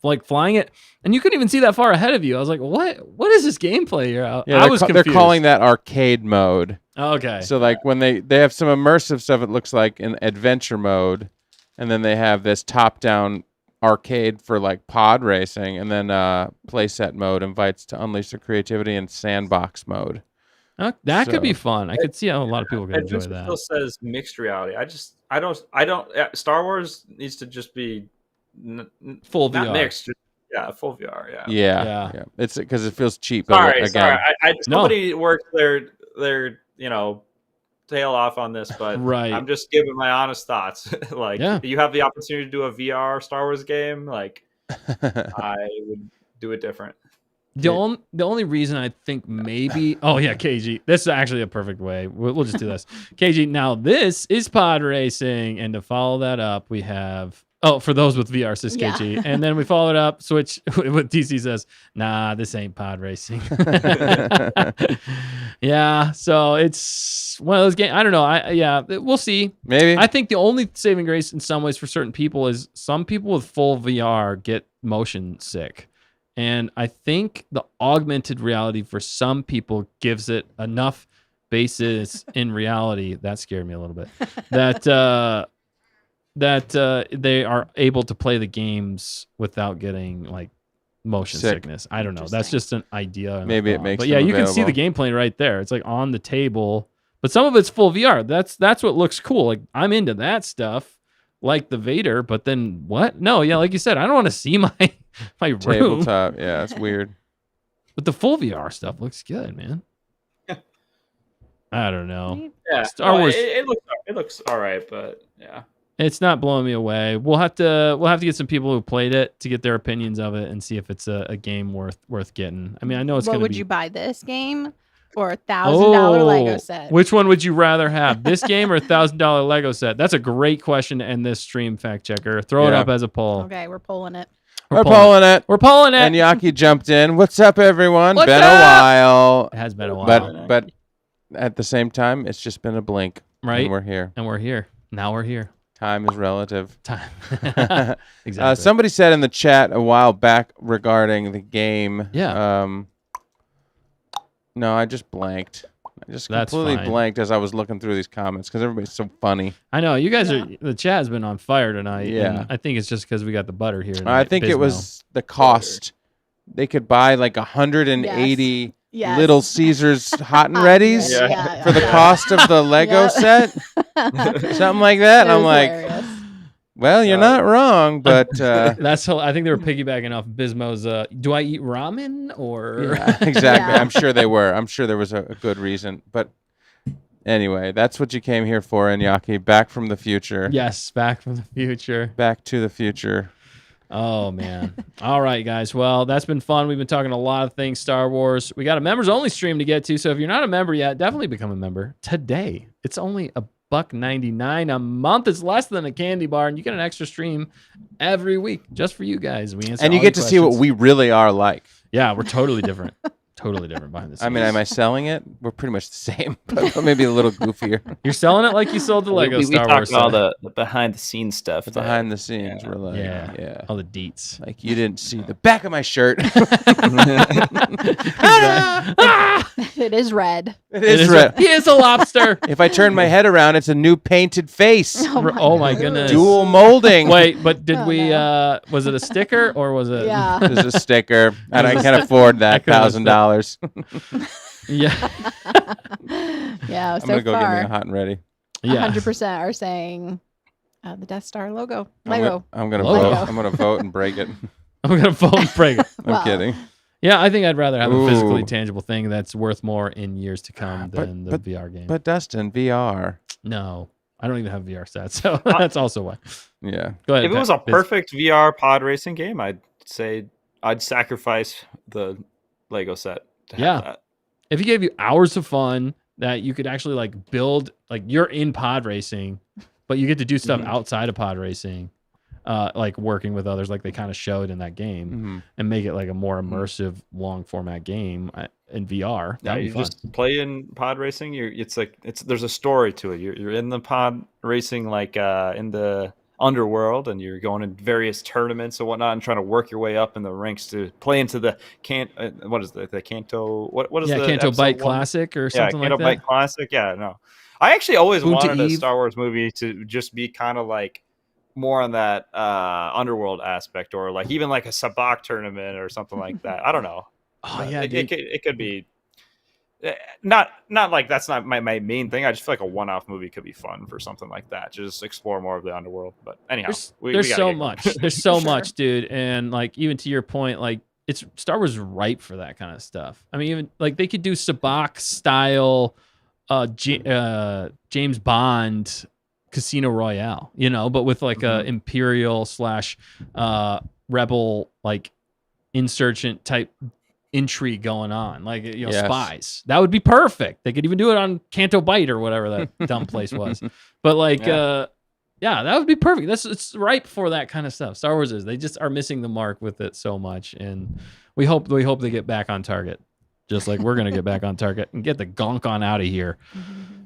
like flying it, and you couldn't even see that far ahead of you. I was like, what is this gameplay here? I was confused. They're calling that arcade mode. Okay. So like when they have some immersive stuff, it looks like in adventure mode. And then they have this top-down arcade for like pod racing, and then playset mode invites to unleash their creativity in sandbox mode. That could be fun. I could see how a lot of people could enjoy that. Still says mixed reality. I don't. Star Wars needs to just be full not VR. Mixed. Full VR. Yeah. It's because it feels cheap. Sorry. Somebody worked their tail off on this, but I'm just giving my honest thoughts. You have the opportunity to do a VR Star Wars game, like I would do it different. The only reason I think maybe KG, this is actually a perfect way. We'll just do this. KG, now this is pod racing, and to follow that up, we have for those with VR, says KG. And then we follow it up, switch what DC says, nah, this ain't pod racing. Yeah, so it's one of those games. I don't know. We'll see. Maybe. I think the only saving grace in some ways for certain people is some people with full VR get motion sick. And I think the augmented reality for some people gives it enough basis in reality. That scared me a little bit. That they are able to play the games without getting like motion sickness. I don't know. That's just an idea. Maybe it makes. But you can see the gameplay right there. It's like on the table, but some of it's full VR. That's what looks cool. Like I'm into that stuff, like the Vader. But then what? No, like you said, I don't want to see my room. Tabletop. Yeah, it's weird. But the full VR stuff looks good, man. I don't know. Yeah, Star Wars. It looks all right, but yeah. It's not blowing me away. We'll have to get some people who played it to get their opinions of it and see if it's a game worth getting. I mean, I know it's going to be. What would you buy, this game or $1,000 Lego set? Which one would you rather have, this game or $1,000 Lego set? That's a great question to end this stream, fact checker. Throw it up as a poll. Okay, we're pulling it. We're pulling it. We're pulling it. And Yaki jumped in. What's up, everyone? What's been up? a while. It has been a while. But at the same time, it's just been a blink. Right. And we're here. Now we're here. Time is relative. Time. Exactly. Somebody said in the chat a while back regarding the game. Yeah. No, I just blanked. I just That's completely fine. blanked as I was looking through these comments because everybody's so funny. I know you guys are. The chat has been on fire tonight. Yeah. And I think it's just because we got the butter here. Tonight, I think it was the cost. They could buy like 180 Little Caesars hot and readies for the cost of the Lego set, something like that. And I'm like, well, you're not wrong, but that's. I think they were piggybacking off Bismo's. Do I eat ramen or? Yeah, exactly. I'm sure they were. I'm sure there was a good reason, but anyway, that's what you came here for, Iñaki. Back from the future. Yes, back from the future. Back to the future. Oh, man. All right, guys. Well, that's been fun. We've been talking a lot of things Star Wars. We got a members-only stream to get to, so if you're not a member yet, definitely become a member today. It's only $1.99 a month. It's less than a candy bar, and you get an extra stream every week just for you guys. We answer and you all get your to see what questions. we really are like. Yeah, we're totally different. totally different behind the scenes. I mean, am I selling it? We're pretty much the same, but maybe a little goofier. You're selling it like you sold the Lego we Star talked Wars. about all set. the behind the scenes stuff. The behind the scenes, we're like, Yeah. yeah. All the deets. Like you didn't see the back of my shirt. It is red. It is red. He is a lobster. If I turn my head around, it's a new painted face. Oh my goodness. Dual molding. Wait, but did Oh, we? no. Was it a sticker or was it? Yeah. There's a sticker, and I can't afford that $1,000. Yeah. Yeah. I'm So gonna go get me a far, hot and ready. Yeah. 100% are saying the Death Star logo. I'm Lego. gonna Logo. vote. I'm gonna vote and break it. I'm gonna vote and break it. I'm Wow. kidding. Yeah, I think I'd rather have a physically Ooh. tangible thing that's worth more in years to come But- than the but- VR game. But Dustin, VR. No, I don't even have VR sets, so that's also why. Yeah. Go ahead. If it was a Biz. perfect VR pod racing game, I'd say I'd sacrifice the Lego set to have Yeah. that. If he gave you hours of fun that you could actually like build, like you're in pod racing, but you get to do stuff outside of pod racing, like working with others, like they kind of showed in that game, Mhm. and make it like a more immersive, long format game in VR. Yeah, That'd be you fun. just play in pod racing. There's a story to it. You're in the pod racing like in the underworld, and you're going in various tournaments and whatnot, and trying to work your way up in the ranks to play into the what is the Kanto? What is Yeah, the Canto episode Bite one? Classic or Yeah, something Kanto like that. Bite Classic. Yeah, no, I actually always Boon to wanted a Eve. Star Wars movie to just be kind of like more on that underworld aspect, or like even like a sabak tournament or something like that. I don't know. Oh But yeah, dude. it could be not like that's not my main thing. I just feel like a one-off movie could be fun for something like that. Just explore more of the underworld. But anyhow, There's we there's gotta so get going. much. There's so Sure. much, dude. And like even to your point, like it's Star Wars is ripe for that kind of stuff. I mean, even like they could do Sabak style James Bond Casino Royale, but with like a Imperial / rebel like insurgent type intrigue going on, like Yes. spies. That would be perfect. They could even do it on Canto Bite or whatever that dumb place was. But like yeah, that would be perfect. It's ripe for that kind of stuff. Star Wars is. They just are missing the mark with it so much, and we hope they get back on target, just like we're gonna get back on target and get the gonk on out of here.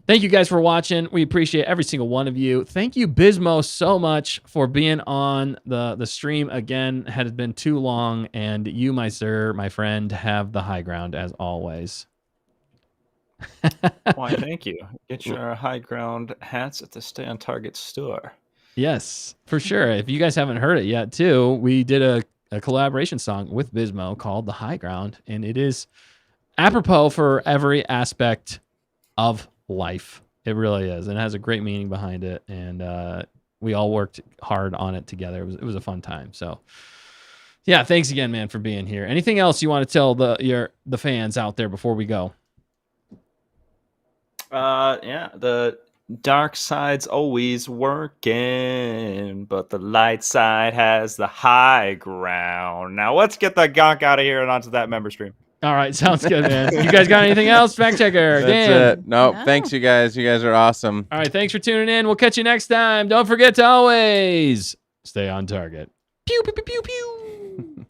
Thank you guys for watching. We appreciate every single one of you. Thank you, Bismo, so much for being on the stream again. Had been too long, and you, my sir, my friend, have the high ground as always. Why, thank you. Get your high ground hats at the Stay on Target store. Yes, for sure. If you guys haven't heard it yet, too, we did a collaboration song with Bismo called The High Ground, and it is apropos for every aspect of life. It really is, and it has a great meaning behind it, and we all worked hard on it together. It was a fun time. So, yeah, thanks again, man, for being here. Anything else you want to tell the fans out there before we go? Yeah, the dark side's always working, but the light side has the high ground. Now let's get the gonk out of here and onto that member stream. All right, sounds good, man. You guys got anything else? Factchecker, That's Dan. it. No, No. thanks, you guys. You guys are awesome. All right, thanks for tuning in. We'll catch you next time. Don't forget to always stay on target. Pew, pew, pew, pew, pew.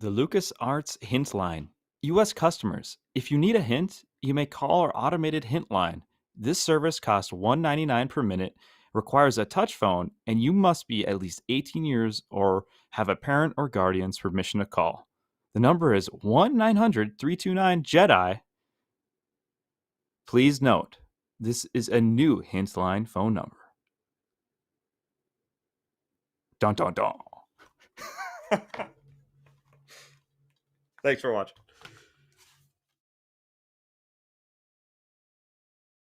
The LucasArts Hint Line. U.S. customers, if you need a hint, you may call our automated hint line. This service costs $1.99 per minute, requires a touch phone, and you must be at least 18 years or have a parent or guardian's permission to call. The number is 1-900-329-JEDI. Please note, this is a new hint line phone number. Dun dun dun. Thanks for watching.